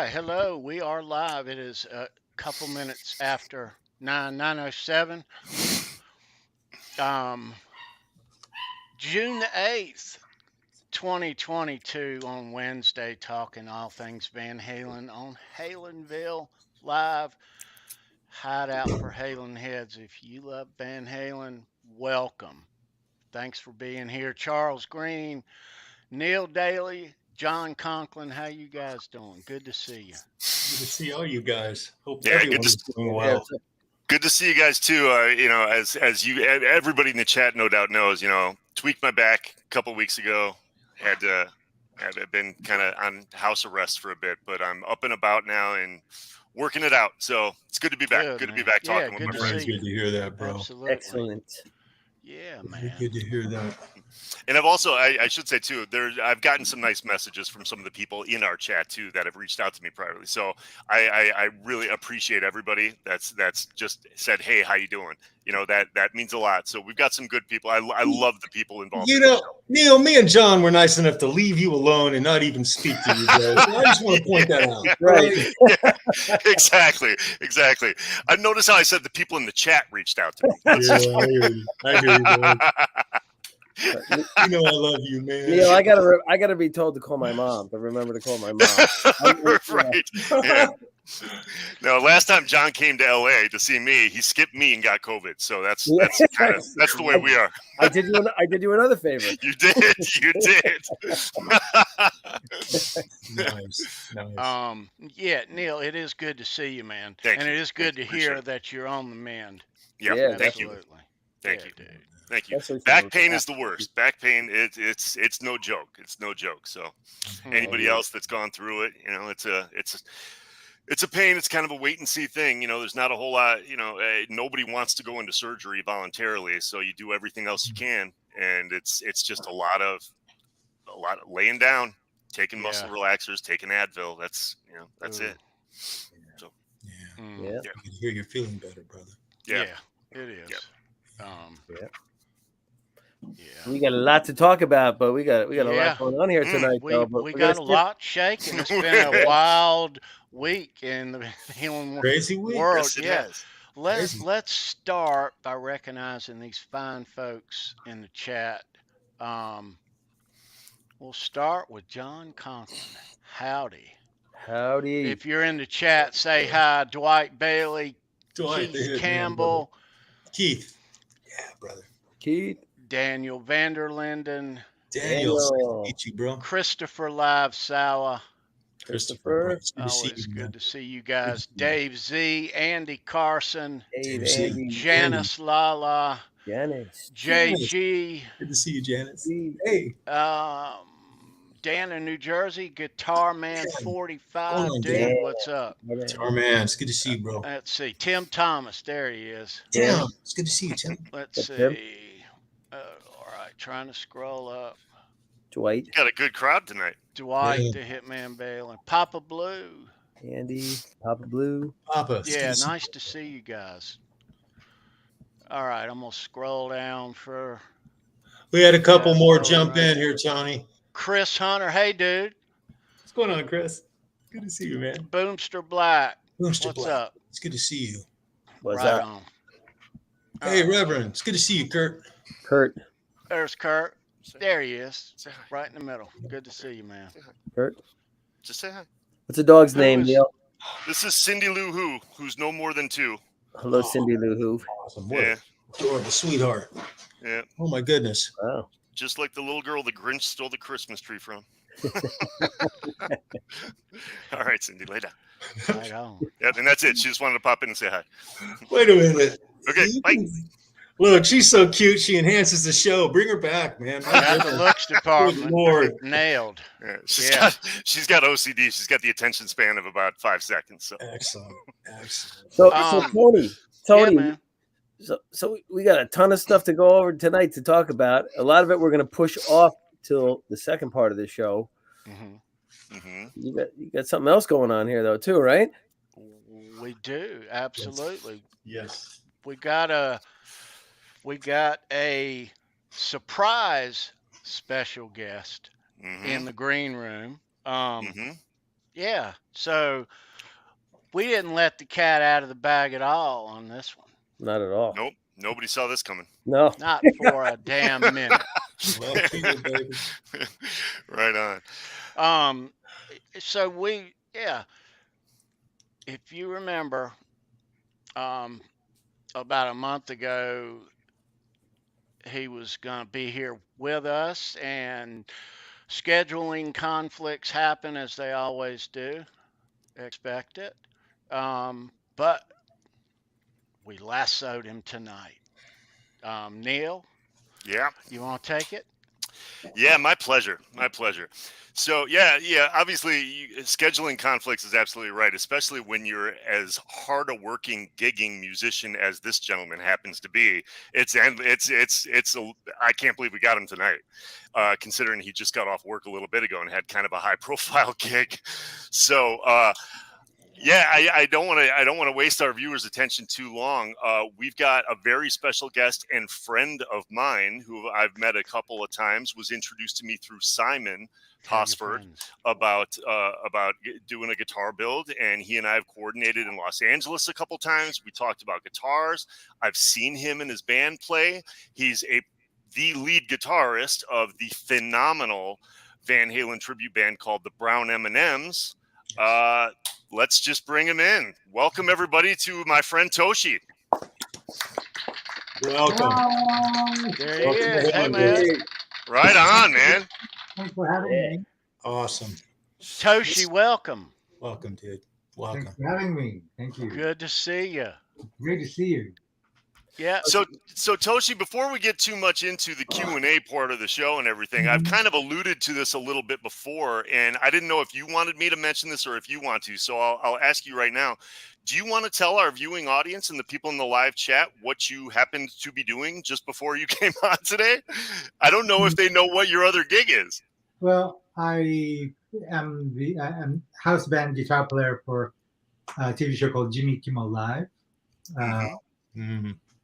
right, hello. We are live. It is a couple minutes after 9:07. Um, June the 8th, 2022 on Wednesday, talking all things Van Halen on Halenville Live. Hideout for Halen heads. If you love Van Halen, welcome. Thanks for being here. Charles Green, Neil Daly, John Conklin, how you guys doing? Good to see you. Good to see all you guys. Hope Yeah, everyone is doing well. Good to see you guys too. As you everybody in the chat no doubt knows, tweaked my back a couple weeks ago. Had been kind of on house arrest for a bit, but I'm up and about now and working it out. So it's good to be back. Good to be back talking with my friends. Good to hear that, bro. Absolutely. Excellent. Yeah, man. Good to hear that. And I've also, I should say too, I've gotten some nice messages from some of the people in our chat too that have reached out to me privately. So I really appreciate everybody that's just said, hey, how you doing? That means a lot. So we've got some good people. I love the people involved. Neil, me and John were nice enough to leave you alone and not even speak to you, bro. So I just want to point that out. Right. Yeah, exactly. I noticed how I said the people in the chat reached out to me. Yeah, I hear you, bro. I love you, man. Neil, I gotta be told to call my mom, but remember to call my mom. Right. Yeah. No, last time John came to LA to see me, he skipped me and got COVID. So that's the way we are. I did you another favor. You did. Nice. Yeah, Neil, it is good to see you, man. Thank and you. it is good to hear that you're on the mend. Yeah, thank you. Absolutely. Thank you. Dude. Thank you. Back pain is the worst. Back pain, it's no joke. It's no joke. So anybody else that's gone through it, it's a pain. It's kind of a wait and see thing. There's not a whole lot, nobody wants to go into surgery voluntarily. So you do everything else you can. And it's just a lot of laying down, taking muscle relaxers, taking Advil. That's it. So, yeah. I can hear you're feeling better, brother. Yeah, it is. Yeah. We got a lot to talk about, but we got a lot going on here tonight. We got a lot shaking. It's been a wild week in the healing crazy week. World. Yes, Let's start by recognizing these fine folks in the chat. We'll start with John Conklin. Howdy. If you're in the chat, say hi. Dwight Bailey, Keith Campbell. Keith. Yeah, brother. Keith. Daniel Vanderlinden. Daniel. Meet you, bro. Christopher Live Sawa. Christopher. Always good to see you guys. Dave Z. Andy Carson. Andy. Janice Lala. Janice. JG. Good to see you, Janice. Hey. Dan in New Jersey. Guitar Man 45. Dude, what's up? Guitar Man. It's good to see you, bro. Let's see. Tim Thomas. There he is. Tim. It's good to see you, Tim. Let's see. All right. Trying to scroll up. Dwight. Got a good crowd tonight. Dwight, the Hitman Balin. Papa Blue. Andy. Papa Blue. Papa. Yeah, nice to see you guys. All right. I'm going to scroll down for. We had a couple more jump in here, Tony. Chris Hunter. Hey, dude. What's going on, Chris? Good to see you, man. Boomster Black. What's up? It's good to see you. What's up? On. Hey, Reverend. It's good to see you, Kurt. Kurt. There's Kurt. There he is. Right in the middle. Good to see you, man. Kurt. Just say hi. What's the dog's name, Neil? This is Cindy Lou Who, who's no more than 2. Hello, Cindy Lou Who. Awesome. Adorable sweetheart. Yeah. Oh, my goodness. Wow. Just like the little girl the Grinch stole the Christmas tree from. All right, Cindy, lay down. Right on. Yeah, and that's it. She just wanted to pop in and say hi. Wait a minute. Okay, bye. Look, she's so cute. She enhances the show. Bring her back, man. Got the looks department. Lord. Nailed. Yeah, she's got OCD. She's got the attention span of about 5 seconds. So. Excellent. So Tony. Yeah, So we got a ton of stuff to go over tonight to talk about. A lot of it we're going to push off till the second part of the show. Mm-hmm. Mm-hmm. You got something else going on here though too, right? We do, absolutely. Yes. We got a surprise special guest in the green room. yeah, so we didn't let the cat out of the bag at all on this one. Not at all. Nope. Nobody saw this coming. No. Not for a damn minute. Well treated, baby. Right on. So yeah, if you remember, about a month ago, he was going to be here with us, and scheduling conflicts happen as they always do. Expect it. But we lassoed him tonight. Neil, Yeah. you want to take it? Yeah, my pleasure. My pleasure. So yeah, obviously scheduling conflicts is absolutely right, especially when you're as hard a working gigging musician as this gentleman happens to be. I can't believe we got him tonight, considering he just got off work a little bit ago and had kind of a high profile gig. So yeah, I don't want to waste our viewers' attention too long. We've got a very special guest and friend of mine who I've met a couple of times. Was introduced to me through Simon Hosford about doing a guitar build, and he and I have coordinated in Los Angeles a couple times. We talked about guitars. I've seen him and his band play. He's the lead guitarist of the phenomenal Van Halen tribute band called the Brown M&Ms. Let's just bring him in. Welcome everybody to my friend Toshi. Welcome. There he is. Hey, man. Right on, man. Thanks for having me. Awesome. Toshi, welcome. Welcome, dude. Welcome. Thanks for having me. Thank you. Good to see you. Great to see you. Yeah. So Toshi, before we get too much into the Q&A part of the show and everything, I've kind of alluded to this a little bit before, and I didn't know if you wanted me to mention this or if you want to. So I'll ask you right now. Do you want to tell our viewing audience and the people in the live chat what you happened to be doing just before you came on today? I don't know if they know what your other gig is. Well, I'm house band guitar player for a TV show called Jimmy Kimmel Live.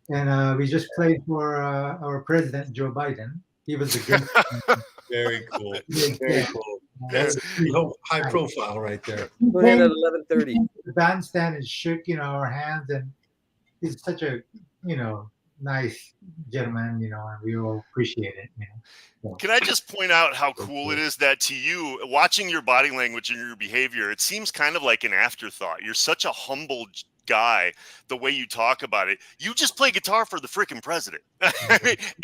And we just played for our president, Joe Biden. He was a good. Very cool. Very cool. That's high profile right there. We're in at 11:30. The bandstand and shook, our hands, and he's such a, nice gentleman, and we all appreciate it. So. Can I just point out how cool it is that to you, watching your body language and your behavior, it seems kind of like an afterthought. You're such a humble guy, the way you talk about it. You just play guitar for the freaking president.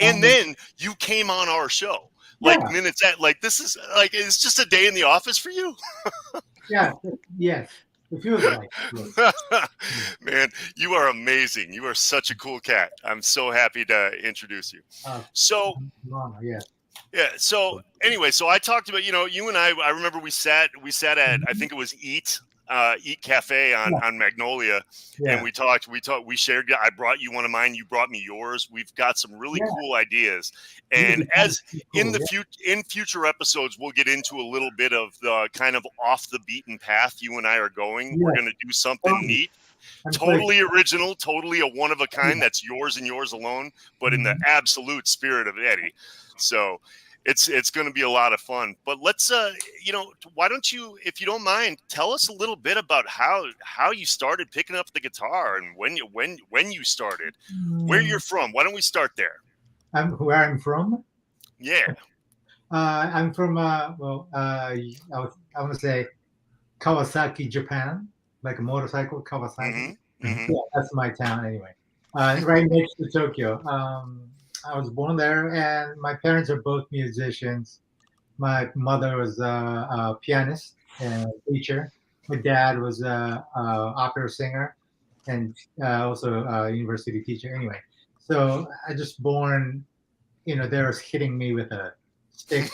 And then you came on our show. Minutes at, this is it's just a day in the office for you. Yeah. Yes. It feels like. Man, you are amazing. You are such a cool cat. I'm so happy to introduce you. Yeah. So anyway, so I talked about, you and I remember we sat at, I think it was Eat Cafe on Magnolia. Yeah. And we talked, we shared, I brought you one of mine. You brought me yours. We've got some really cool ideas. And as in future episodes, we'll get into a little bit of the kind of off the beaten path you and I are going. We're going to do something neat. Totally original, totally a one of a kind. That's yours and yours alone, but in the absolute spirit of Eddie. So it's going to be a lot of fun. But let's why don't you, if you don't mind, tell us a little bit about how you started picking up the guitar and when you started, where you're from. Why don't we start there? Where I'm from? Yeah. I'm from I want to say Kawasaki, Japan. Like a motorcycle, Kawasaki. Yeah, that's my town anyway. Right next to Tokyo. I was born there, and my parents are both musicians. My mother was a pianist and teacher. My dad was an opera singer and also a university teacher. Anyway, so I just born, they were hitting me with a stick.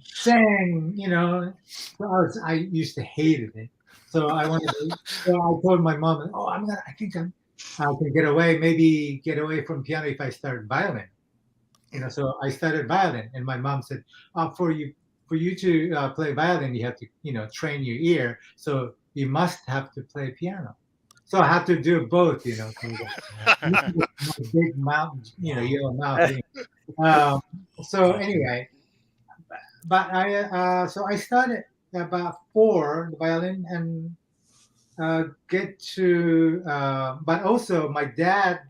Sang, I used to hate it. So I told my mom, I think I can get away from piano if I start violin. So I started violin, and my mom said, for you to play violin, you have to, train your ear. So you must have to play piano. So I have to do both, big mouth, yellow mouth. So anyway, but so I started about 4 the violin and get to but also my dad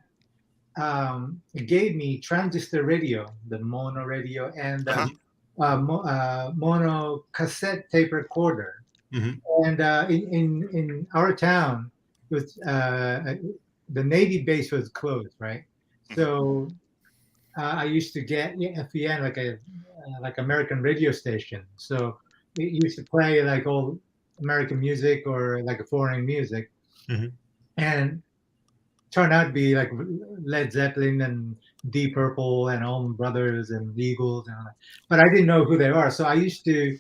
gave me transistor radio, the mono radio, and mono cassette tape recorder. And in our town, it was the Navy base was closed, right? So I used to get FEN like American radio station. So it used to play like old American music or like a foreign music, and turned out to be like Led Zeppelin and Deep Purple and Allman Brothers and Eagles and all that. But I didn't know who they are, so I used to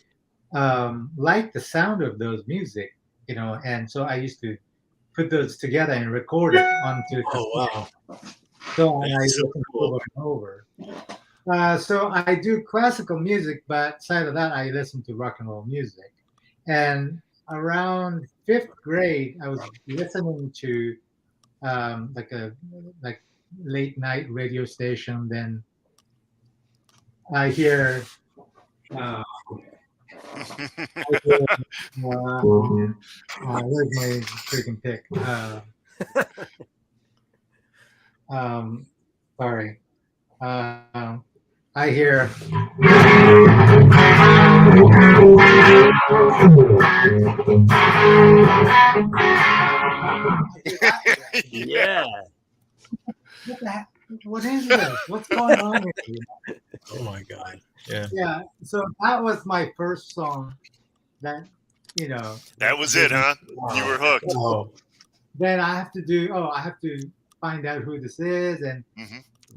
like the sound of those music, and so I used to put those together and record it onto. Oh wow! So I listen over and over. So I do classical music, but side of that, I listen to rock and roll music. And around 5th grade, I was listening to like late night radio station. Then I hear. Where's my freaking pick? Sorry. I hear. Yeah. What the heck? What is this? What's going on here? Oh my God! Yeah. Yeah. So that was my first song. That That was it, huh? You were hooked. Oh. Then I have to find out who this is, and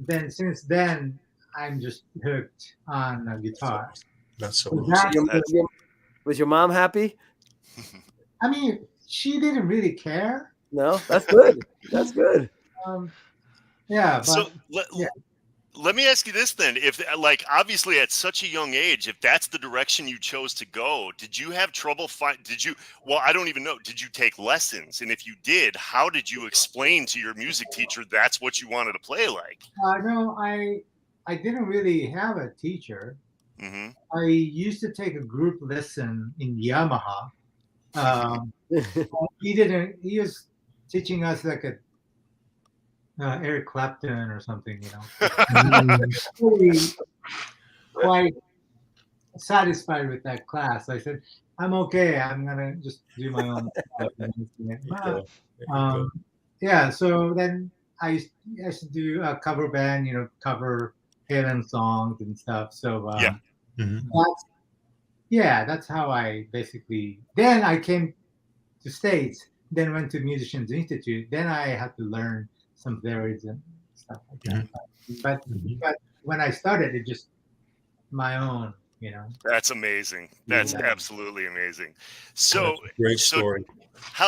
then since then I'm just hooked on guitar. That's so So awesome. Was your mom happy? I mean, she didn't really care. No, that's good. That's good. Yeah. But, So let me ask you this then: if, like, obviously at such a young age, if that's the direction you chose to go, did you have trouble well, I don't even know. Did you take lessons? And if you did, how did you explain to your music teacher that's what you wanted to play like? no, I didn't really have a teacher. I used to take a group lesson in Yamaha. He was teaching us like a Eric Clapton or something, really quite satisfied with that class. I said, I'm okay. I'm gonna just do my own stuff. Yeah. So then I used to do a cover band, cover Halen songs and stuff. So that's how I basically. Then I came to States. Then went to Musicians Institute. Then I had to learn some theories and stuff like that. But when I started, it just my own, That's amazing. That's absolutely amazing. So great story.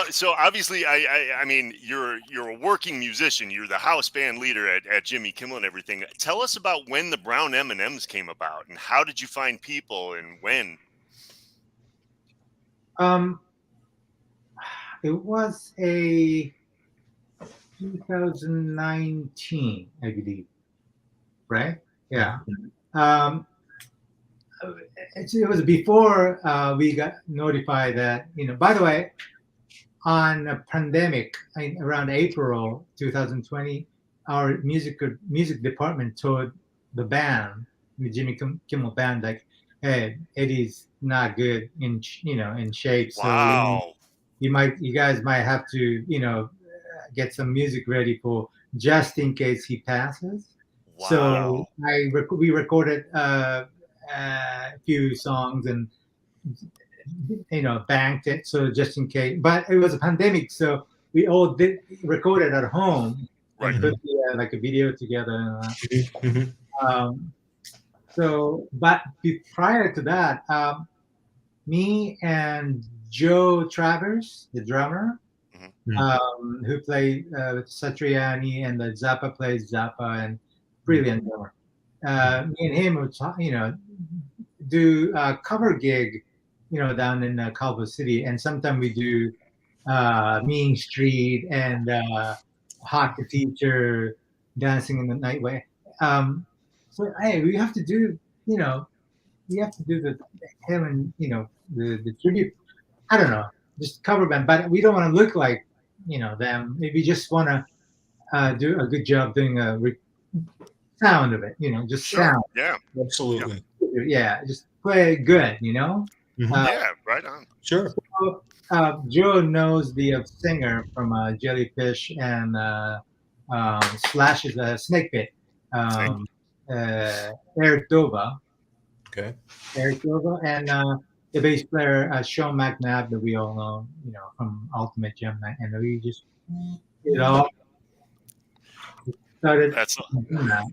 So obviously, I mean, you're a working musician. You're the house band leader at Jimmy Kimmel and everything. Tell us about when the brown M&Ms came about, and how did you find people, and when? It was a 2019, I believe. Right? Yeah. It was before we got notified that, by the way, on a pandemic around April 2020, our music department told the band, the Jimmy Kimmel band, like, hey, Eddie's not good in shape. Wow. So you guys might have to, get some music ready for just in case he passes. Wow. So we recorded a few songs and banked it, so just in case. But it was a pandemic, so we all did record it at home, right? And put like a video together. So, but prior to that, me and Joe Travers, the drummer, who played Satriani, and the Zappa plays Zappa, and brilliant drummer. Me and him would do a cover gig, down in Culver City, and sometimes we do Mean Street and Hot the Teacher, Dancing in the Night Way. So hey, we have to do we have to do the Halen, you know, the tribute. I don't know, just cover band, but we don't want to look like, you know, them. Maybe just want to do a good job doing a sound of it, you know, just Sure. sound. Yeah. Absolutely. Yeah, just play good, you know. Yeah. Right on. Sure. So, Joe knows the singer from Jellyfish and Slash is a Snake Pit. Eric Dova. Okay. Eric Dova and the bass player Sean McNabb that we all know, you know, from Ultimate Gem Night, and we just, you know, started doing that.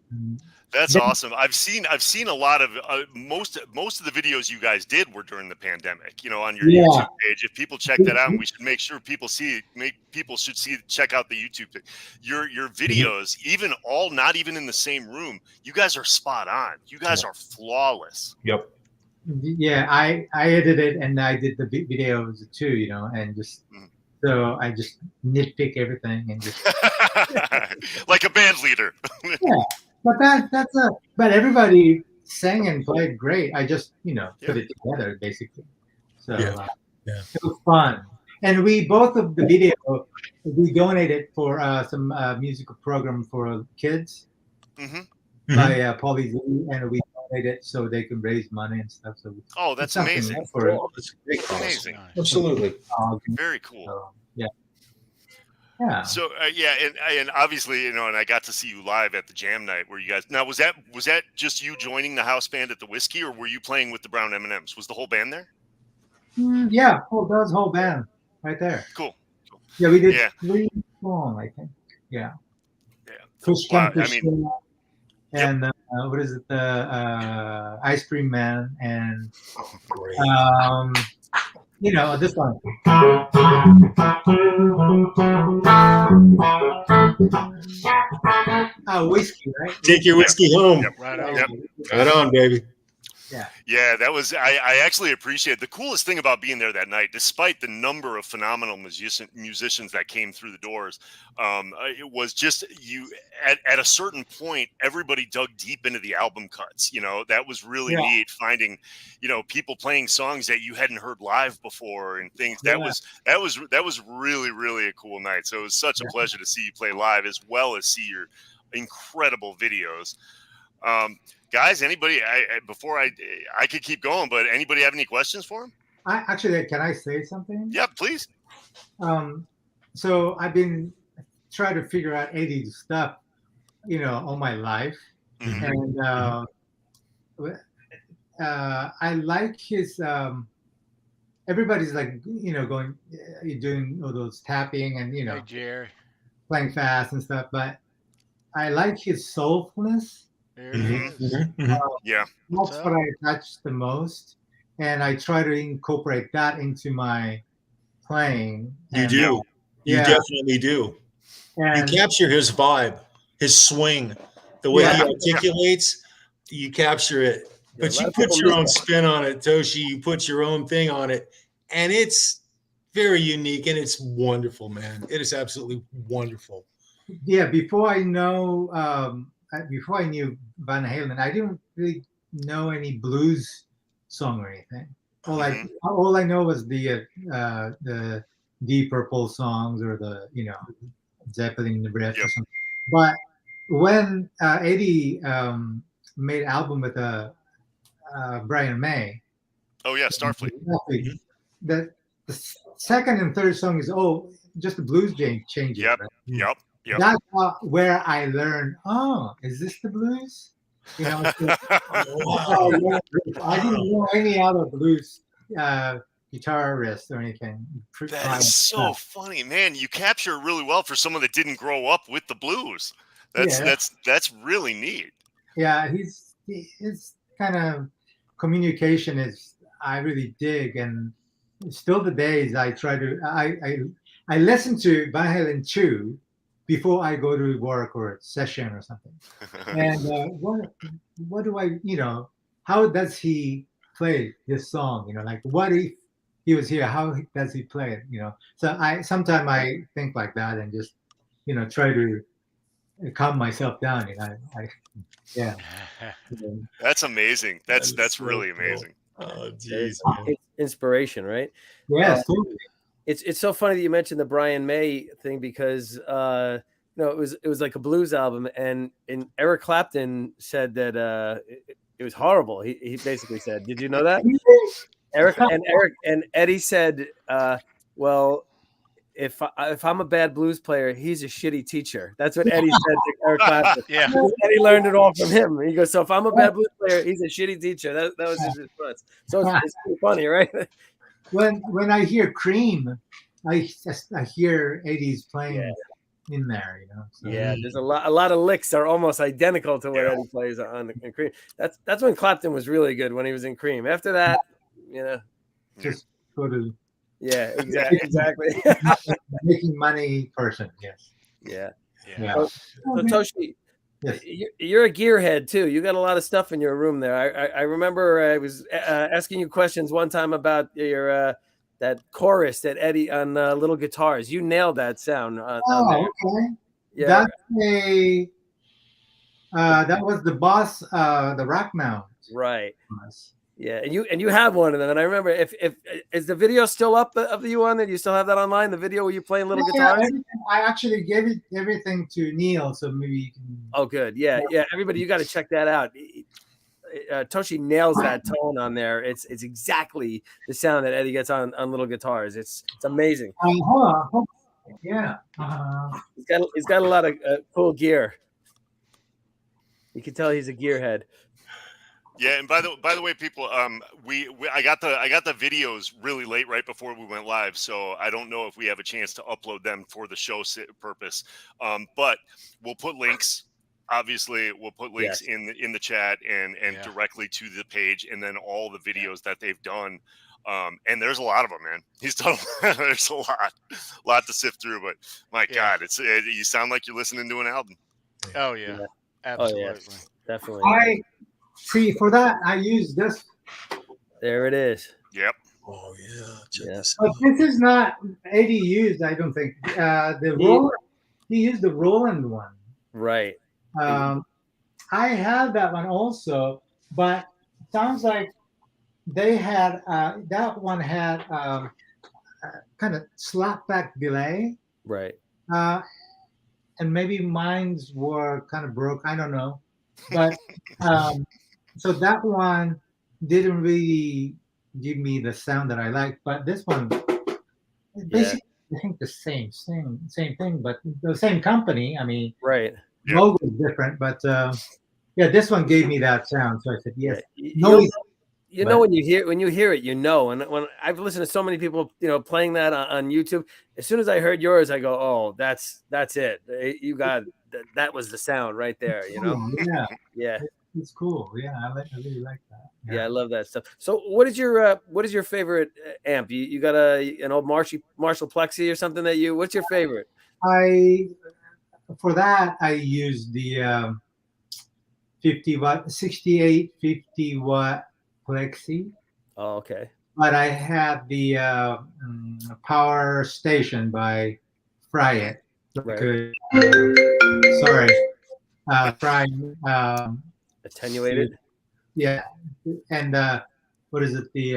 That's awesome. I've seen a lot of most of the videos you guys did were during the pandemic. You know, on your YouTube page. If people check that out, and we should make sure people see. People should check out the YouTube. Your videos, even all not even in the same room. You guys are spot on. You guys are flawless. Yep. Yeah, I edited and I did the videos too. You know, and just. So I just nitpick everything and just like a band leader. Yeah, but but everybody sang and played great. I just, you know, put it together basically. So it was fun. And we both of the video we donated for some musical program for kids by Paulie Z, and we donated so they can raise money and stuff. So that's amazing. That's amazing. Absolutely. Very cool. So, yeah. So and obviously, you know, and I got to see you live at the Jam Night where you guys. Now, was that just you joining the house band at the Whiskey, or were you playing with the Brown M&Ms? Was the whole band there? Yeah, that was whole band right there. Cool. Yeah, we did 3 songs, I think. Yeah. Push and what is it? The Ice Cream Man and you know, this one. Whiskey, right? Take your whiskey home. Yep. Right on. Yep. Right on, baby. Yeah, that was. I actually appreciate the coolest thing about being there that night, despite the number of phenomenal musicians that came through the doors. It was just you at a certain point, everybody dug deep into the album cuts. You know, that was really neat finding, you know, people playing songs that you hadn't heard live before and things. That was really, really a cool night. So it was such a pleasure to see you play live as well as see your incredible videos. Guys, anybody? Before I could keep going, but anybody have any questions for him? Can I say something? Yeah, please. So I've been trying to figure out 80s stuff, you know, all my life, and I like his. Everybody's like, you know, doing all those tapping and you know, Jerry, playing fast and stuff, but I like his soulfulness. Yeah, that's what I attach the most, and I try to incorporate that into my playing. You do. You definitely do. And you capture his vibe, his swing, the way he articulates. You capture it, but you put your own spin on it, Toshi. You put your own thing on it, and it's very unique and it's wonderful, man. It is absolutely wonderful. Yeah, before I knew Van Halen, I didn't really know any blues song or anything. All I know was the Deep Purple songs or the, you know, Zeppelin the riff or something. But when Eddie made an album with Brian May. Oh yeah, Starfleet. The second and third song is just the blues changes. Yep. Right? Yep. That's where I learned. Oh, is this the blues? You know, I didn't know any other blues guitarist or anything. That's so funny, man. You capture it really well for someone that didn't grow up with the blues. That's really neat. Yeah, his kind of communication is I really dig, and still the days I try to I listen to Van Halen 2 before I go to work or a session or something. And what do I, you know, how does he play this song? You know, like what if he was here? How does he play it? You know, so sometimes I think like that and just, you know, try to calm myself down. You know, That's amazing. That's so really cool. amazing. Oh, geez. It's inspiration, right? Yes. It's so funny that you mentioned the Brian May thing because it was like a blues album, and Eric Clapton said that it was horrible. He basically said, "Did you know that?" Eric and Eddie said, "Well, if I'm a bad blues player, he's a shitty teacher." That's what Eddie said to Eric Clapton. Yeah. Eddie learned it all from him. He goes, "So if I'm a bad blues player, he's a shitty teacher." That was his response. So it's pretty funny, right? When I hear Cream, I hear 80s playing in there, So. Yeah, there's a lot of licks are almost identical to what Eddie plays on in Cream. That's when Clapton was really good, when he was in Cream. After that, just go to exactly. Making money person, yes. Yeah. Yeah. So Toshi, yes. You're a gearhead too. You got a lot of stuff in your room there. I remember I was asking you questions one time about your that chorus that Eddie on little guitars. You nailed that sound. On there. Okay. Yeah. That was the Boss, the rack mount. Right. Yeah, and you have one of them, and I remember if is the video still up of you on there? Do you still have that online? The video where you playing little guitars? I actually gave everything to Neil, so maybe you can. Oh, good. Yeah. Everybody, you got to check that out. Toshi nails that tone on there. It's exactly the sound that Eddie gets on little guitars. It's amazing. Yeah. He's got a lot of cool gear. You can tell he's a gearhead. Yeah, and by the way, people, I got the videos really late, right before we went live, so I don't know if we have a chance to upload them for the show purpose. But we'll put links. Obviously, we'll put links in the chat and directly to the page, and then all the videos that they've done. And there's a lot of them, man. He's done. There's a lot to sift through, but my God, you sound like you're listening to an album. Oh yeah, absolutely, definitely. For that, I use this. There it is. Yep. Oh yeah. But this is not 80 used, I don't think. The Roland, he used the Roland one. Right. I have that one also, but it sounds like they had that one had kind of slap back delay. Right. And maybe mine's were kind of broke. I don't know, but so that one didn't really give me the sound that I like. But this one, basically, I think the same thing, but the same company. I mean, right. Logo is different, but this one gave me that sound. So I said, yes. You know when you hear it, you know. And when I've listened to so many people, playing that on YouTube, as soon as I heard yours, I go, "Oh, that's it. You got that was the sound right there." Yeah. It's cool. Yeah, I really like that. Yeah, I love that stuff. So, what is your favorite amp? You got an old Marshall Plexi or something that you? What's your favorite? For that, I use the 68 50 watt Plexi. Oh, okay. But I had the Power Station by Fry It. Right. Fry attenuated. Yeah, and what is it? The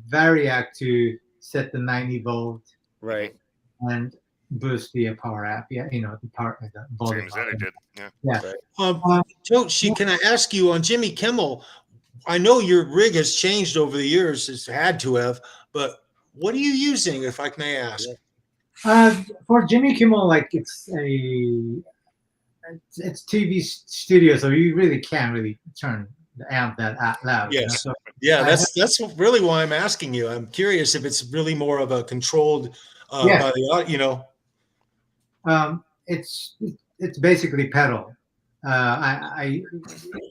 Variac to set the 90 volt. Right. And boost the power app. Yeah, the power, the volume. Same as Eddie did. Yeah. Toshi, can I ask you on Jimmy Kimmel? I know your rig has changed over the years. It's had to have, but what are you using, if I may ask? For Jimmy Kimmel, like it's TV studio, so you really can't really turn the amp that loud. Yes. So that's really why I'm asking you. I'm curious if it's really more of a controlled by the it's basically pedal. I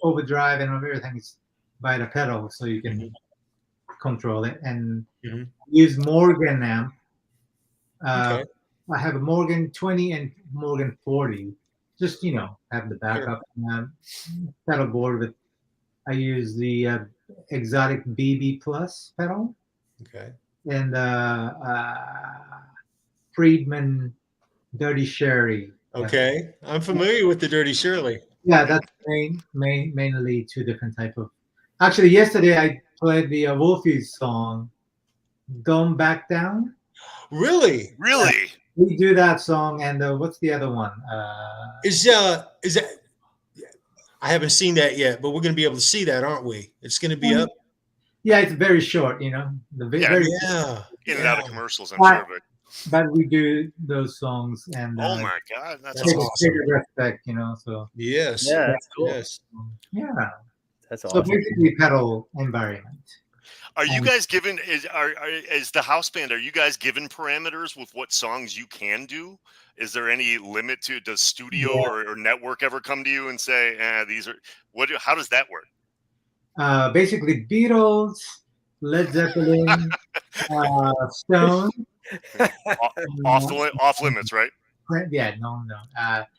overdrive and everything is by the pedal, so you can control it and use Morgan amp. I have a Morgan 20 and Morgan 40. Just have the backup pedal board with. I use the exotic BB Plus pedal. Okay. And Friedman Dirty Sherry. Okay, I'm familiar with the Dirty Shirley. Yeah, that's mainly two different type of. Actually, yesterday I played the Wolfie's song, "Don't Back Down." Really? Yeah, Really? we do that song, and what's the other one? Is that? I haven't seen that yet, but we're going to be able to see that, aren't we? It's going to be up. Yeah, it's very short, Yeah. very. Yeah. In and out of commercials, I'm But, sure, but but we do those songs, and oh my God, that's That's take awesome. awesome. respect, So Yes. Yeah, that's cool. Yes. yeah, That's so awesome. basically pedal environment. Are you guys given is the house band? Are you guys given parameters with what songs you can do? Is there any limit to? Does studio or network ever come to you and say, "These are what? How does that work?" Basically Beatles, Led Zeppelin, Stone. Off limits, right? Yeah, no.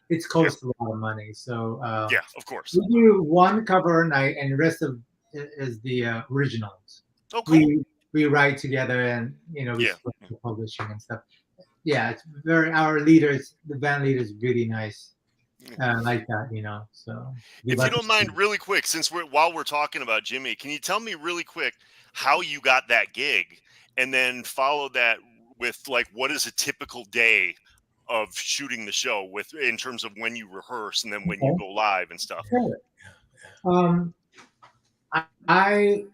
It's cost a lot of money, so Yeah, of course. we do one cover a night, and the rest of is the originals. Oh, cool. We write together, and we Yeah. split the publishing and stuff. Yeah, it's very the band leader is really nice, like that, So If you don't mind, really quick, since while we're talking about Jimmy, can you tell me really quick how you got that gig, and then follow that with like what is a typical day of shooting the show with in terms of when you rehearse and then when you go live and stuff. Sure. I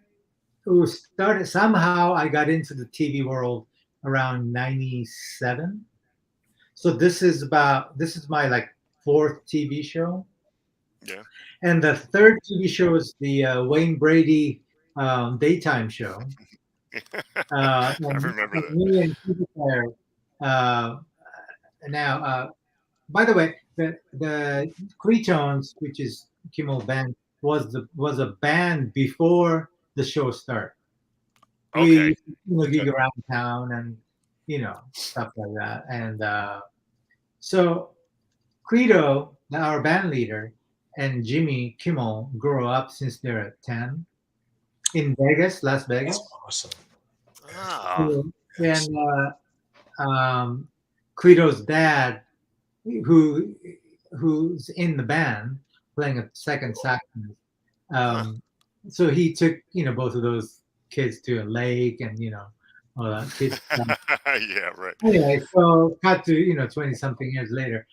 started somehow. I got into the TV world around '97. So this is my like fourth TV show. Yeah. And the third TV show is the Wayne Brady daytime show. I remember that. Me and Peter Clare, now, by the way, the Cretones, which is Kimmel band, was a band before the show started. Okay. We gig around town and stuff like that. And so Credo, our band leader, and Jimmy Kimmel grew up since they're 10 in Vegas, Las Vegas. That's awesome. And Credo's dad, who's in the band playing a second saxophone. So he took both of those kids to a lake and all that kids stuff. Yeah, right. Anyway, so cut to 20 something years later.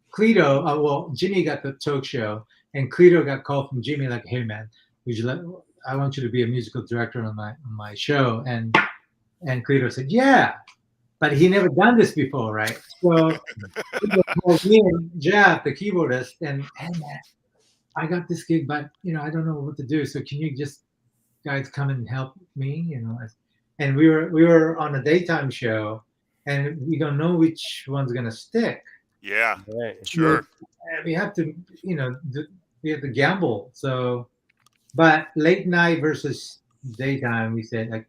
Credo, well, Jimmy got the talk show, and Credo got called from Jimmy like, "Hey man, I want you to be a musical director on my show." And Credo said, "Yeah," but he never done this before, right? So me and Jeff, the keyboardist, and hey man, I got this gig, but I don't know what to do. So can you just guys come and help me? And we were on a daytime show, and we don't know which one's gonna stick. Yeah, right. Sure. We have to, we have to gamble. So, but late night versus daytime, we said like,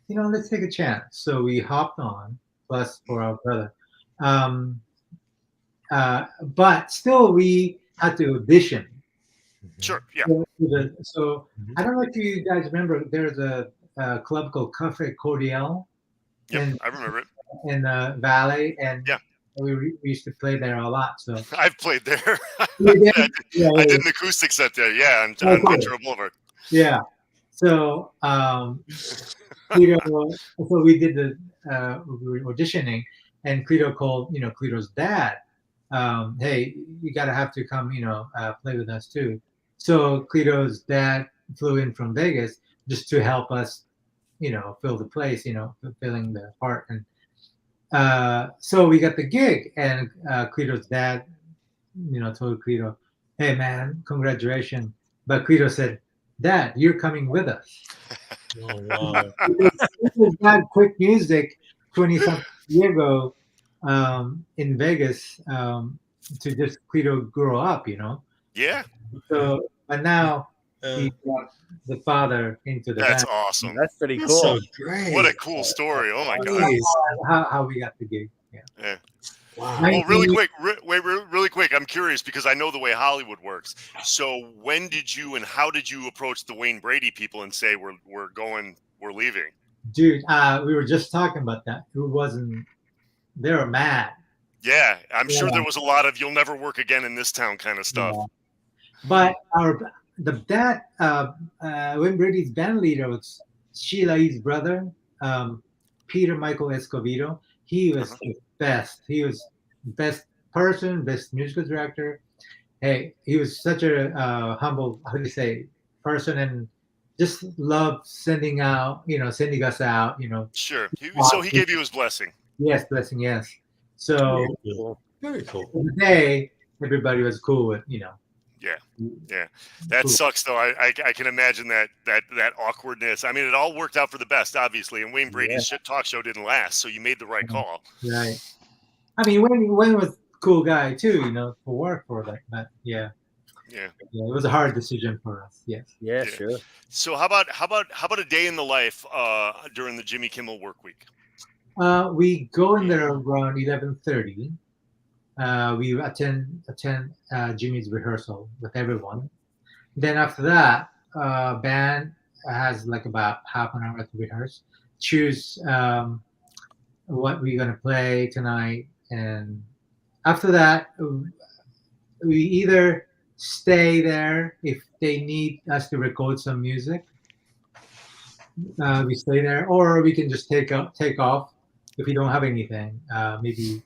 let's take a chance. So we hopped on, plus for our brother. But still, we had to audition. Sure. Yeah. So I don't know if you guys remember. There's a club called Cafe Cordial. Yep, I remember it. In the Valley, and yeah. We used to play there a lot. So I've played there. I did an acoustic set there. Yeah, on Ventura Boulevard. Yeah. So so we did the we were auditioning, and Cleto called Cleto's dad. Hey, you gotta have to come play with us too. So Cleto's dad flew in from Vegas just to help us fill the place, filling the part. And so we got the gig, and Cleto's dad told Cleto, "Hey man, congratulations." But Cleto said, "Dad, you're coming with us." Oh, wow. It was that quick music 20-something years ago in Vegas to just Cleto grow up, Yeah. So, but now he brought the father into the That's band. awesome. That's pretty cool. So great. What a cool story. Oh my God. How we got the gig. Yeah. Wow. Well, really quick, really quick. I'm curious because I know the way Hollywood works. So when did you and how did you approach the Wayne Brady people and say we're leaving? Dude, we were just talking about that. They were mad. Yeah, I'm sure there was a lot of "you'll never work again in this town" kind of stuff. Yeah. But Wayne Brady's band leader was Sheila E's brother, Peter Michael Escovedo. He was the best. He was best person, best musical director. Hey, he was such a humble, how do you say, person, and just loved sending us out. Sure. So he gave you his blessing. Yes, blessing. Yes. So very cool. Today, everybody was cool with. Yeah. That sucks though. I can imagine that awkwardness. I mean, it all worked out for the best, obviously. And Wayne Brady's talk show didn't last, so you made the right call. Right. I mean, Wayne was a cool guy too, for work for that. But yeah, it was a hard decision for us. Yes. Yeah, sure. So how about a day in the life during the Jimmy Kimmel work week? We go in there around 11:30. We attend Jimmy's rehearsal with everyone. Then after that, band has like about half an hour to rehearse. Choose what we're gonna play tonight, and after that, we either stay there if they need us to record some music. We stay there, or we can just take off if we don't have anything. Maybe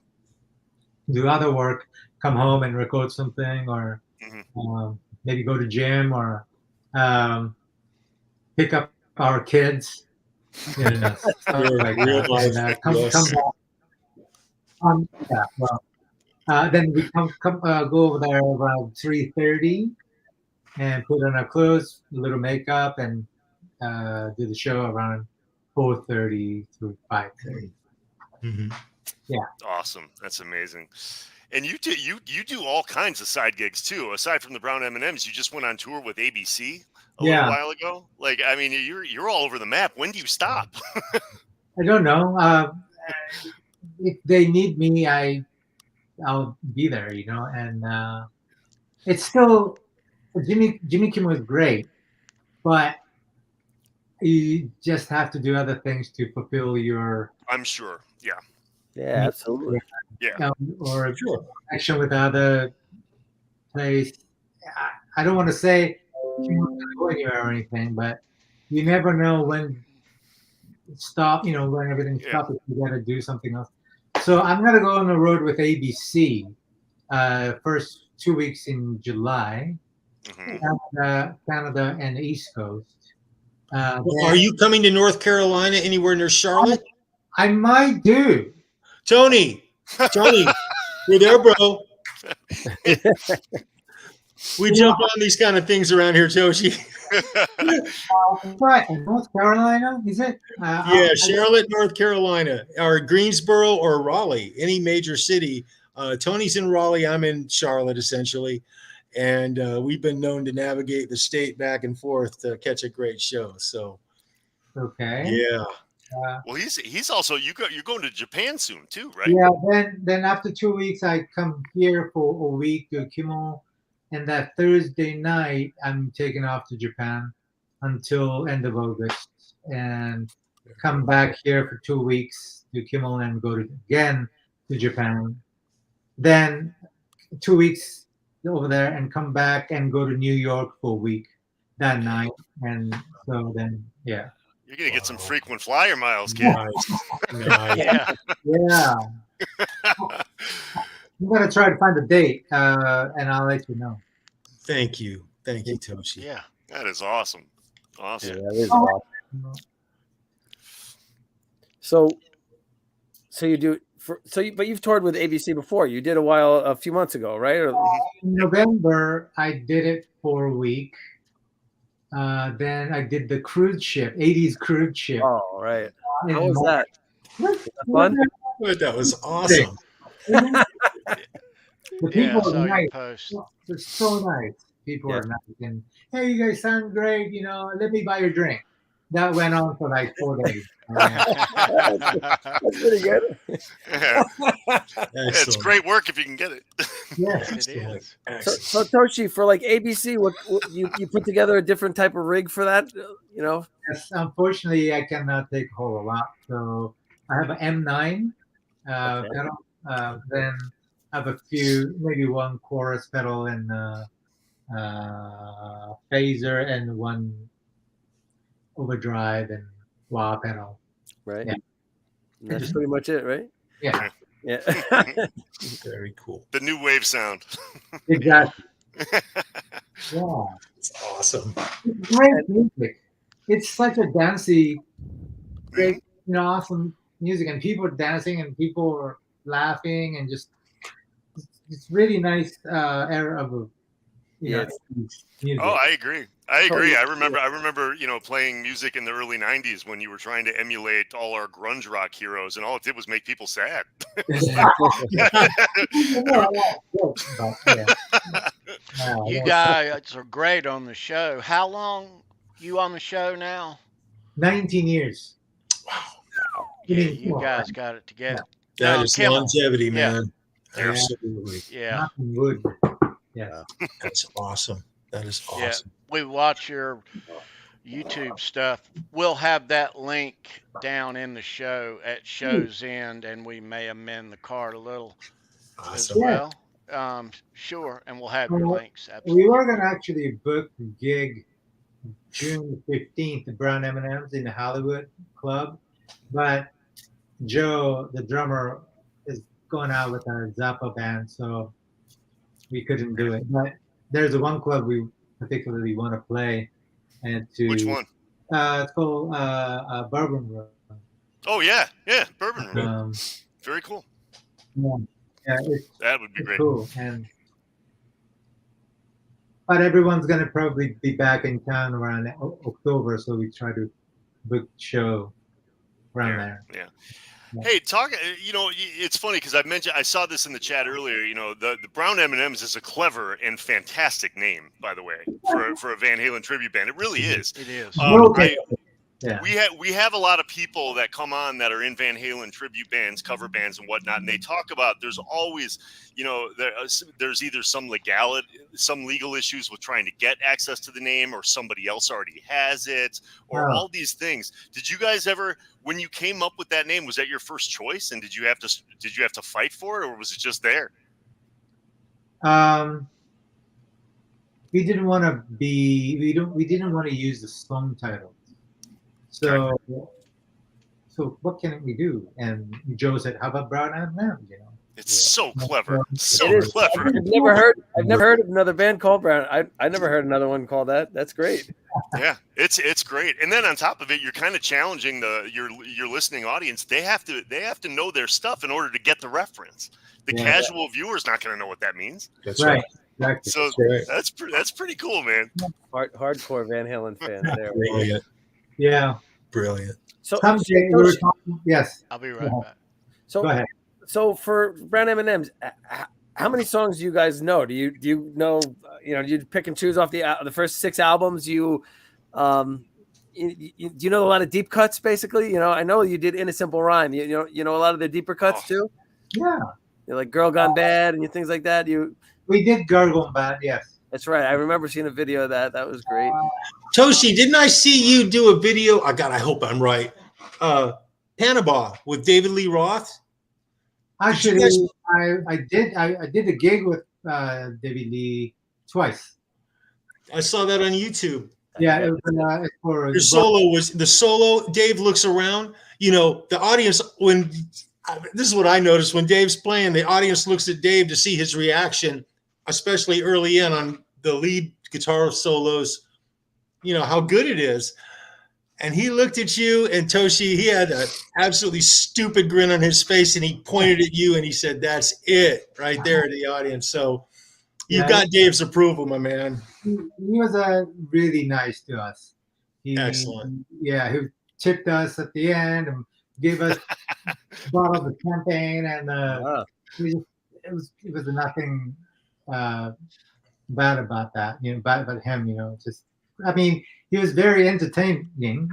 do other work, come home and record something, or maybe go to gym, or pick up our kids. Come back. Then we go over there around 3:30 and put on our clothes, a little makeup, and do the show around 4:30 through 5:30. Yeah. Awesome. That's amazing. And you do all kinds of side gigs too. Aside from the Brown M&Ms, you just went on tour with ABC a little while ago. Like, I mean, you're all over the map. When do you stop? I don't know. If they need me, I'll be there, and it's still Jimmy Kimmel was great, but you just have to do other things to fulfill your. I'm sure. Yeah. Yeah, absolutely. Yeah. Or connection with other place. I don't want to say you won't go anywhere or anything, but you never know when stop. When everything stops, you got to do something else. So I'm gonna go on the road with ABC. First 2 weeks in July, Canada and the East Coast. Are you coming to North Carolina anywhere near Charlotte? I might do. Tony, you're there, bro. We jump on these kind of things around here, Toshi. Right, in North Carolina, is it? Charlotte, North Carolina, or Greensboro, or Raleigh, any major city. Tony's in Raleigh. I'm in Charlotte, essentially. And we've been known to navigate the state back and forth to catch a great show. So, okay. Yeah. Well, he's also you're going to Japan soon too, right? Yeah. Then after 2 weeks, I come here for a week to Kimmel, and that Thursday night, I'm taking off to Japan until end of August, and come back here for 2 weeks to Kimmel and go again to Japan. Then 2 weeks over there and come back and go to New York for a week that night, and so then You're gonna get some frequent flyer miles, kid. Nice. Yeah. I'm gonna try to find a date, and I'll let you know. Thank you, Toshi. Yeah, that is awesome. Awesome. Yeah, that is awesome. So you do but you've toured with ABC before. You did a few months ago, right? In November, I did it for a week. Then I did the cruise ship, 80s cruise ship. Oh, right. How was that? Was that fun? That was awesome. The people I are nice. post. They're so nice. People are nice. And, hey, you guys sound great. Let me buy your drink. That went on for like 4 days. That's pretty good. It's great work if you can get it. Yes, It is. So Toshi, for like ABC, what you put together a different type of rig for that? Yes, unfortunately, I cannot take a whole lot. So I have an M9 Then have a few, maybe one chorus pedal and phaser and one overdrive and wah pedal. Right. Yeah. And that's pretty much it, right? Yeah. Yeah. Very cool. The new wave sound. Exactly. Yeah. It's awesome. It's great music. It's such a dancey, great, awesome music, and people are dancing and people are laughing and just it's really nice era of music. Oh, I agree. I remember, playing music in the early 90s when you were trying to emulate all our grunge rock heroes, and all it did was make people sad. You guys are great on the show. How long you on the show now? 19 years. Wow. Yeah, you guys got it together. That is Kimmel. longevity, man. Yeah. Absolutely. Yeah. Wood. Yeah. That's awesome. That is awesome. Yeah. We watch your YouTube stuff. We'll have that link down in the show at show's end, and we may amend the card a little as well. Sure, and we'll have your links. Absolutely. We were going to actually book a gig June 15th at Brown M&Ms in the Hollywood Club, but Joe, the drummer, is going out with our Zappa band, so we couldn't do it. But there's one club we particularly want to play. Which one? It's called Bourbon Room. Oh, yeah. Yeah, Bourbon Room. Very cool. Yeah, that would be great. Cool. But everyone's going to probably be back in town around October, so we try to book the show around there. Yeah. Hey, it's funny because I saw this in the chat earlier. The Brown M&Ms is a clever and fantastic name, by the way, for a Van Halen tribute band. It really is. It is. Yeah. We have a lot of people that come on that are in Van Halen tribute bands, cover bands, and whatnot, and they talk about there's always, there's either some legal issues with trying to get access to the name, or somebody else already has it, or all these things. Did you guys ever, when you came up with that name, was that your first choice, and did you have to fight for it, or was it just there? We didn't want to we didn't want to use the song title. So what can we do? And Joe said, "How about Brown M&Ms?" It's so clever, so clever. I've never heard of another band called Brown. I never heard another one called that. That's great. Yeah, it's great. And then on top of it, you're kind of challenging your listening audience. They have to know their stuff in order to get the reference. The casual viewer's not going to know what that means. That's right. Exactly. So that's pretty cool, man. Hardcore Van Halen fans there. Brilliant. Yeah. Brilliant. So yes. I'll be right back. So go ahead. So for Brown M&Ms, how many songs do you guys know? Do you know? Do you pick and choose off the first 6 albums? Do you know a lot of deep cuts? Basically, I know you did In a Simple Rhyme. You know a lot of the deeper cuts too. Yeah. Like Girl Gone Bad and things like that. We did Girl Gone Bad. Yes. That's right. I remember seeing a video of that. That was great. Toshi, didn't I see you do a video? I hope I'm right. Panama with David Lee Roth. Actually, I did a gig with David Lee twice. I saw that on YouTube. Yeah, it was for your solo was the solo. Dave looks around. The audience this is what I noticed when Dave's playing. The audience looks at Dave to see his reaction, especially early on the lead guitar solos. How good it is. And he looked at you and Toshi, he had an absolutely stupid grin on his face and he pointed at you and he said, "That's it," right there in the audience. So you got Dave's approval, my man. He was really nice to us. Excellent. Yeah, he tipped us at the end and gave us a bottle of champagne, and it was nothing bad about that. Bad about him. He was very entertaining.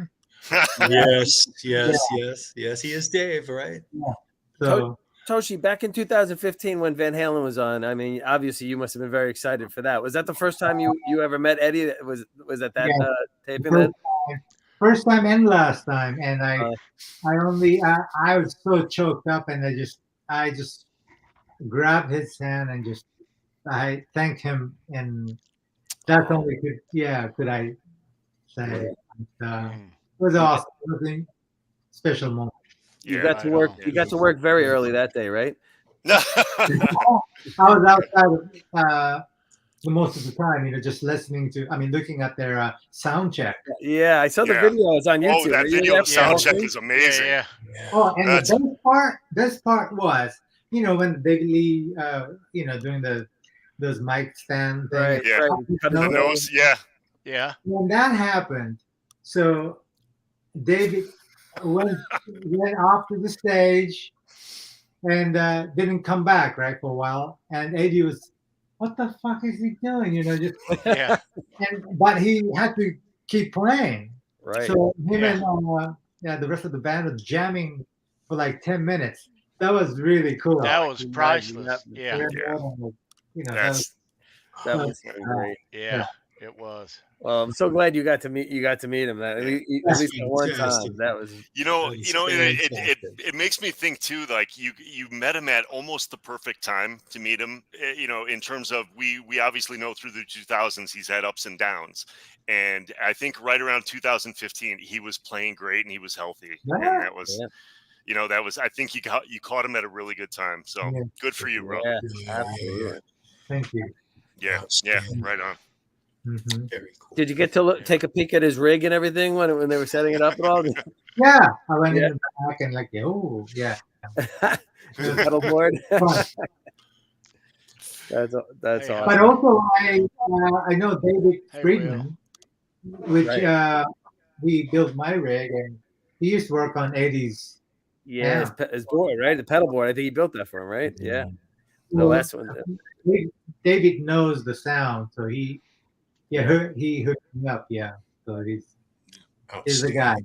Yes, he is Dave, right? Yeah. So Toshi, back in 2015 when Van Halen was on, obviously you must have been very excited for that. Was that the first time you ever met Eddie? Was at that taping then? First time and last time, and I was so choked up, and I just grabbed his hand and just I thanked him, and that's only could I say. It was awesome. It was a special moment. You got to work. You got to work very early that day, right? No. I was outside most of the time, just listening to. I mean, looking at their sound check. Yeah, I saw the videos on YouTube. Oh, that video of sound check is amazing. Yeah. Oh, and the best part was, when David Lee, doing those mic stand thing. Right. Yeah. The nose. Yeah. Yeah. When that happened, so David went off to the stage and didn't come back, right, for a while. And Eddie was, what the fuck is he doing? Just Yeah. but he had to keep playing. Right. So him and the rest of the band was jamming for like 10 minutes. That was really cool. That was priceless. Yeah. That was great. Yeah. It was. Well, I'm so glad you got to meet him. At least one time. That was. It makes me think too. Like you met him at almost the perfect time to meet him. In terms of we obviously know through the 2000s he's had ups and downs, and I think right around 2015 he was playing great and he was healthy, and that was. Yeah. That was. I think you caught him at a really good time. So good for you, bro. Yeah, absolutely. Thank you. Yeah. Right on. Mm-hmm. Very cool. Did you get to take a peek at his rig and everything when they were setting it up and all? Yeah, I went in the back and yeah. The pedal board. That's awesome. But also, I know David Friedman, which he built my rig, and he used to work on 80s. Yeah, his board, right? The pedal board. I think he built that for him, right? Yeah. The last one. David knows the sound, so he hooked me up. Yeah, so he's the guy.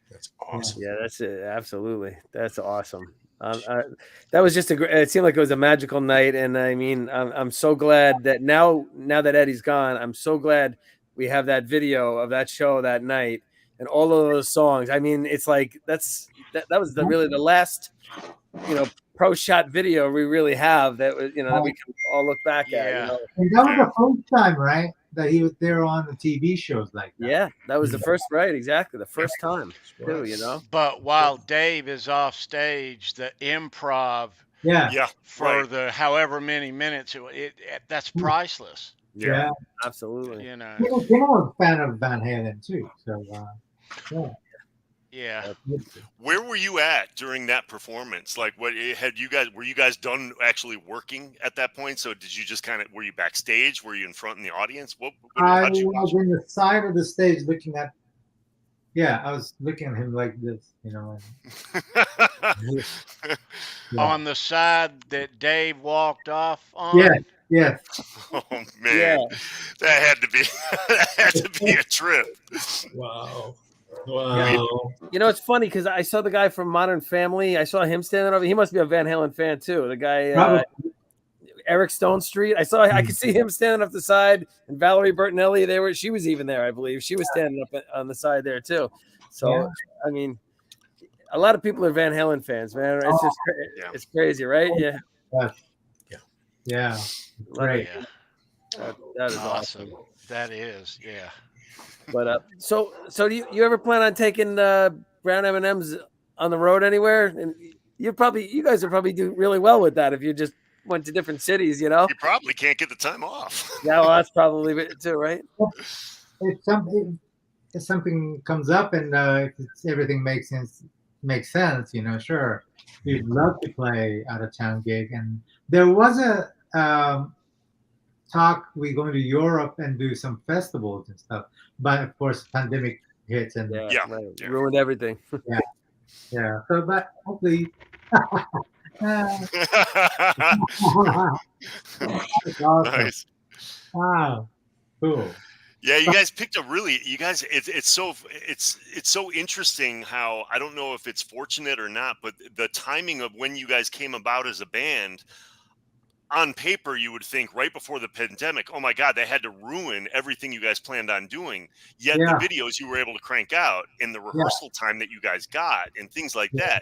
That's awesome. Yeah, that's it. Absolutely, that's awesome. That was just it seemed like it was a magical night, and I mean, I'm so glad that now that Eddie's gone, I'm so glad we have that video of that show that night and all of those songs. I mean, it's like that was really the last pro shot video we really have that was that we can all look back at. And that was the first time, right, that he was there on the TV shows like that. Yeah, that was the first, right? Exactly, the first time too. But while Dave is off stage, the improv, for the however many minutes, that's priceless. Yeah, absolutely. Kimmel was a fan of Van Halen too, so Yeah. Where were you at during that performance? Like, were you guys done actually working at that point? So did you just were you backstage? Were you in front in the audience? I was in the side of the stage looking at. Yeah, I was looking at him like this, On the side that Dave walked off on. Yeah. Oh man, that had to be a trip. Wow. It's funny because I saw the guy from Modern Family. I saw him standing over. He must be a Van Halen fan too. The guy, Eric Stone Street. I could see him standing up the side, and Valerie Bertinelli. She was even there, I believe. She was standing up on the side there too. So I mean, a lot of people are Van Halen fans, man. It's just it's crazy, right? Yeah. Great. That is awesome. That is, yeah. But so do you ever plan on taking brown M&Ms on the road anywhere? And you guys would probably do really well with that if you just went to different cities. You probably can't get the time off. Yeah, well, that's probably it too, right? If something comes up and everything makes sense, sure, we'd love to play out of town gig. And there was a talk we're going to Europe and do some festivals and stuff, but of course pandemic hits and ruined everything. Yeah. So but hopefully Nice. Wow, cool. Yeah, you guys picked it's so interesting how, I don't know if it's fortunate or not, but the timing of when you guys came about as a band. On paper, you would think right before the pandemic, oh my God, they had to ruin everything you guys planned on doing. Yet the videos you were able to crank out in the rehearsal time that you guys got and things like that.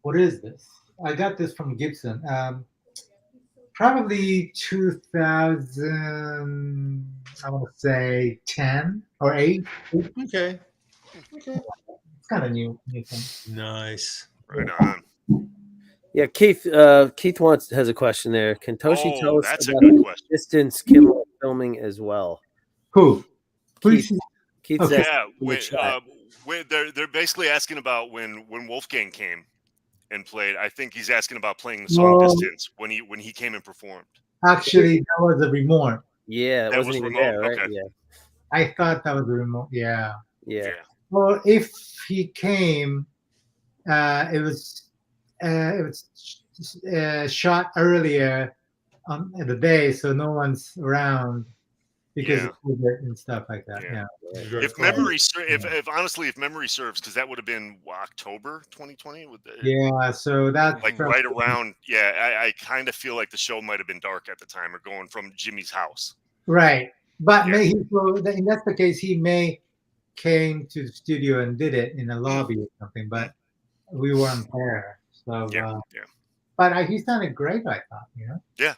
what is this? I got this from Gibson. Probably 2000. I want to say 10 or 8. Okay. It's kind of new thing. Nice. Right on. Yeah, Keith. Keith has a question there. Can Toshi tell us that's a about good question. distance Kimmel filming as well? Who? Keith. Keith Okay. says They're basically asking about when Wolfgang came and played. I think he's asking about playing the song Distance when he came and performed. Actually, that was a remote. Yeah, that was even remote. there, right? Okay. Yeah. I thought that was a remote. Yeah. Yeah. Well, if he came, it was shot earlier on the day, so no one's around because of COVID and stuff like that. Yeah. If memory, if honestly, if memory serves, because that would have been October 2020. Yeah. So that's like right around. Yeah, I kind of feel like the show might have been dark at the time, or going from Jimmy's house. Right, but so in that's the case, he may came to the studio and did it in a lobby or something, but we weren't there. So but he sounded great, I thought. Yeah, yeah,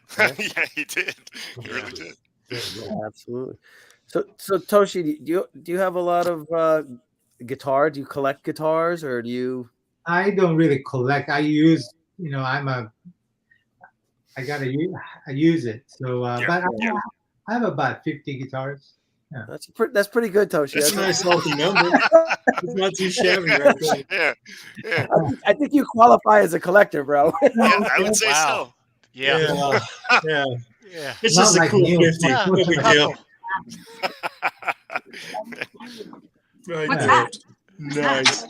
he did. He really did. Yeah, absolutely. So Toshi, do you have a lot of guitar? Do you collect guitars, or do you? I don't really collect. I use, I use it. So, but I have about 50 guitars. Yeah. That's pretty good, Toshi. That's a nice healthy number. It's not too shabby, right there. Yeah. I think you qualify as a collector, bro. Yeah, I would say so. Yeah. It's Not just like a cool you. 50. Yeah, No big deal. Right there. Nice.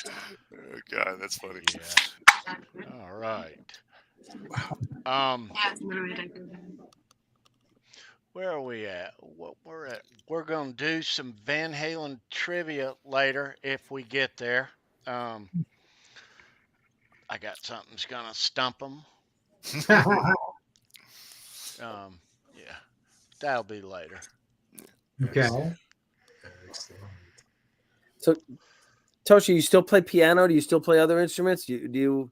Oh God, that's funny. Yeah. All right. Where are we at? What we're at? We're gonna do some Van Halen trivia later if we get there. I got something's gonna stump them. Yeah, that'll be later. Okay. So, Toshi, you still play piano? Do you still play other instruments? Do you?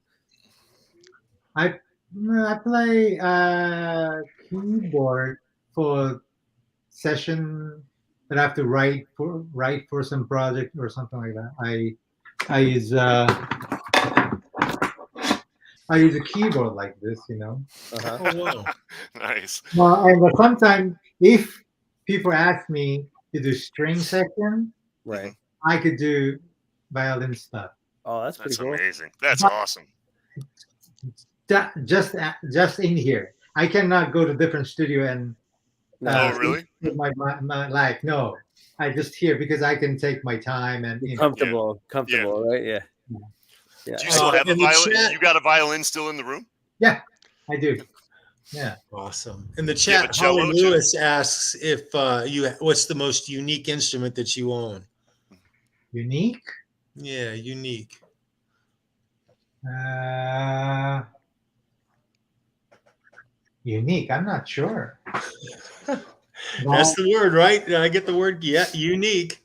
I play keyboard for session that I have to write for some project or something like that. I use a keyboard like this, Oh wow. Nice. Well, and sometimes if people ask me to do string section, Right. I could do violin stuff. Oh, that's pretty cool. Amazing. That's awesome. Just in here, I cannot go to different studio and. Oh, really? My life, no. I just here because I can take my time and comfortable, right? Yeah. Do you still have a violin? You got a violin still in the room? Yeah, I do. Yeah. Awesome. In the chat, Holly Lewis asks if what's the most unique instrument that you own? Unique? Yeah, unique. Unique. I'm not sure. That's the word, right? I get the word. Yeah, unique.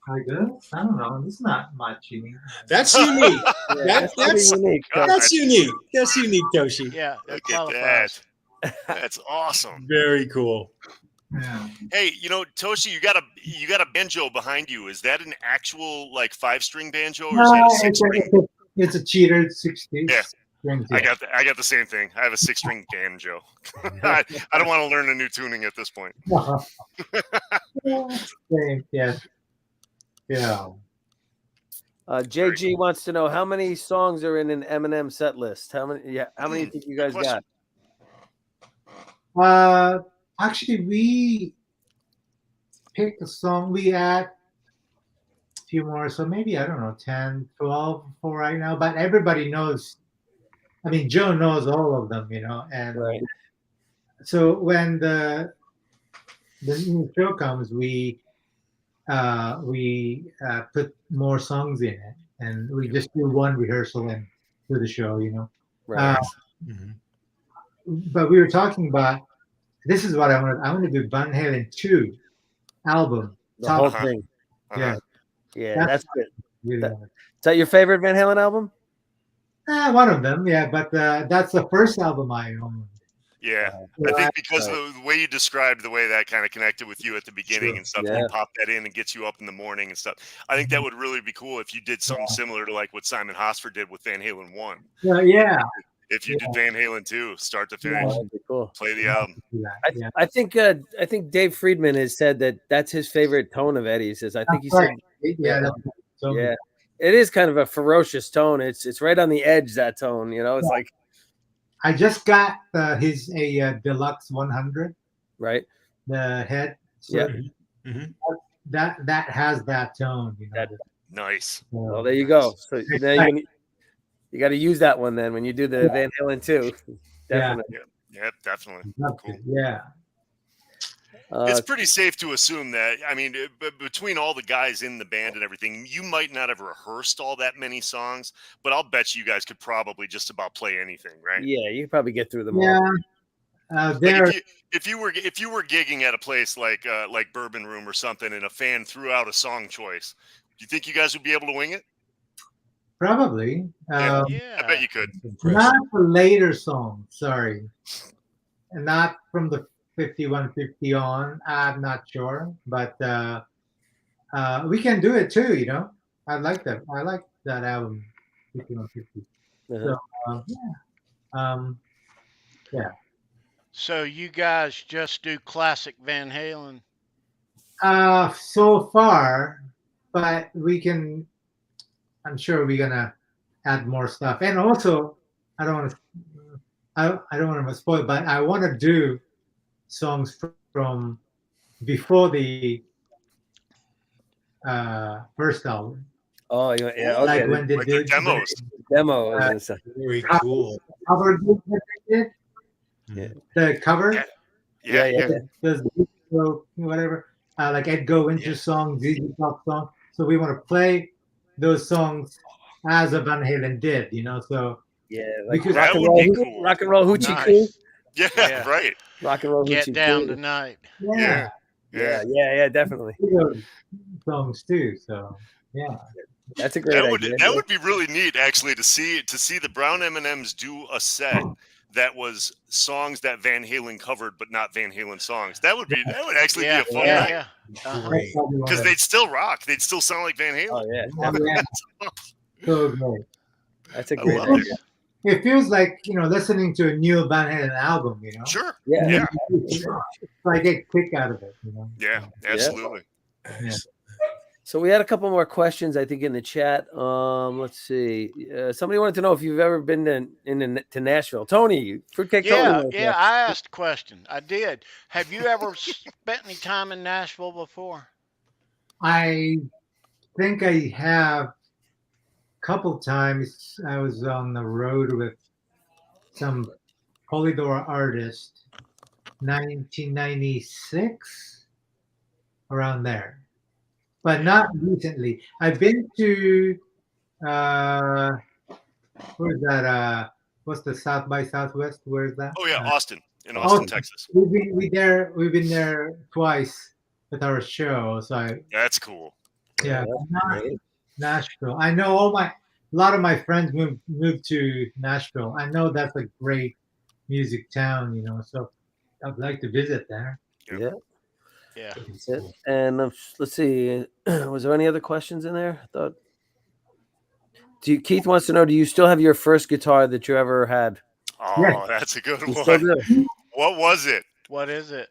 I guess. I don't know. It's not much unique. That's unique. That's unique. That's unique. That's unique, Toshi. Yeah, look at that. That's awesome. Very cool. Yeah. Hey, Toshi, you got a banjo behind you. Is that an actual 5-string banjo, or is that a 6-string? It's a cheater 60. Yeah. I got the same thing. I have a 6-string banjo. I don't want to learn a new tuning at this point. Same, yeah. Yeah. JG wants to know how many songs are in an M&M set list. How many? Yeah, how many do you guys got? Actually, we picked a song. We add a few more, so maybe I don't know, 10, 12 for right now. But everybody knows. I mean, Joe knows all of them, and right. So when the new show comes, we put more songs in it, and we just do one rehearsal and do the show, Right. But we were talking about this is what I want to do Van Halen 2 album. The whole thing. Yeah. Yeah, that's good. Really Is that your favorite Van Halen album? One of them, yeah. But that's the first album I owned. Yeah, I think because of the way you described the way that kind of connected with you at the beginning and stuff, you pop that in and gets you up in the morning and stuff. I think that would really be cool if you did something similar to like what Simon Hosford did with Van Halen 1. Yeah. If you did Van Halen 2, start to finish, that'd be cool. Play the album. I think Dave Friedman has said that that's his favorite tone of Eddie's. Says I think he said, yeah, it is kind of a ferocious tone. It's right on the edge, that tone. You know, it's like. I just got his deluxe 100. Right. The head. So that has that tone. You know? Nice. Well, there you go. So now you got to use that one then when you do the Van Halen 2. Definitely. Yeah, definitely. Cool. Yeah. It's pretty safe to assume that, I mean, between all the guys in the band and everything, you might not have rehearsed all that many songs, but I'll bet you guys could probably just about play anything, right? Yeah, you could probably get through them all. Like if you were gigging at a place like Bourbon Room or something, and a fan threw out a song choice, do you think you guys would be able to wing it? Probably. I bet you could. Not the later songs, sorry. And not from the 5150 on. I'm not sure. But we can do it too, you know. I like that. I like that album, 5150. So So you guys just do classic Van Halen? So far, but I'm sure we're gonna add more stuff. And also, I don't want to spoil, but I want to do songs from before the first album. Oh, yeah, okay. Like when they did demos. Very cool. Cover the cover. Yeah. Whatever. Like Ed Go Winter song, ZZ Top song. So we want to play those songs as a Van Halen did, you know. So like because that would be cool. Rock and roll hoochie coo. Yeah, right. Rock and roll Get hoochie down coo. tonight. Yeah, definitely. Songs too. So that's a great idea. That would be really neat, actually, to see the Brown M&Ms do a set that was songs that Van Halen covered, but not Van Halen songs. That would actually be a fun night. Because they'd still rock. They'd still sound like Van Halen. Oh yeah. So great. That's a great idea. It feels like, you know, listening to a new Van Halen album, you know? Sure. Yeah. I get a kick out of it, you know? Yeah, absolutely. Yeah. So we had a couple more questions, I think, in the chat. Let's see. Somebody wanted to know if you've ever been to Nashville. Tony, Fruitcake Tony. Yeah, I asked a question. I did. Have you ever spent any time in Nashville before? I think I have a couple times. I was on the road with some Polydor artist, 1996, around there. But not recently. I've been to where's that? What's the South by Southwest? Where is that? Oh yeah, Austin, in Austin, Texas. We've been there twice with our show. So that's cool. Yeah, Nashville. I know a lot of my friends moved to Nashville. I know that's a great music town, you know. So I'd like to visit there. Yeah. Yeah. That's it. And let's see. Was there any other questions in there? I thought. Keith wants to know: do you still have your first guitar that you ever had? Oh, that's a good one. What was it? What is it?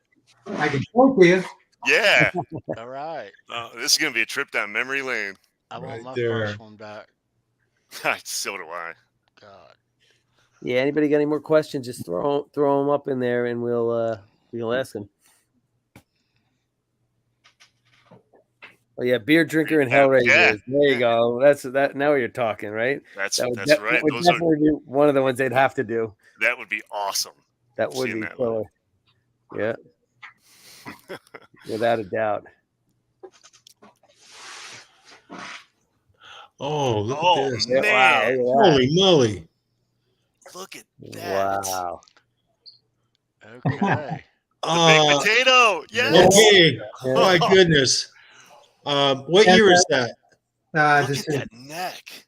I can show it to you. Yeah. All right. This is gonna be a trip down memory lane. I want my first one back. So do I. God. Yeah. Anybody got any more questions? Just throw them up in there, and we'll ask them. Oh yeah, beer drinker and Hellraiser. Yeah. There you go. That's that. Now you're talking, right? That's right. That would definitely be one of the ones they'd have to do. That would be awesome. That would be killer. Yeah, without a doubt. Oh, look at this! Man. Wow. Holy moly! Look at that! Wow. Okay. The big potato. Yes. Okay. Oh my goodness. What year is that? Look at that neck.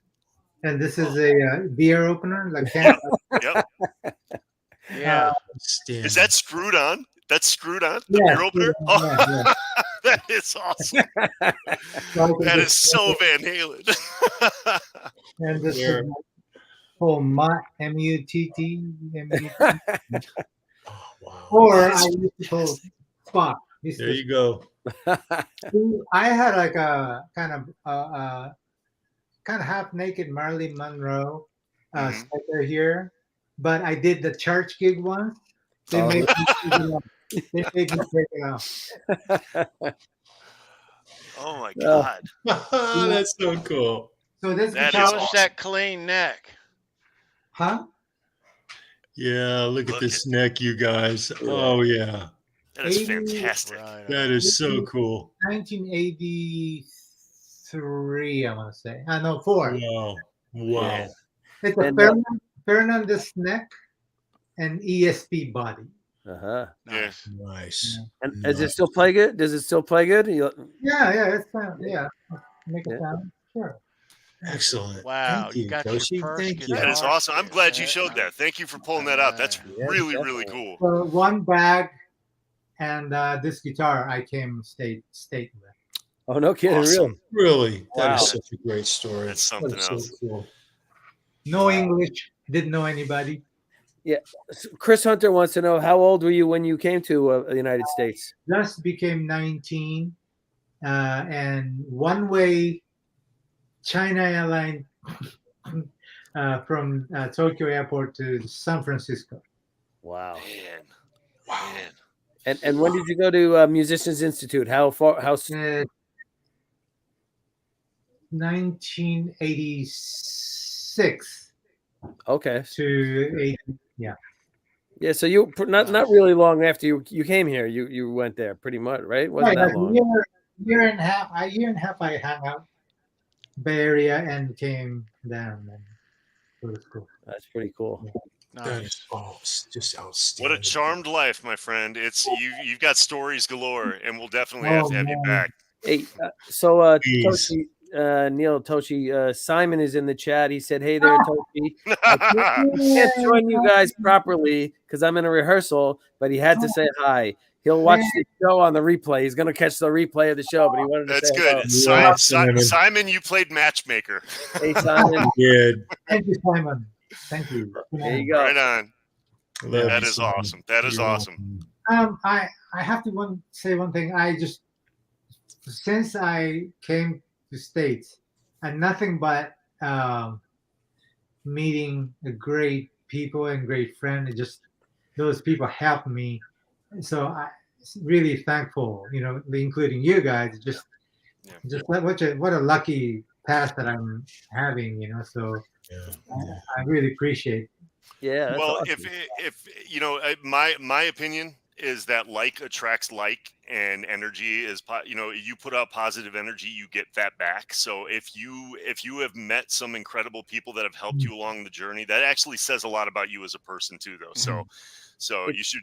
and this is a beer opener, like can. Yep. Yeah. Is that screwed on? That's screwed on? The Yeah, beer opener? yeah, Oh, yeah. that is awesome. That is so Van Halen. And this is called M-U-T-T. Oh, wow. Or I used to call Spock. There you go. I had like a kind of half naked Marilyn Monroe sticker here, but I did the church gig once. They made me take it off. They made me take it off. Oh my God. That's so cool. So this That guitar, is Notice awesome. that clean neck. huh? Yeah, look at this neck, you guys. Oh, yeah. That is 80 fantastic. Right That on. is so cool. 1983, I want to say. I know 4. Wow. Wow. It's a Fernandez neck and ESP body. Uh-huh. Nice. Nice. And does it still play good? Does it still play good? Yeah, it's make a sound. Sure. Excellent. Wow, Thank you you, got Toshi. your first Thank you. That is guitar awesome. I'm kit. glad you showed that. Thank you for pulling that out. That's really, really cool. So one bag and this guitar I came state with. Oh, no kidding. Awesome. Really, that Wow. is such a great story. That's something That is so else. cool. No English, didn't know anybody. Yeah. Chris Hunter wants to know, how old were you when you came to the United States? Just became 19, and one-way China airline from Tokyo airport to San Francisco. Wow. Man. And when did you go to Musicians Institute? How far? 1986 Okay. to 80. Yeah. Yeah. So you not really long after you came here, you went there pretty much, right? Wasn't that long? Year and a half I hung out Bay Area and came down and go to school. That's pretty cool. That is just outstanding. What a charmed life, my friend. It's you've got stories galore, and we'll definitely have to have you back. Hey, so Toshi, Neil, Toshi, Simon is in the chat. He said, "Hey there, Toshi. I can't join you guys properly because I'm in a rehearsal, but he had to say hi. He'll watch the show on the replay. He's going to catch the replay of the show, but he wanted to say good. hello. Simon, you played matchmaker. Hey, Simon. Good. Thank you, Simon. Thank you. There you go. Right on. Love That you, is Simon. awesome. That is You're awesome. welcome. I have to say one thing. I just, since I came to States, and nothing but meeting great people and great friends. It just, those people helped me. So I really thankful, including you guys. Just what a lucky past that I'm having, So I really appreciate. Yeah. That's Well, awesome. if my opinion is that like attracts like, and energy is you put out positive energy, you get that back. So if you have met some incredible people that have helped you along the journey, that actually says a lot about you as a person too, though. So you should,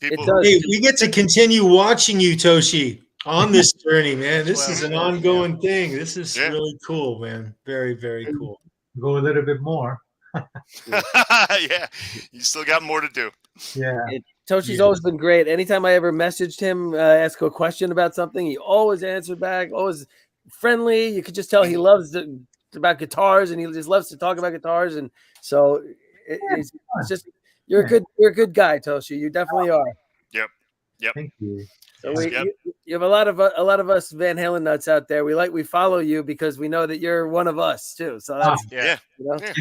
people. Hey, we get to continue watching you, Toshi, on this journey, man. This is an ongoing thing. This is really cool, man. Very, very cool. Go a little bit more. Yeah, you still got more to do. Yeah. Toshi's always been great. Anytime I ever messaged him, ask a question about something, he always answered back, always friendly. You could just tell he loves about guitars, and he just loves to talk about guitars. And so it's just, you're a good guy, Toshi. You definitely are. Yep. Thank you. So you have a lot of us Van Halen nuts out there. We follow you because we know that you're one of us too. So that's Yeah. Right.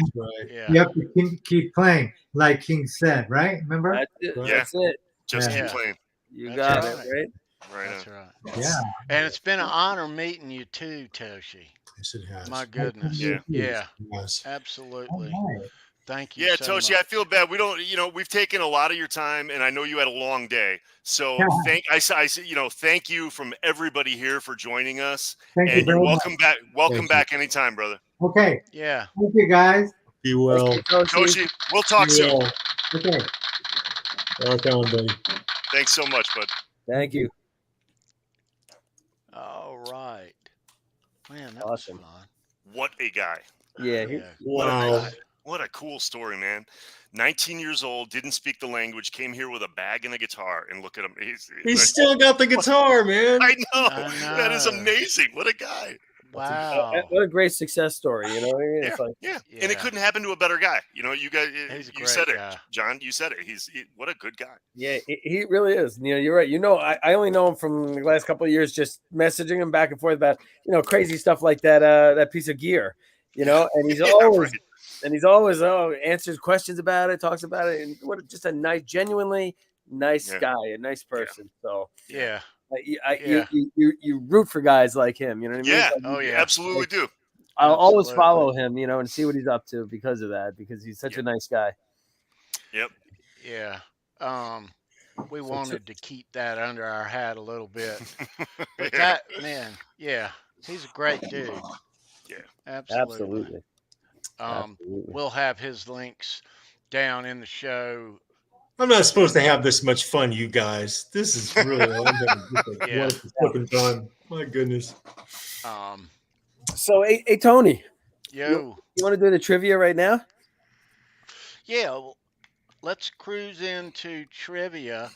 You have to keep playing, like King said, right? Remember? That's it. Yeah. That's it. Just keep playing. You That's got right. it, right? Right. That's right. Yeah. And it's been an honor meeting you too, Toshi. Yes, it has. My goodness. Yeah. Yeah. Yes. Absolutely. Right. Thank you. Yeah, so Toshi, much. I feel bad. We don't, we've taken a lot of your time, and I know you had a long day. So thank you from everybody here for joining us. Thank you And you're very welcome back. Welcome Thank back anytime, brother. Okay. Yeah. Thank you, guys. Be well. Toshi, we'll talk soon. Well. Okay. Rock on, buddy. Thanks so much, bud. Thank you. All right. Man, that Awesome. was fun. What a guy. Yeah. Wow. What a cool story, man. 19 years old, didn't speak the language, came here with a bag and a guitar, and look at him. He's still got the guitar, man. I know. I know. That is amazing. What a guy. Wow. What a great success story. You know what I mean? Yeah, It's like, yeah. And it couldn't happen to a better guy. You know, you guys, He's a you great said guy. it, John. You said it. What a good guy. yeah, he really is. You know, you're right. You know, I only know him from the last couple of years, just messaging him back and forth about, you know, crazy stuff like that, that piece of gear, you know, and he's always, right. and he's always answers questions about it, talks about it, and what just a nice, genuinely nice guy, a nice person. So Yeah. you root for guys like him. You know what I mean? Yeah. Oh, You yeah. absolutely do. I'll always Absolutely. follow him, you know, and see what he's up to because of that, because he's such a nice guy. Yep. Yeah. We wanted to keep that under our hat a little bit. But that, man, yeah, he's a great dude. Yeah. Absolutely. We'll have his links down in the show. I'm not supposed to have this much fun, you guys. This is really Yeah. flipping time. My goodness. So, hey, Tony, Yo. you want to do the trivia right now? Yeah, well, let's cruise into trivia,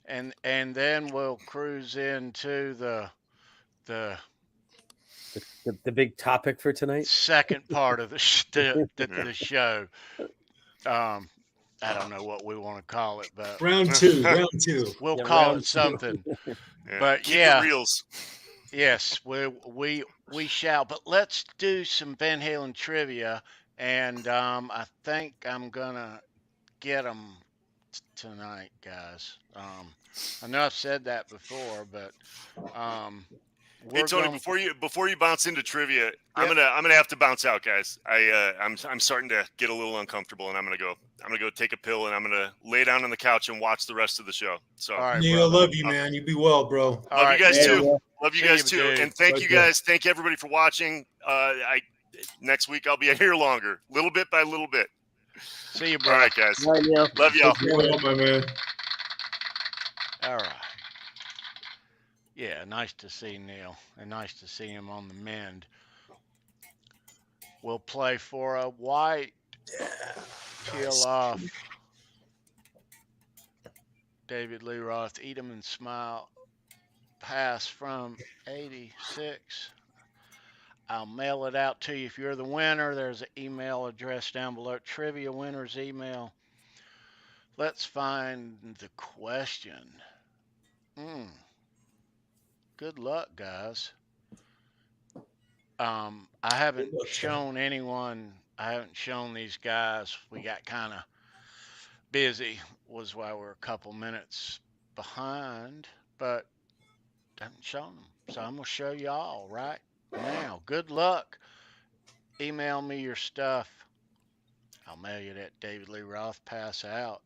and then we'll cruise into the The big topic for tonight. second part of the show. I don't know what we want to call it, but Round two. we'll call it something. But Keep yeah, the reels. yes, we shall. But let's do some Van Halen trivia, and I think I'm gonna get them tonight, guys. I know I've said that before, but Hey Tony, before you bounce into trivia, I'm gonna have to bounce out, guys. I'm starting to get a little uncomfortable, and I'm gonna go take a pill, and I'm gonna lay down on the couch and watch the rest of the show. So, all right, Neil, brother. love you, man. You be well, bro. Love you guys too. Love you See guys you, too, dude. and thank you guys. Thank everybody for watching. Next week I'll be here longer, little bit by little bit. See you, bro. All right, guys. All right, Neil. Love y'all. Well, my man. All right. Yeah, nice to see Neil, and nice to see him on the mend. We'll play for a white peel off. David Lee Roth, Eat 'em and Smile, pass from 86. I'll mail it out to you if you're the winner. There's an email address down below, trivia winners email. Let's find the question. Good luck, guys. I haven't shown anyone. I haven't shown these guys. We got kind of busy, was why we're a couple minutes behind, but haven't shown them. So I'm gonna show y'all right now. Good luck. Email me your stuff. I'll mail you that David Lee Roth pass out.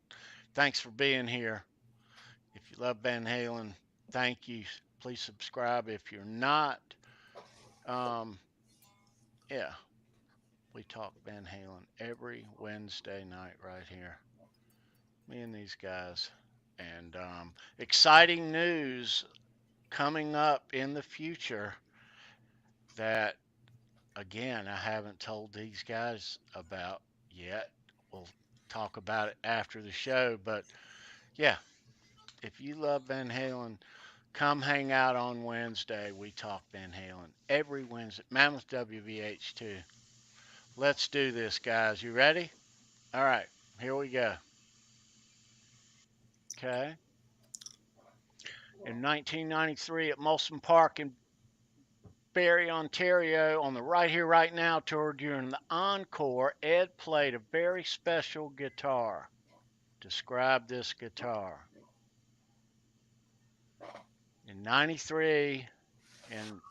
Thanks for being here. If you love Van Halen, thank you. Please subscribe if you're not. Yeah, we talk Van Halen every Wednesday night right here. Me and these guys. And exciting news coming up in the future that, again, I haven't told these guys about yet. We'll talk about it after the show. But yeah, if you love Van Halen, come hang out on Wednesday. We talk Van Halen every Wednesday. Mammoth WVH too. Let's do this, guys. You ready? All right, here we go. Okay. In 1993 at Molson Park in Barrie, Ontario, on the Right Here, Right Now tour during the encore, Ed played a very special guitar. Describe this guitar. In 93 in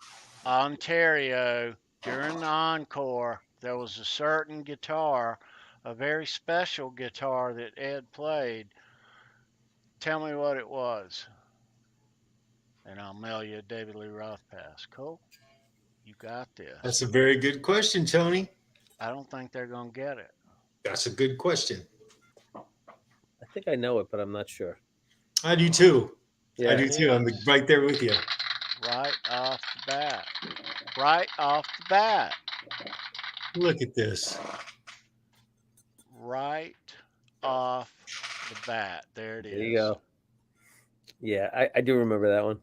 Ontario, during the encore, there was a certain guitar, a very special guitar that Ed played. Tell me what it was, and I'll mail you a David Lee Roth pass. Cool? You got this. That's a very good question, Tony. I don't think they're going to get it. That's a good question. I think I know it, but I'm not sure. I do too. Yeah. I do too. I'm right there with you. Right off the bat. Right off the bat. Look at this. Right off the bat. There it There is. you go. Yeah, I do remember that one.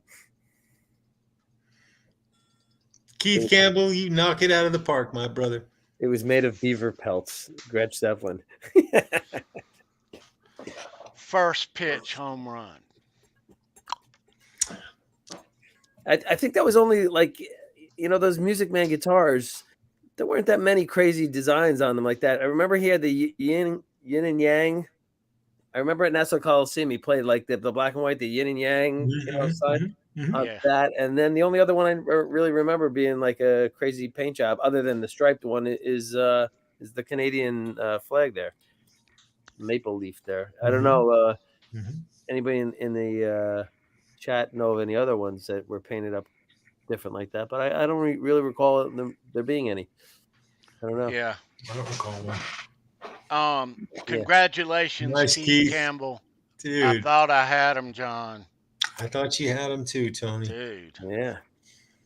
Keith Campbell, you knock it out of the park, my brother. It was made of beaver pelts. Gretsch Zeppelin. First pitch home run. I think that was only like, those Music Man guitars. There weren't that many crazy designs on them like that. I remember he had the yin and yang. I remember at Nassau Coliseum he played like the black and white, the yin and yang, sign on that. And then the only other one I really remember being like a crazy paint job, other than the striped one, is the Canadian flag there, maple leaf there. I don't know. Anybody in the chat know of any other ones that were painted up different like that? But I don't really recall there being any. I don't know. Yeah. I don't recall one. Congratulations, Nice, Keith Campbell. Dude. I thought I had him, John. I thought you had him too, Tony. Dude. Yeah.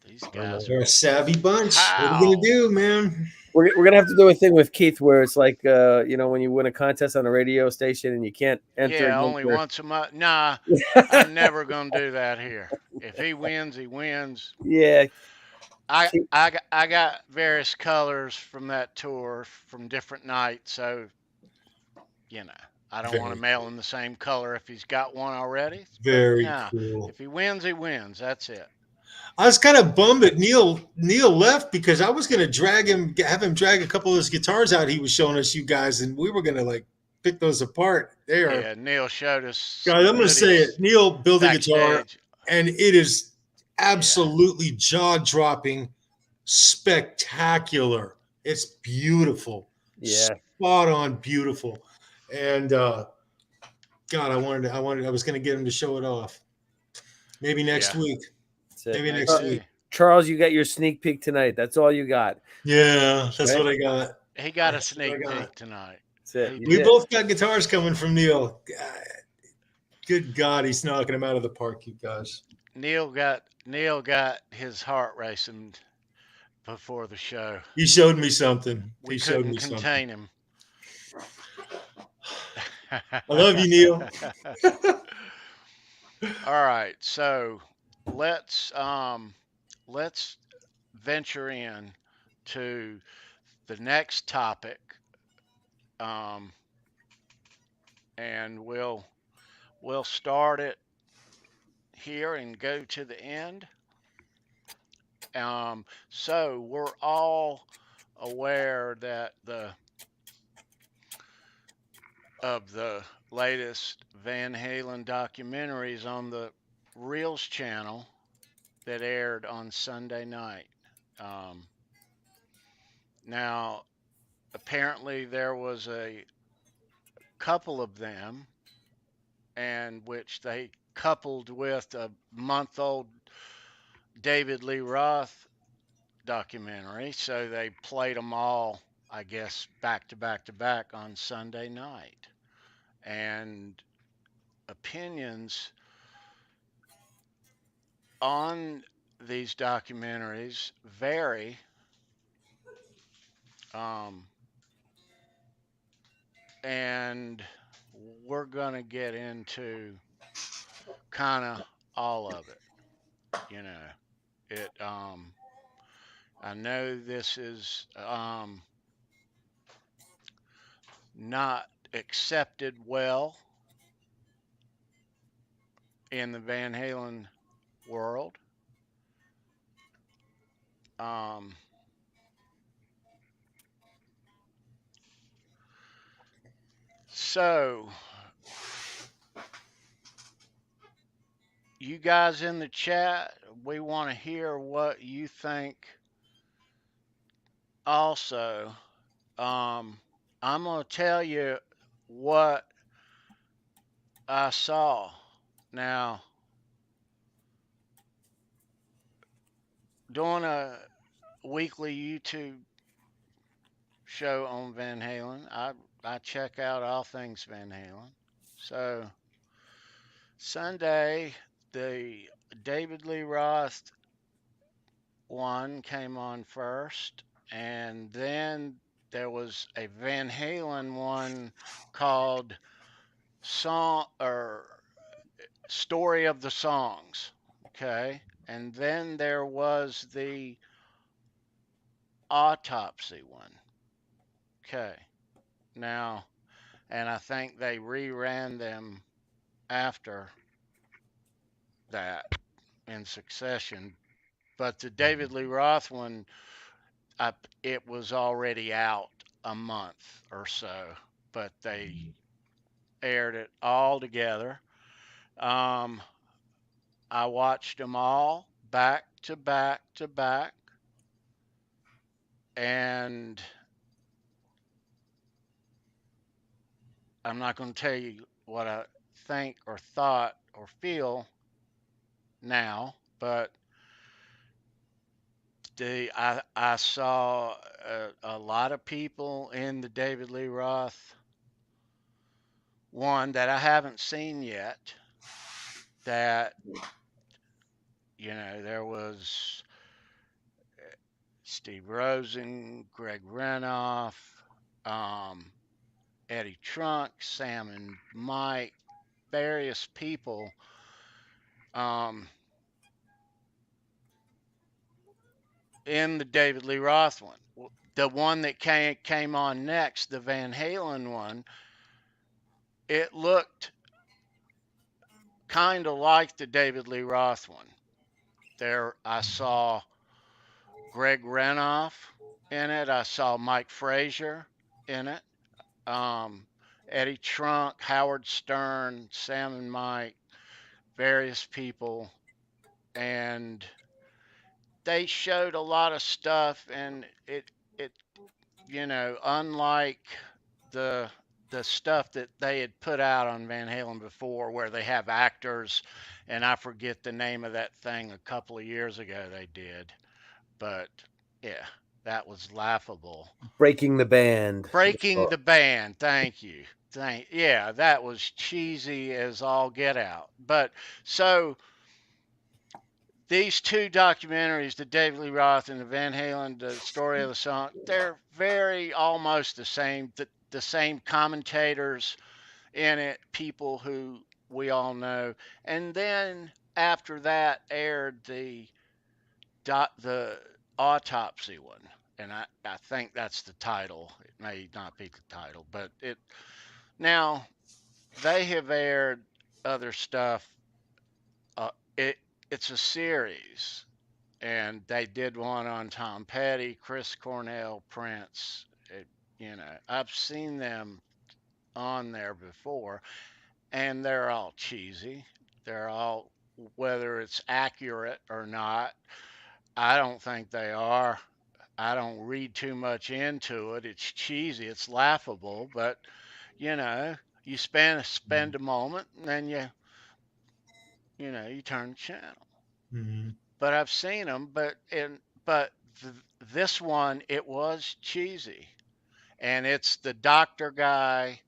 These guys They're a savvy bunch. How? What are you gonna do, man? We're gonna have to do a thing with Keith where it's like when you win a contest on a radio station and you can't enter. Yeah, only once a month. Nah, I'm never gonna do that here. If he wins, he wins. Yeah. I got various colors from that tour from different nights, so I don't want to mail him the same color if he's got one already. Very cool. If he wins, he wins. That's it. I was kind of bummed that Neil left because I was going to have him drag a couple of his guitars out. He was showing us, you guys, and we were going to like pick those apart. They are. Yeah, Neil showed us. Guys, I'm going to say it. Neil built a guitar, and it is absolutely jaw-dropping, spectacular. It's beautiful. Yeah. Spot on, beautiful. And God, I was going to get him to show it off. Maybe next week. Maybe next week. Charles, you got your sneak peek tonight. That's all you got. Yeah, that's what I got. He got a sneak peek tonight. That's it. We both got guitars coming from Neil. Good God, he's knocking them out of the park, you guys. Neil got his heart racing before the show. He showed me something. We couldn't contain him. I love you, Neil. All right, so let's venture in to the next topic, and we'll start it here and go to the end. So we're all aware that of the latest Van Halen documentaries on the Reels channel that aired on Sunday night. Now, apparently there was a couple of them, and which they coupled with a month-old David Lee Roth documentary, so they played them all, I guess, back to back to back on Sunday night. And opinions on these documentaries vary. And we're going to get into kind of all of it. I know this is not accepted well in the Van Halen world. So, you guys in the chat, we want to hear what you think. Also, I'm going to tell you what I saw. Now, doing a weekly YouTube show on Van Halen, I check out all things Van Halen. So, Sunday, the David Lee Roth one came on first, And then there was a Van Halen one called Song or Story of the Songs. Okay. And then there was the Autopsy one. Okay. Now, and I think they reran them after that in succession. But the David Lee Roth one, it was already out a month or so, but they aired it all together. Um, I watched them all back to back to back, and I'm not going to tell you what I think or thought or feel now, but I saw a lot of people in the David Lee Roth one that I haven't seen yet. That there was Steve Rosen, Greg Renoff, um, Eddie Trunk, Sam and Mike, various people. Um, in the David Lee Roth one. The one that came on next, the Van Halen one, it looked kind of like the David Lee Roth one. There, I saw Greg Renoff in it. I saw Mike Frazier in it. Um, Eddie Trunk, Howard Stern, Sam and Mike, various people, and they showed a lot of stuff, and it unlike the the stuff that they had put out on Van Halen before, where they have actors, and I forget the name of that thing a couple of years ago they did, but yeah, that was laughable. Breaking the Band. Breaking the Band, thank you. Yeah, that was cheesy as all get out. But so these two documentaries, the David Lee Roth and the Van Halen, the story of the song, they're very almost the same. The same commentators in it, people who we all know. And then after that aired the autopsy one, and I think that's the title. It may not be the title, but now they have aired other stuff. Uh, it it's a series, and they did one on Tom Petty, Chris Cornell, Prince. I've seen them on there before, and they're all cheesy. They're all, whether it's accurate or not, I don't think they are. I don't read too much into it. It's cheesy, it's laughable, but you know, you spend a moment, and then you turn the channel. Mm-hmm. But I've seen them, but this one, it was cheesy, and it's the doctor guy,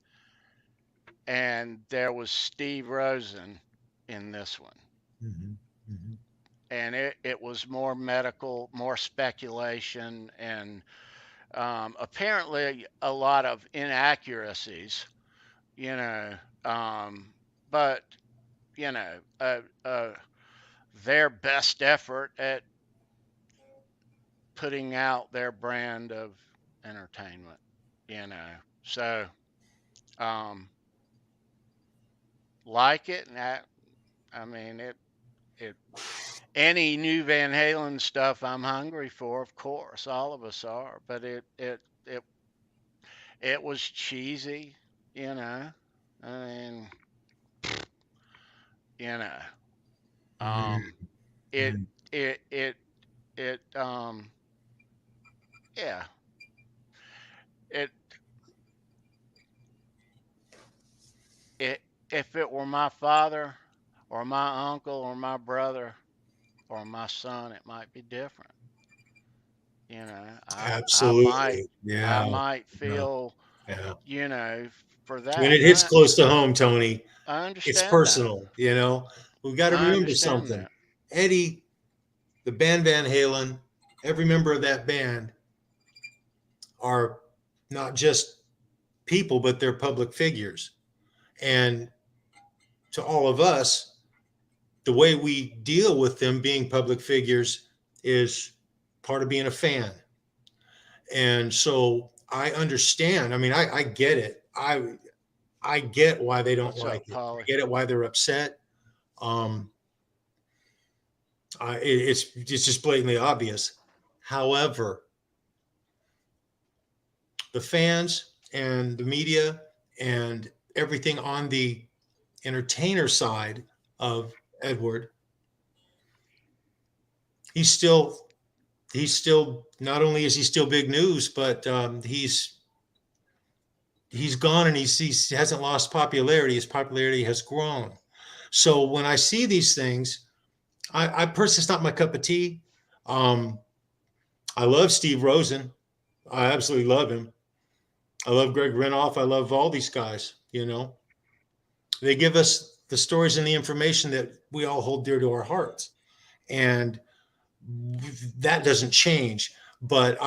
and there was Steve Rosen in this one, Mm-hmm. Mm-hmm. and it was more medical, more speculation, and apparently a lot of inaccuracies, you know, but you know, their best effort at putting out their brand of entertainment, you know. So, um, like it, and I mean, it, any new Van Halen stuff I'm hungry for, of course, all of us are, but it was cheesy, you know. I mean, you know, um, it, Mm-hmm. it, yeah, it, it, if it were my father or my uncle or my brother or my son, it might be different. You know, Absolutely. I Yeah. might Yeah. feel, Yeah. you know, for When that. it hits close to home, Tony, I it's understand that. personal. We've got to I remember understand something. that. Eddie, the band Van Halen, every member of that band are not just people, but they're public figures. And to all of us, the way we deal with them being public figures is part of being a fan. And so I understand. I mean, I get it. I get why they don't What's like up, it. Polly? I get it why they're upset. It's just blatantly obvious. However, the fans and the media and everything on the entertainer side of Edward, he's still not only is he still big news, but he's gone, and he hasn't lost popularity. His popularity has grown. So when I see these things, I personally, it's not my cup of tea. I love Steve Rosen. I absolutely love him. I love Greg Renoff. I love all these guys. You know, they give us the stories and the information that we all hold dear to our hearts, and that doesn't change. But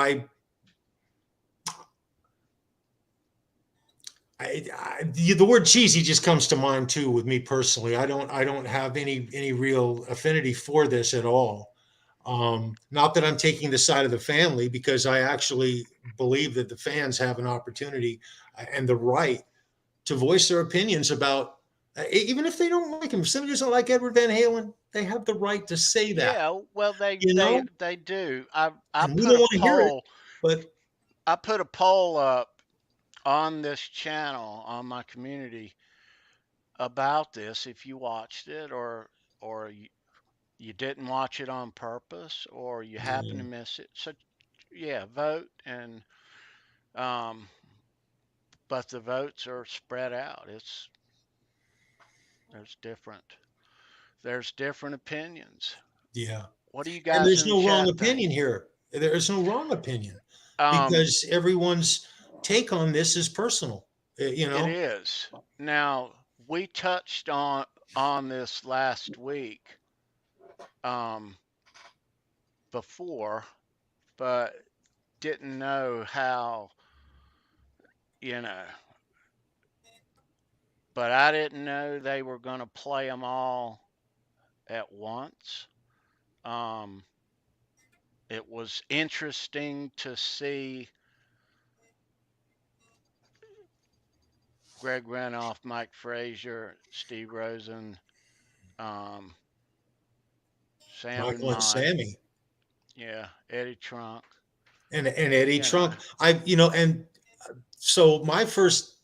the word cheesy just comes to mind too with me personally. I don't have any real affinity for this at all. Not that I'm taking the side of the family, because I actually believe that the fans have an opportunity and the right to voice their opinions about, even if they don't like him. If somebody doesn't like Edward Van Halen, they have the right to say that. Yeah, well, You know, they do. I and we put don't a want to hear it, poll. but I put a poll up on this channel on my community about this. If you watched it, or you didn't watch it on purpose, or you happen to miss it, so yeah, vote. And but the votes are spread out. There's different opinions. yeah. What do you And guys there's in the no wrong chat think? opinion here. There is no wrong opinion, Um, because everyone's take on this is personal. You it know, is. Now, we touched on this last week, um, before, but didn't know how, you know, but I didn't know they were going to play them all at once. Um, it was interesting to see Greg Renoff, Mike Frazier, Steve Rosen, um, Sam and Michael and Mike, Sammy yeah, Eddie Trunk, and Eddie you know. Trunk. And so my first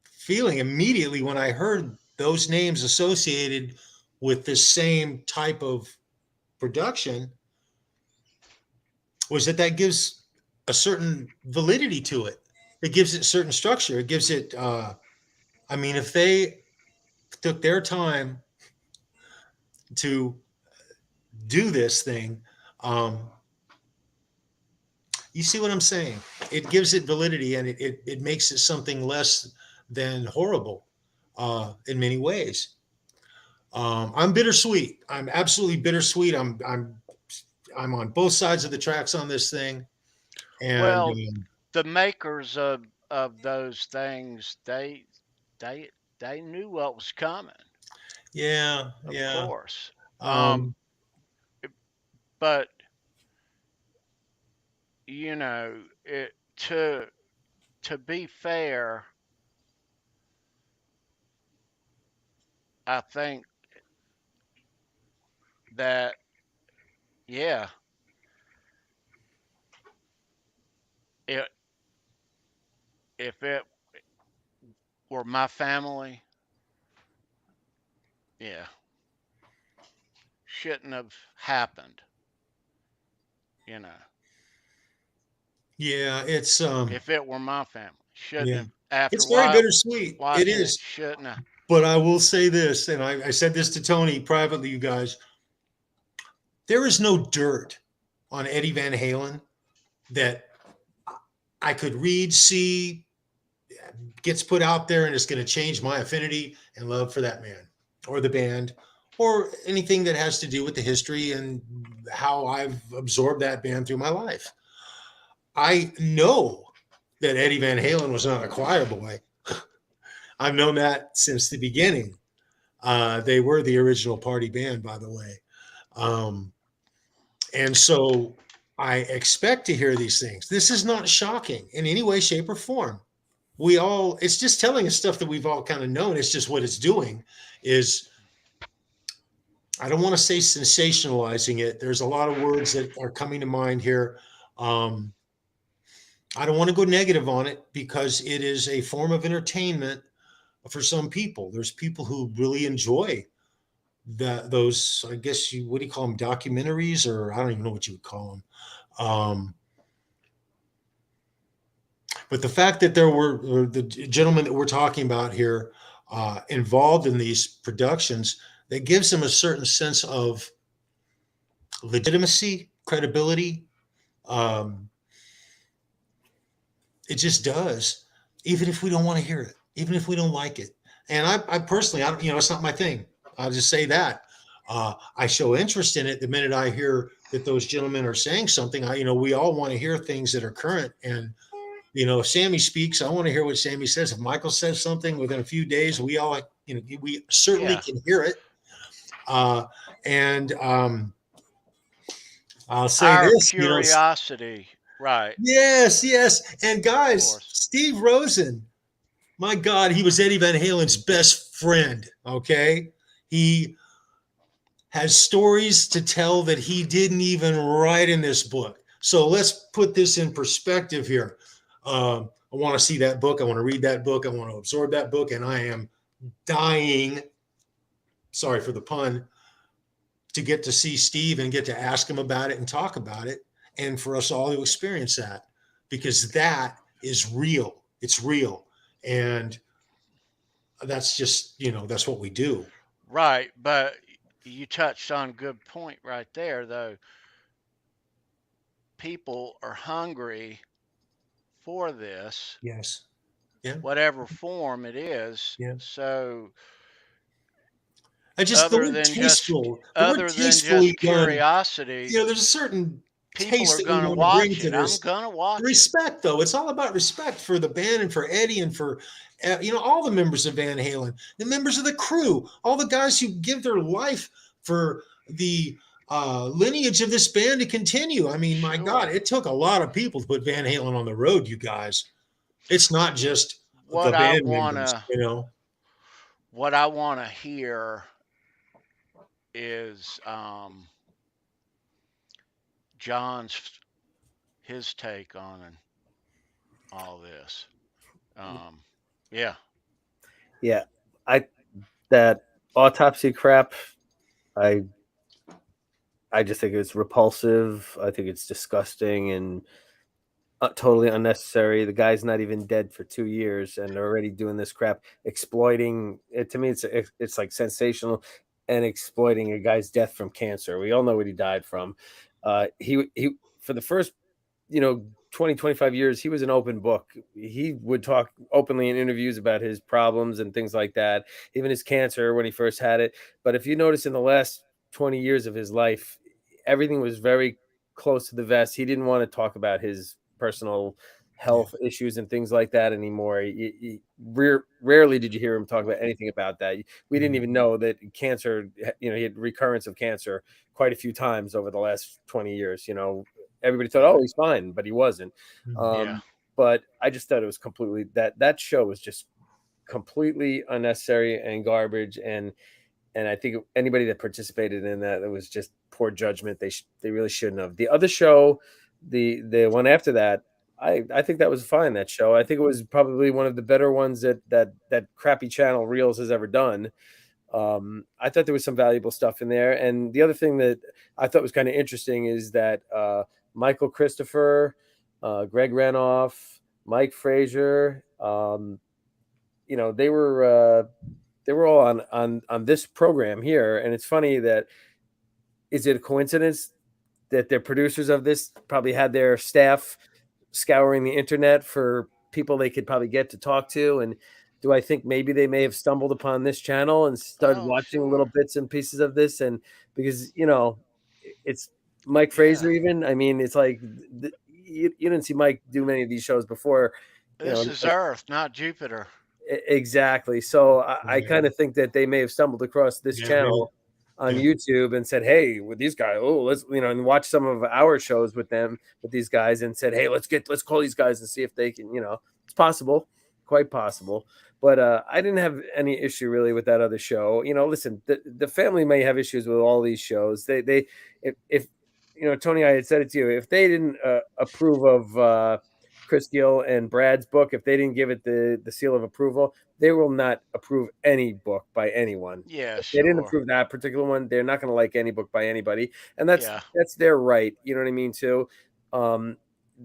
feeling immediately when I heard those names associated with this same type of production was that gives a certain validity to it. It gives it certain structure. It gives it, I mean, if they took their time to do this thing, you see what I'm saying? It gives it validity, and it makes it something less than horrible in many ways. I'm bittersweet. I'm absolutely bittersweet. I'm on both sides of the tracks on this thing, and Well, the makers of those things, they they knew what was coming, yeah, of yeah. course. Um, But you know, it to be fair, I think that, yeah, it if it were my family, yeah, shouldn't have happened, you know. yeah, it's If it were my family, shouldn't yeah, have. After it's very while bittersweet. It watching it, is. shouldn't have. But I will say this, and I said this to Tony privately, you guys. There is no dirt on Eddie Van Halen that I could read, see, gets put out there, and it's going to change my affinity and love for that man or the band or anything that has to do with the history and how I've absorbed that band through my life. I know that Eddie Van Halen was not a choir boy. I've known that since the beginning. They were the original party band, by the way. And so I expect to hear these things. This is not shocking in any way, shape, or form. It's just telling us stuff that we've all kind of known. It's just what it's doing is, I don't want to say sensationalizing it. There's a lot of words that are coming to mind here. I don't want to go negative on it because it is a form of entertainment for some people. There's people who really enjoy those, I guess what do you call them? Documentaries, or I don't even know what you would call them. But the fact that there were the gentlemen that we're talking about here involved in these productions, that gives them a certain sense of legitimacy, credibility. It just does, even if we don't want to hear it, even if we don't like it. And I personally, it's not my thing. I'll just say that. I show interest in it the minute I hear that those gentlemen are saying something. We all want to hear things that are current. And, if Sammy speaks, I want to hear what Sammy says. If Michael says something within a few days, we all, we certainly can hear it. And I'll say our this, curiosity, right? Yes. And guys, Steve Rosen, my God, he was Eddie Van Halen's best friend. Okay. He has stories to tell that he didn't even write in this book. So let's put this in perspective here. I want to see that book. I want to read that book. I want to absorb that book. And I am dying, sorry for the pun, to get to see Steve and get to ask him about it and talk about it. And for us all to experience that, because that is real. It's real. And that's just, that's what we do. Right. But you touched on a good point right there, though. People are hungry for this. Yes. Yeah. Whatever form it is. Yeah. So other than just curiosity, there's a certain people are going to watch it. I'm going to watch it. Respect, though. It's all about respect for the band and for Eddie and for, all the members of Van Halen, the members of the crew, all the guys who give their life for the lineage of this band to continue. I mean, my God, it took a lot of people to put Van Halen on the road, you guys. It's not just the band members, What I want to hear is John's his take on all this. That autopsy crap, I just think it's repulsive. I think it's disgusting and totally unnecessary. The guy's not even dead for 2 years and they're already doing this crap, exploiting it. To me, it's like sensational and exploiting a guy's death from cancer. We all know what he died from. He for the first 20, 25 years, he was an open book. He would talk openly in interviews about his problems and things like that, even his cancer when he first had it. But if you notice in the last 20 years of his life, everything was very close to the vest. He didn't want to talk about his personal health issues and things like that anymore. Rarely did you hear him talk about anything about that. We didn't even know that cancer, he had recurrence of cancer quite a few times over the last 20 years. Everybody thought, oh, he's fine, but he wasn't. But I just thought it was completely, that show was just completely unnecessary and garbage. And I think anybody that participated in that, it was just poor judgment. They really shouldn't have. The other show, the one after that, I think that was fine, that show. I think it was probably one of the better ones that crappy channel Reels has ever done. I thought there was some valuable stuff in there. And the other thing that I thought was kind of interesting is that Michael Christopher, Greg Renoff, Mike Frazier, they were all on this program here. And it's funny that, is it a coincidence that the producers of this probably had their staff scouring the internet for people they could probably get to talk to? And do I think maybe they may have stumbled upon this channel and started watching little bits and pieces of this? And because, it's Mike Fraser even. I mean, it's like you didn't see Mike do many of these shows before This is Earth, not Jupiter. Exactly. So I kind of think that they may have stumbled across this channel on YouTube and said, "Hey, with these guys, let's and watch some of our shows with them with these guys," and said, "Hey, let's call these guys and see if they can." It's possible, quite possible. But I didn't have any issue really with that other show. Listen, the family may have issues with all these shows. If Tony, I had said it to you, if they didn't approve of Chris Gill and Brad's book, if they didn't give it the seal of approval, they will not approve any book by anyone. Yeah, if they didn't approve that particular one, they're not going to like any book by anybody, and that's their right. You know what I mean? Too.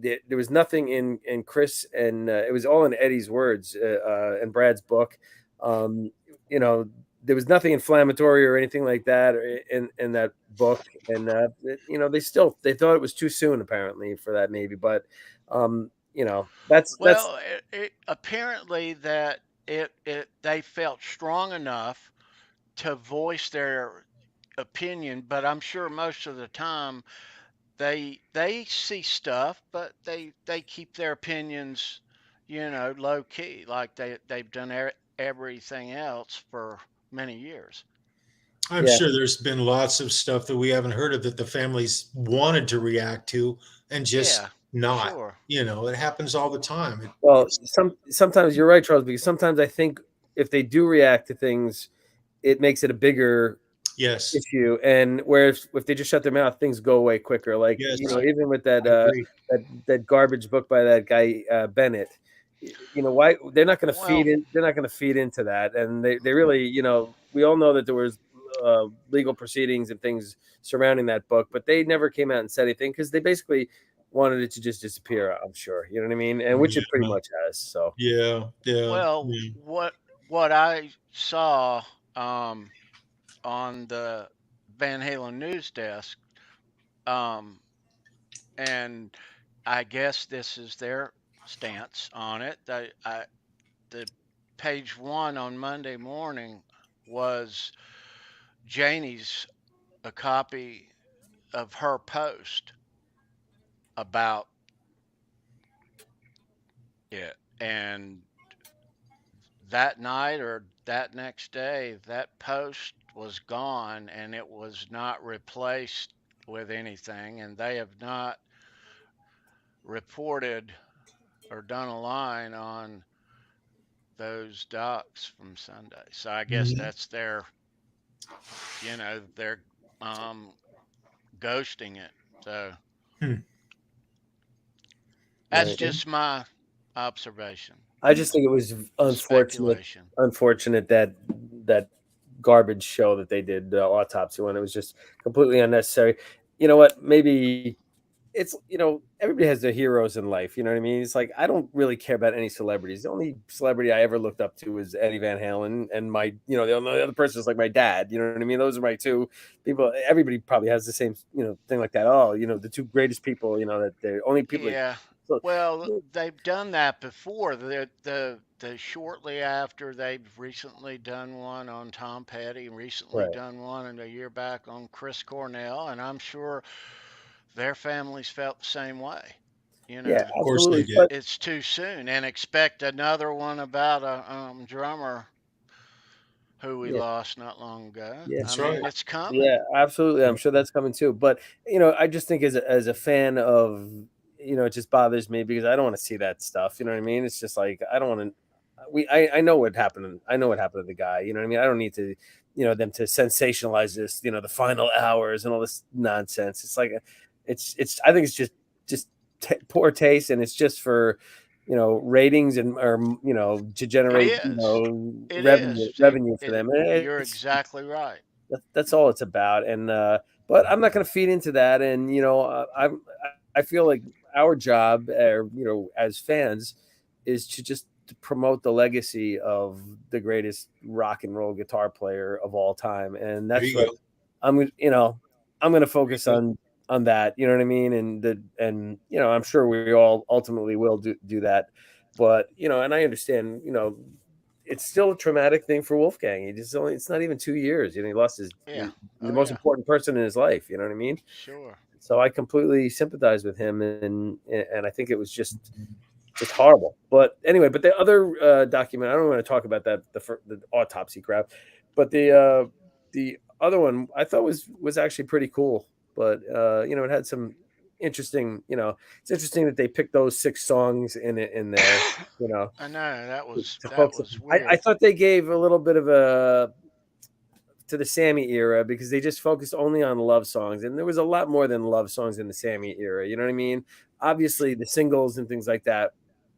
There was nothing in Chris and it was all in Eddie's words and Brad's book. There was nothing inflammatory or anything like that in that book, and they thought it was too soon apparently for that maybe, but that's apparently that they felt strong enough to voice their opinion, but I'm sure most of the time they see stuff, but they keep their opinions low key, like they've done everything else for many years. I'm sure there's been lots of stuff that we haven't heard of that the families wanted to react to and just not. Sure. It happens all the time. Sometimes you're right, Charles, because sometimes I think if they do react to things, it makes it a bigger issue. And whereas if they just shut their mouth, things go away quicker. Like even with that garbage book by that guy Bennett, why they're not going to feed in. They're not going to feed into that, and they really we all know that there was legal proceedings and things surrounding that book, but they never came out and said anything because they basically wanted it to just disappear. I'm sure, you know what I mean, and which it pretty much has. So Well, what I saw on the Van Halen news desk, and I guess this is their stance on it. The page 1 on Monday morning was Janie's a copy of her post about it, and that night or that next day, that post was gone and it was not replaced with anything, and they have not reported or done a line on those docs from Sunday. So I guess that's their, they're ghosting it. So that's just my observation. I just think it was unfortunate that garbage show that they did, the autopsy one. It was just completely unnecessary. You know what? Maybe it's everybody has their heroes in life. You know what I mean? It's like I don't really care about any celebrities. The only celebrity I ever looked up to was Eddie Van Halen, and my the other person is like my dad. You know what I mean? Those are my two people. Everybody probably has the same thing like that. Oh, the two greatest people. That they're only people. Yeah. Well, they've done that before. The shortly after, they've recently done one on Tom Petty, recently done one and a year back on Chris Cornell, and I'm sure their families felt the same way. Yeah, of course they did. It's too soon, and expect another one about a drummer who we lost not long ago. Yeah, I mean, it's coming. Yeah, absolutely. I'm sure that's coming too. But I just think as a fan of it just bothers me because I don't want to see that stuff. You know what I mean? It's just like I don't want to. I know what happened. I know what happened to the guy. You know what I mean? I don't need to, them to sensationalize this. The final hours and all this nonsense. It's like, it's. I think it's just poor taste, and it's just for, ratings and to generate revenue for them. You're exactly right. That's all it's about. And but I'm not going to feed into that. And I feel like our job, as fans, is to just promote the legacy of the greatest rock and roll guitar player of all time, and that's what I'm going to focus on that. You know what I mean? And I'm sure we all ultimately will do that. But and I understand. It's still a traumatic thing for Wolfgang. It's not even 2 years. He lost his the most important person in his life. You know what I mean? Sure. So I completely sympathize with him, and I think it was just just horrible. But anyway, but the other document, I don't want to talk about that, the autopsy crap, but the other one I thought was actually pretty cool. But you know, it had some interesting, you know, it's interesting that they picked those 6 songs in there, you know. I know that was I weird. thought they gave a little bit of a to the Sammy era because they just focused only on love songs, and there was a lot more than love songs in the Sammy era. You know what I mean? Obviously, the singles and things like that,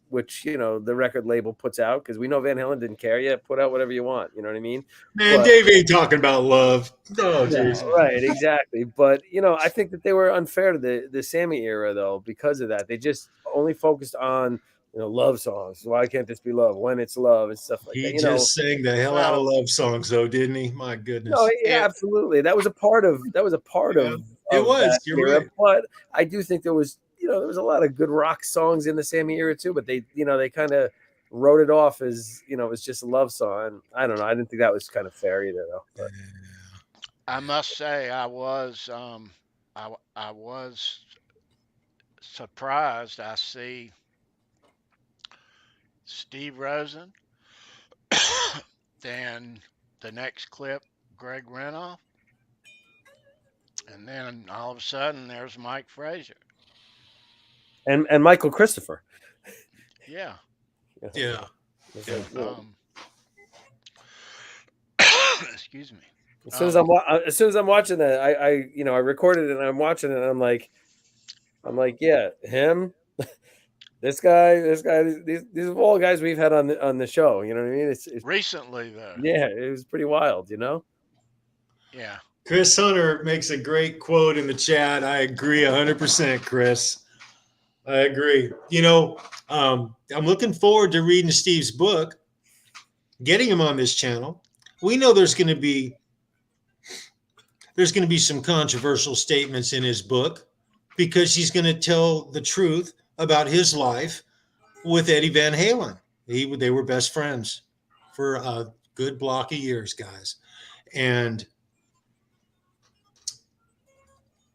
which you know the record label puts out, because we know Van Halen didn't care. Yeah, put out whatever you want. You know what I mean? Man, But, Dave ain't talking about love. Oh, jeez. yeah, right, exactly. But you know, I think that they were unfair to the Sammy era though because of that. They just only focused on love songs. Why can't this be love when it's love and stuff like that? He just sang the hell out of love songs, though, didn't he? My goodness. No, yeah, absolutely. That was a part of It was. that You're era. right. But I do think there was a lot of good rock songs in the Sammy era too. But they kind of wrote it off as it was just a love song. I don't know. I didn't think that was kind of fair either, though. But. I must say, I was surprised. I see Steve Rosen, then the next clip, Greg Renoff, and then all of a sudden there's Mike Frazier and Michael Christopher. Yeah. Yeah. Excuse me. As soon as I'm watching that, I recorded it and I'm watching it and I'm like, yeah, him, this guy, these are all guys we've had on the show. You know what I mean? It's recently though. Yeah, it was pretty wild, Yeah. Chris Hunter makes a great quote in the chat. I agree 100%, Chris. I agree. I'm looking forward to reading Steve's book, getting him on this channel. We know there's going to be some controversial statements in his book because he's going to tell the truth about his life with Eddie Van Halen. They were best friends for a good block of years, guys. And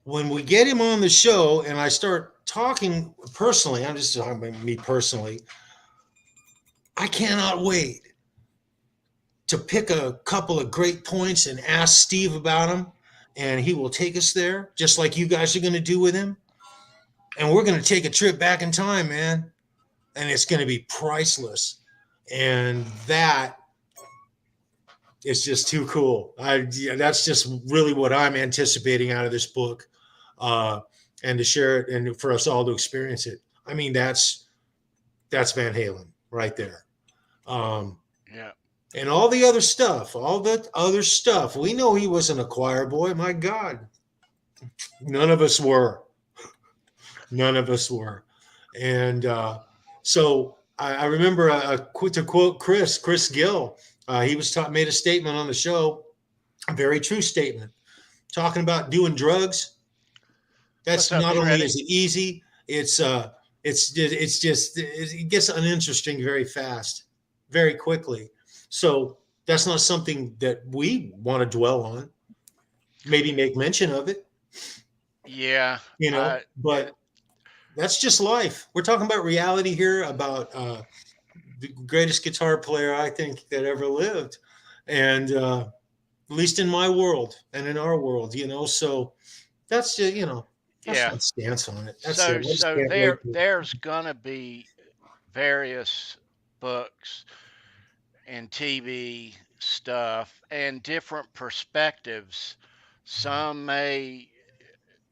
when we get him on the show and I start talking personally, I'm just talking about me personally, I cannot wait to pick a couple of great points and ask Steve about them. And he will take us there, just like you guys are going to do with him. And we're going to take a trip back in time, man. And it's going to be priceless. And that is just too cool. That's just really what I'm anticipating out of this book. And to share it and for us all to experience it. I mean, that's Van Halen right there. Yeah. And all the other stuff, we know he wasn't a choir boy. My God, none of us were. And so I remember to quote Chris Gill, he made a statement on the show, a very true statement, talking about doing drugs. That's not only is it easy, it gets uninteresting very fast, very quickly. So that's not something that we want to dwell on. Maybe make mention of it. Yeah. But that's just life. We're talking about reality here, about the greatest guitar player I think that ever lived. And at least in my world and in our world, so that's just, that's my stance on it. So there's gonna be various books and TV stuff and different perspectives. Some may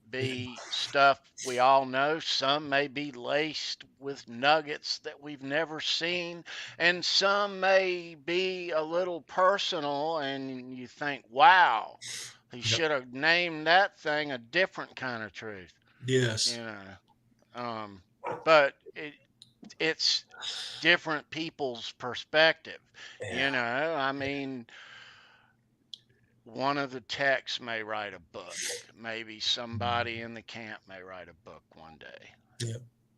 be stuff we all know, some may be laced with nuggets that we've never seen, and some may be a little personal and you think, wow, he should have named that thing a different kind of truth. Yes. But it's different people's perspective. I mean, one of the techs may write a book. Maybe somebody in the camp may write a book one day. Yeah.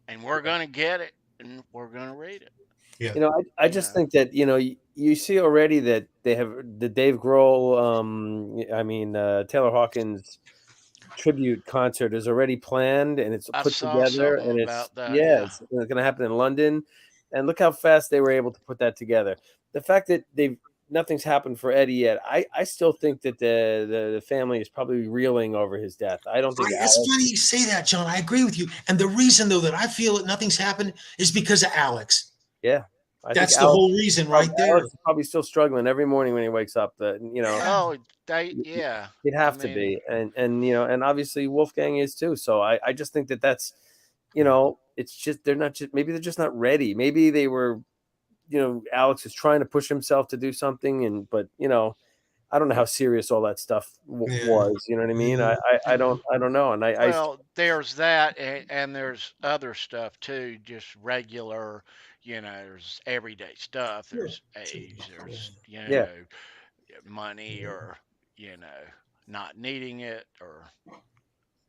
And we're going to get it and we're going to read it. Yeah. I just think that, you see already that they have the Dave Grohl, Taylor Hawkins tribute concert is already planned and it's I put saw together, something and about that. it's going to happen in London, and look how fast they were able to put that together. The fact that nothing's happened for Eddie yet, I still think that the family is probably reeling over his death. I don't think It's funny you say that, John. I agree with you. And the reason, though, that I feel that nothing's happened is because of Alex. Yeah. That's the whole reason right there. Alex is probably still struggling every morning when he wakes up. Oh, it'd have to be. And and obviously Wolfgang is too. So I just think that's, it's just, maybe they're just not ready. Maybe they were, Alex is trying to push himself to do something, but I don't know how serious all that stuff was. You know what I mean? I don't know. And there's that, and there's other stuff too, just regular, there's everyday stuff. There's age, there's, money, or, not needing it, or,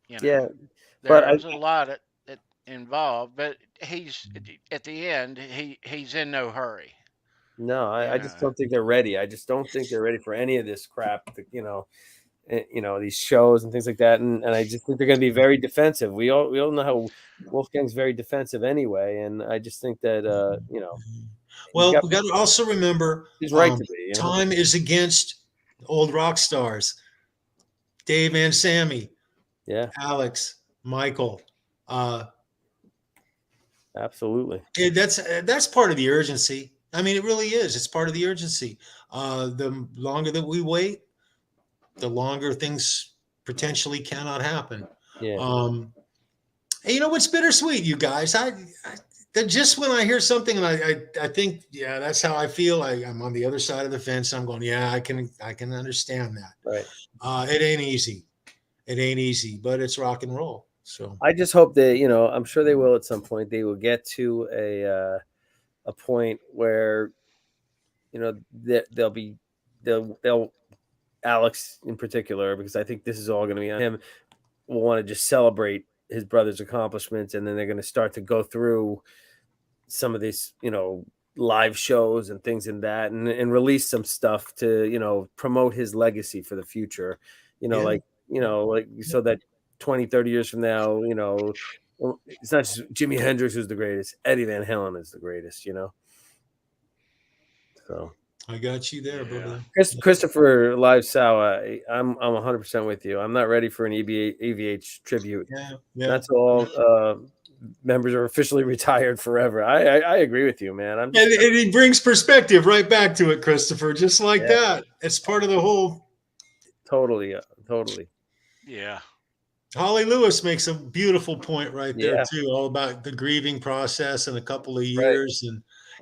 there's a lot that involved, but he's at the end, he's in no hurry. No, I just don't think they're ready. I just don't think they're ready for any of this crap. These shows and things like that, and I just think they're going to be very defensive. We all know how Wolfgang's very defensive anyway, and I just think that Well, we got to also remember he's right to be. Time is against old rock stars, Dave and Sammy, Alex, Michael. Absolutely, that's part of the urgency. I mean, it really is. It's part of the urgency. The longer that we wait, the longer things potentially cannot happen. Yeah. And you know what's bittersweet, you guys? Just when I hear something and I think, that's how I feel. I'm on the other side of the fence. I'm going, I can understand that. Right. It ain't easy. It ain't easy, but it's rock and roll. So I just hope that, I'm sure they will at some point. They will get to a point where, they'll Alex in particular, because I think this is all going to be on him, will want to just celebrate his brother's accomplishments, and then they're going to start to go through some of these, live shows and things in that, and release some stuff to, promote his legacy for the future, like so that 20, 30 years from now, it's not just Jimi Hendrix who's the greatest, Eddie Van Halen is the greatest, So I got you there, brother. Christopher Live Sawa, I'm 100% with you. I'm not ready for an EVH tribute. That's all. Members are officially retired forever. I agree with you, man. And he brings perspective right back to it, Christopher, just like that. It's part of the whole. Totally. Yeah. Holly Lewis makes a beautiful point right there too, all about the grieving process in a couple of years,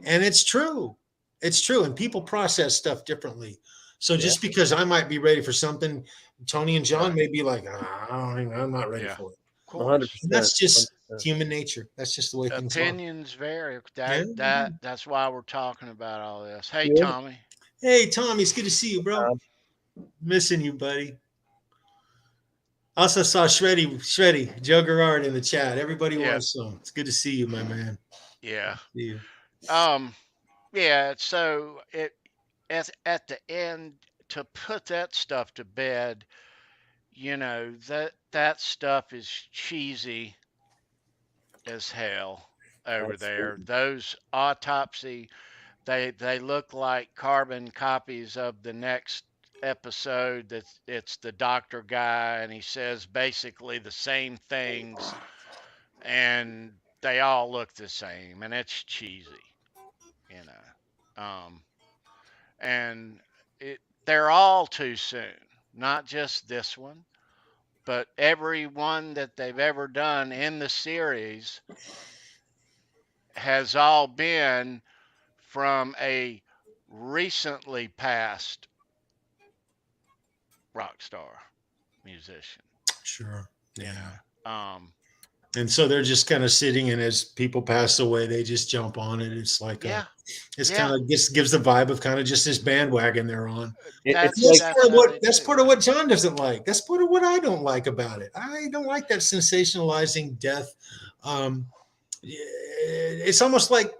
and it's true. It's true, and people process stuff differently. So just because I might be ready for something, Tony and John may be like, I'm not ready for it. 100%. That's just human nature. That's just the way things are. Opinions vary. That's why we're talking about all this. Hey, Tommy. Hey, Tommy, it's good to see you, bro. Missing you, buddy. Also saw Shreddy, Joe Gerard in the chat. Everybody wants some. It's good to see you, my man. Yeah. See you. Yeah. So at the end, to put that stuff to bed, that stuff is cheesy as hell over there. Those autopsy, they look like carbon copies of the next episode. It's the doctor guy, and he says basically the same things, and they all look the same, and it's cheesy, and they're all too soon. Not just this one, but every one that they've ever done in the series has all been from a recently passed rock star musician. Sure. Yeah. And so they're just kind of sitting, and as people pass away, they just jump on it. It's like kind of just gives the vibe of kind of just this bandwagon they're on. That's part of what John doesn't like. That's part of what I don't like about it. I don't like that sensationalizing death. It's almost like,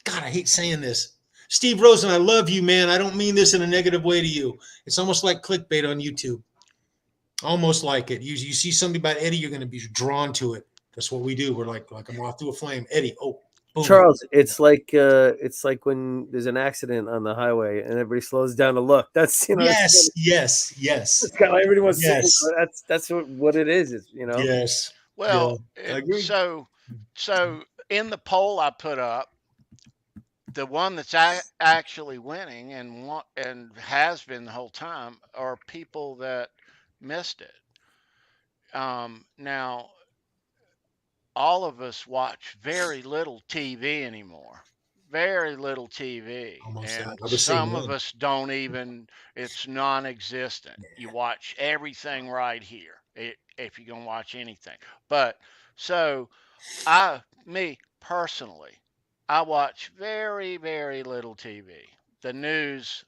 God, I hate saying this. Steve Rosen, I love you, man. I don't mean this in a negative way to you. It's almost like clickbait on YouTube. Almost like it. You see something about Eddie, you're going to be drawn to it. That's what we do. We're like a moth to a flame. Eddie, oh, boom. Charles, it's like when there's an accident on the highway and everybody slows down to look. That's Yes. It's kind of like everybody wants Yes. to. That's what it is. Yes. Well, I agree. So in the poll I put up, the one that's actually winning and has been the whole time are people that missed it. Now, all of us watch very little TV anymore. Very little TV. Almost And that. I would say some of none. us don't even, it's non existent. You watch everything right here if you're going to watch anything. But so me personally, I watch very, very little TV. The news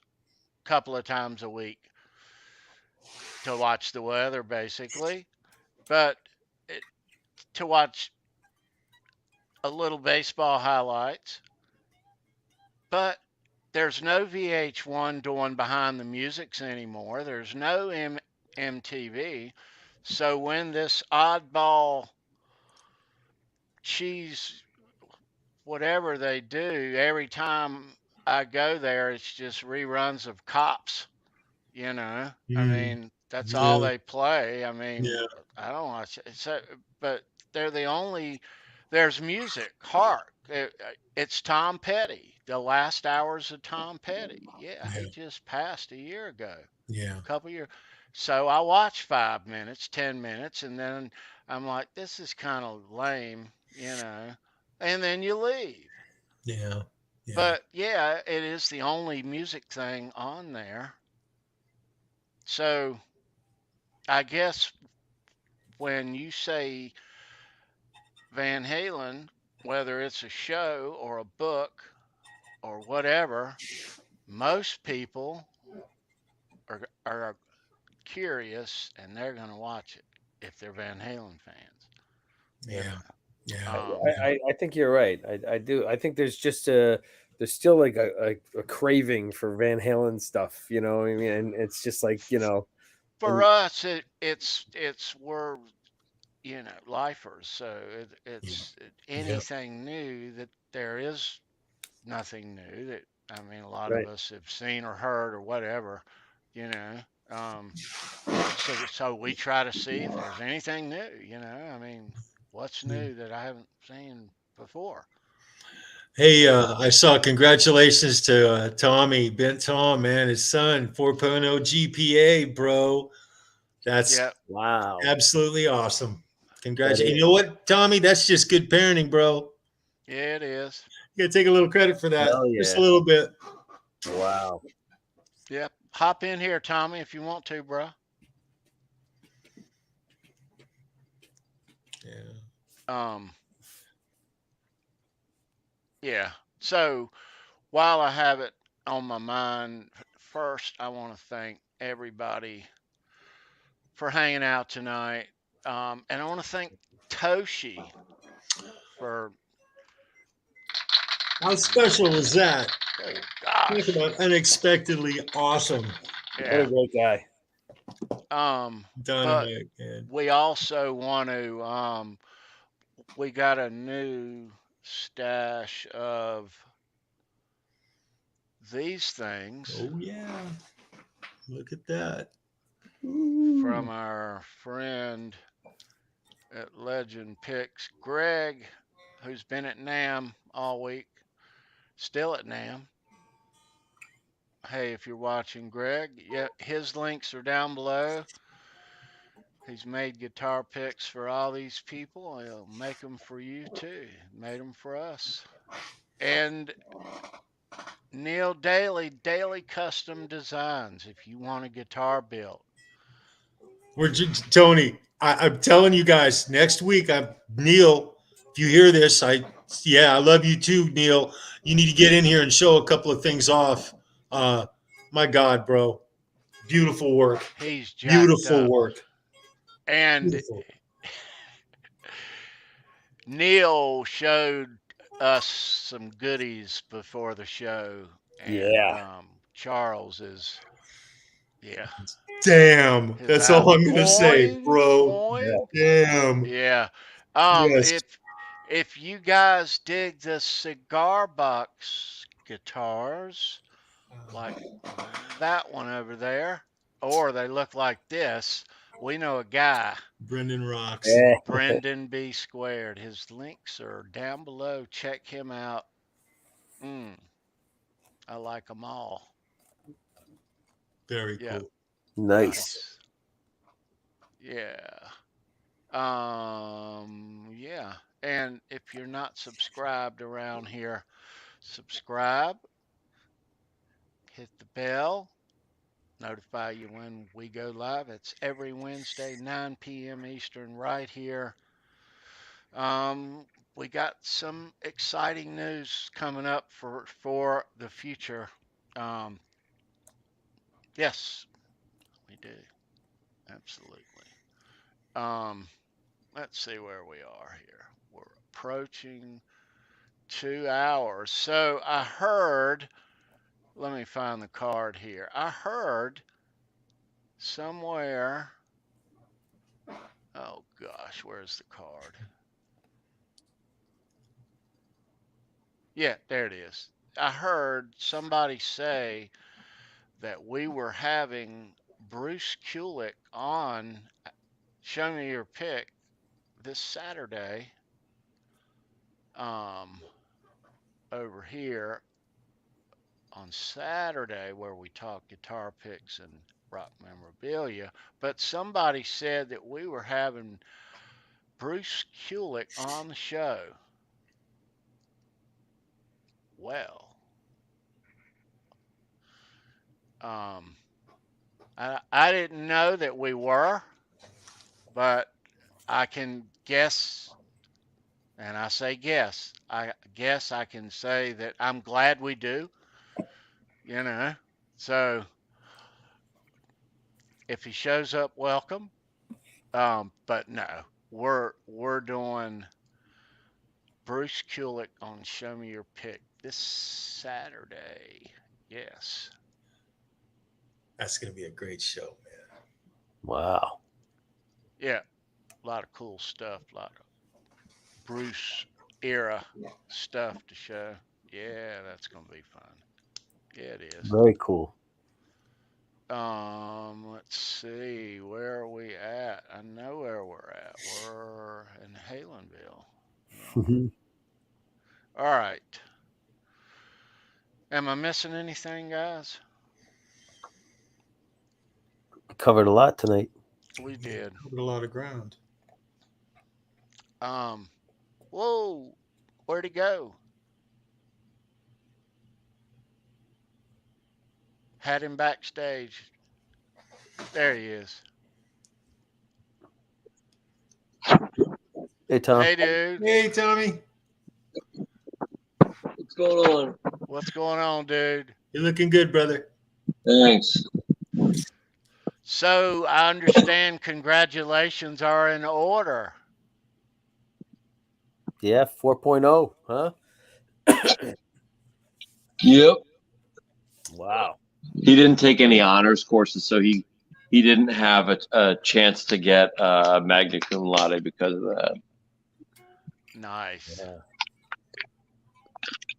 a couple of times a week to watch the weather, basically. But to watch a little baseball highlights. But there's no VH1 doing behind the musics anymore. There's no MTV. So when this oddball cheese, whatever they do, every time I go there, it's just reruns of Cops. I mean, that's all they play. I mean, I don't watch it. So, but they're the only. There's music, hark. It's Tom Petty. The last hours of Tom Petty. Yeah, he just passed a year ago. Yeah. A couple years. So I watch 5 minutes, 10 minutes, and then I'm like, this is kind of lame, and then you leave. Yeah. But yeah, it is the only music thing on there. So I guess when you say Van Halen, whether it's a show or a book or whatever, most people are curious and they're going to watch it if they're Van Halen fans. Yeah. I think you're right. I do. I think there's still like a craving for Van Halen stuff. You know what I mean? And it's just like For us, we're lifers, so it's anything new that there is nothing new that I mean a lot of us have seen or heard or whatever, you know. So we try to see if there's anything new, I mean, what's new that I haven't seen before? Hey, I saw congratulations to Tommy, Ben Tom, man, his son, 4.0 GPA, bro. That's wow. Absolutely awesome. Congratulations. You know what, Tommy? That's just good parenting, bro. Yeah, it is. You gotta take a little credit for that. Just a little bit. Wow. Yep. Hop in here, Tommy, if you want to, bro. Yeah. Yeah. So while I have it on my mind, first I want to thank everybody for hanging out tonight. And I want to thank TOSHI for. How special was that? Good gosh. Talk about unexpectedly awesome. Yeah. What a great guy. Dynamite, man. We also want to. We got a new stash of these things. Oh yeah. Look at that. From our friend at Legend Picks, Greg, who's been at NAM all week, still at NAM. Hey, if you're watching, Greg, yeah, his links are down below. He's made guitar picks for all these people. He'll make them for you too. Made them for us. And Neil Daly Custom Designs. If you want a guitar built, Tony. I'm telling you guys, next week, Neil. If you hear this, I love you too, Neil. You need to get in here and show a couple of things off. My God, bro, beautiful work. He's beautiful work. And beautiful. Neil showed us some goodies before the show. And, Charles is, Damn. That's all I'm gonna say, bro. Boing. Damn. Yeah. Yes. If you guys dig the cigar box guitars, like that one over there, or they look like this, we know a guy, Brendan rocks. Brendan B Squared. His links are down below. Check him out. I like them all. Very Yeah. cool. Nice. Yeah. Yeah. And if you're not subscribed around here, subscribe, hit the bell, notify you when we go live. It's every Wednesday, 9 p.m. Eastern, right here. We got some exciting news coming up for the future. Yes, we do. Absolutely. Let's see where we are here. We're approaching 2 hours. So I heard, let me find the card here. I heard somewhere, oh gosh, where's the card? Yeah, there it is. I heard somebody say that we were having Bruce Kulick on Show Me Your Pick this Saturday over here on Saturday, where we talk guitar picks and rock memorabilia. But somebody said that we were having Bruce Kulick on the show. Well, I didn't know that we were, but I can guess, and I say guess. I guess I can say that I'm glad we do. You know, so if he shows up, welcome. But no, we're doing Bruce Kulick on Show Me Your Pick this Saturday. Yes. That's gonna be a great show, man. Wow. Yeah, a lot of cool stuff, a lot of Bruce era stuff to show. Yeah, that's gonna be fun. Yeah, it is. Very cool. Let's see, where are we at? I know where we're at. We're in Halenville. All right. Am I missing anything, guys? We covered a lot tonight. We did. Covered a lot of ground. Whoa, where'd he go? Had him backstage. There he is. Hey, Tom. Hey, dude. Hey, Tommy. What's going on? What's going on, dude? You're looking good, brother. Thanks. So I understand congratulations are in order. Yeah, 4.0, huh? Yep. Wow. He didn't take any honors courses, so he didn't have a chance to get magna cum laude because of that. Nice. Yeah.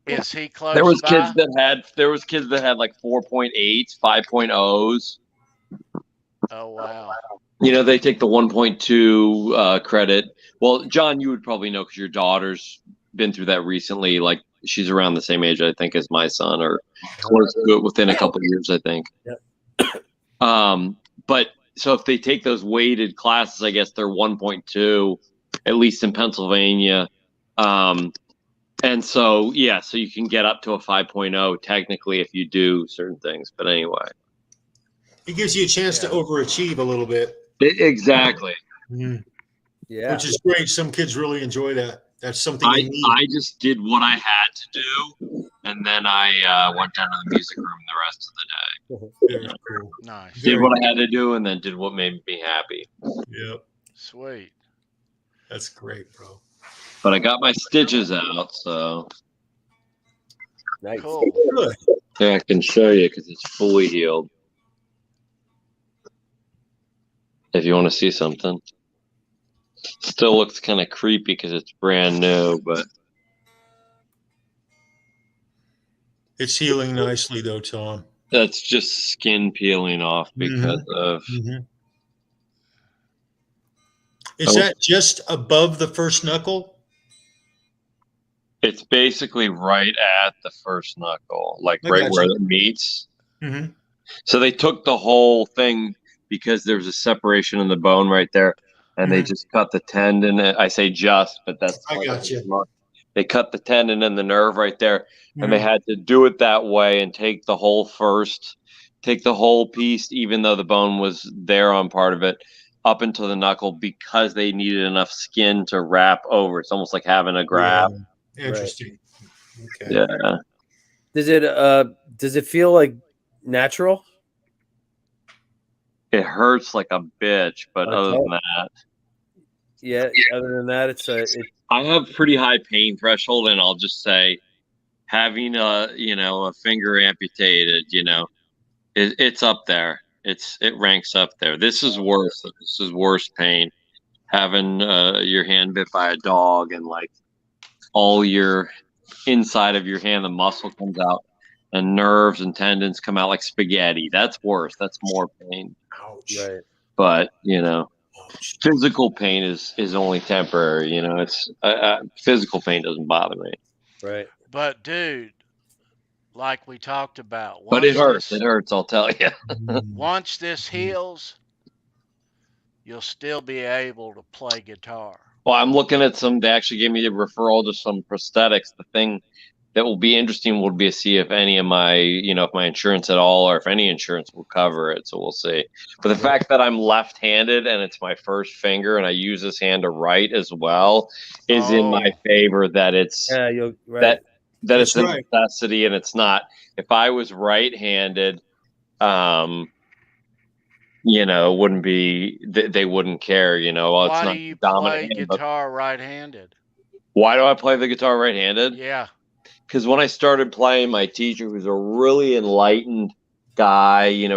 Is he close There was by? kids that had like 4.8s, 5.0s. Oh, wow. You know, they take the 1.2 credit. Well, John, you would probably know because your daughter's been through that recently. Like, she's around the same age, I think, as my son, or close to it within a couple of years, I think. Yep. But so if they take those weighted classes, I guess they're 1.2, at least in Pennsylvania. And so, yeah, so you can get up to a 5.0 technically if you do certain things. But anyway. It gives you a chance to overachieve a little bit. Exactly. Yeah. Which is great. Some kids really enjoy that. That's something I just did what I had to do, and then I went down to the music room the rest of the day. Very cool. Nice. Did what I had to do, and then did what made me happy. Yep. Sweet. That's great, bro. But I got my stitches out, so Nice. Cool. Good. yeah, I can show you because it's fully healed. if you want to see something. Still looks kind of creepy because it's brand new, but it's healing nicely though, Tom. that's just skin peeling off because of. Is that just above the first knuckle? It's basically right at the first knuckle, like I right got where you. it meets. So they took the whole thing because there was a separation in the bone right there, and they just cut the tendon. I say just, but that's. I got you. They cut the tendon and the nerve right there, and they had to do it that way and take the whole piece, even though the bone was there on part of it, up into the knuckle because they needed enough skin to wrap over. It's almost like having a graft. Yeah. Interesting. Right. Okay. Yeah. Does it feel like natural? It hurts like a bitch, but other than that, I have pretty high pain threshold, and I'll just say, having a finger amputated, it's up there. It ranks up there. This is worse. This is worse pain. Having your hand bit by a dog and like all your inside of your hand, the muscle comes out, and nerves and tendons come out like spaghetti. That's worse. That's more pain. Ouch. Right. But physical pain is only temporary. It's physical pain doesn't bother me. Right. But dude, like we talked about, but it hurts. It hurts. I'll tell you. Once this heals, you'll still be able to play guitar. Well, I'm looking at they actually gave me a referral to some prosthetics. The thing that will be interesting would be to see if any of my, if my insurance at all, or if any insurance will cover it. So we'll see. But the fact that I'm left-handed and it's my first finger and I use this hand to write as well is in my favor. That it's that it's a necessity and it's not. If I was right-handed, wouldn't be. They wouldn't care. Well, why it's not do you dominant play guitar right-handed? Why do I play the guitar right-handed? Yeah. Because when I started playing, my teacher was a really enlightened guy, he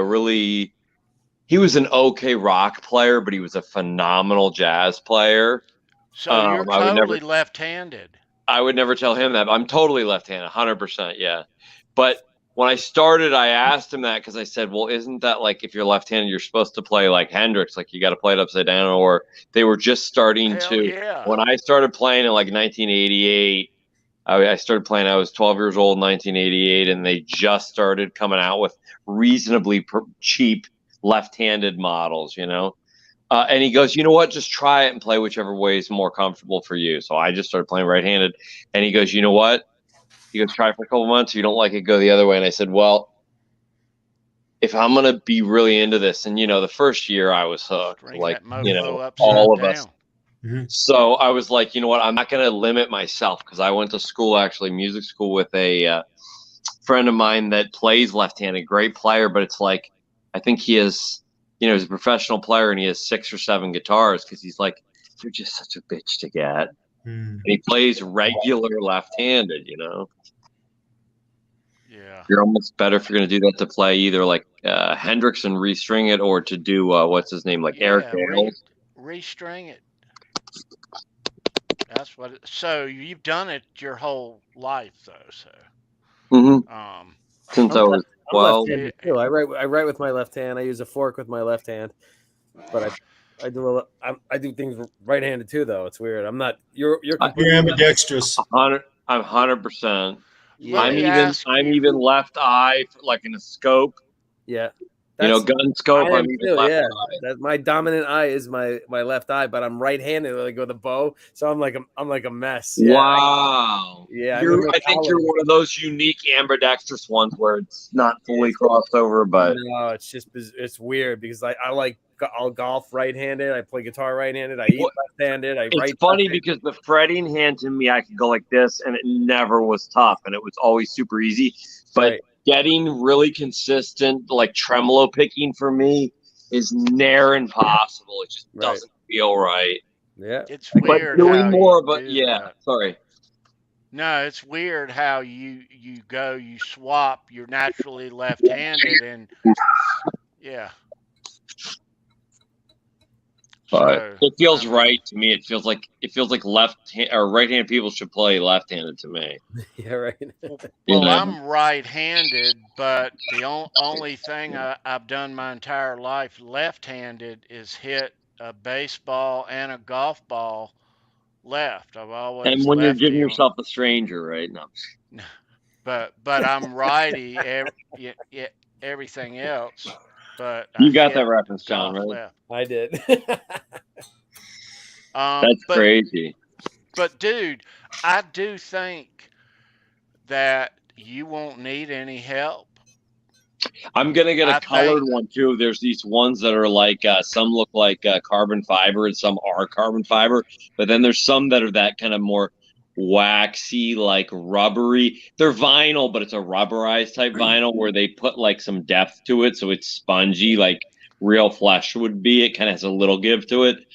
was an okay rock player, but he was a phenomenal jazz player. So you're totally left-handed. I would never tell him that. I'm totally left-handed, 100%, yeah. But when I started, I asked him that because I said, well, isn't that like if you're left-handed, you're supposed to play like Hendrix, like you got to play it upside down, or they were just starting to. Yeah. When I started playing in like 1988, I started playing. I was 12 years old in 1988, and they just started coming out with reasonably cheap left-handed models, and he goes, you know what? Just try it and play whichever way is more comfortable for you. So I just started playing right-handed, and he goes, you know what? He goes, try for a couple months. If you don't like it, go the other way. And I said, well, if I'm going to be really into this, and, the first year I was hooked, like, all of us. So I was like, you know what? I'm not going to limit myself because I went to school, actually, music school with a friend of mine that plays left-handed, great player. But it's like, I think he is, he's a professional player and he has 6 or 7 guitars because he's like, you're just such a bitch to get. And he plays regular left-handed, Yeah. You're almost better if you're going to do that to play either like Hendrix and restring it or to do, what's his name, like Eric Gales. Restring it. That's what. So you've done it your whole life, though. So. Since I was 12. Too. I write with my left hand. I use a fork with my left hand, but I do things right-handed too. Though it's weird. I'm not. You're ambidextrous. I'm 100%. I'm even left eye, like in a scope. Yeah. Gun scope. I'm even left eye. My dominant eye is my left eye, but I'm right-handed. Like with a bow, so I'm like a mess. Yeah. Wow. Yeah. I think you're one of those unique ambidextrous ones where it's not fully crossed over, but no, it's weird because I'll golf right-handed. I play guitar right-handed. I eat left-handed. It's funny because the fretting hand to me, I could go like this, and it never was tough, and it was always super easy. But getting really consistent, like tremolo picking for me, is near impossible. It just doesn't feel right. Yeah, it's weird. But doing more, but sorry. No, it's weird how you swap. You're naturally left-handed, and But it feels I mean, right to me. It feels like left or right-handed people should play left-handed to me. Yeah, right. Well, I'm right-handed, but the only thing I've done my entire life left-handed is hit a baseball and a golf ball left. I've And always when you're giving lefty on, yourself a stranger, right? No. but I'm righty. Everything else, but I You got hit that reference, John, golf right? left. I did. That's crazy. But dude, I do think that you won't need any help. I'm gonna get a colored one too. There's these ones that are like some look like carbon fiber and some are carbon fiber, but then there's some that are that kind of more waxy, like rubbery. They're vinyl, but it's a rubberized type vinyl where they put like some depth to it, so it's spongy, like real flesh would be. It kind of has a little give to it,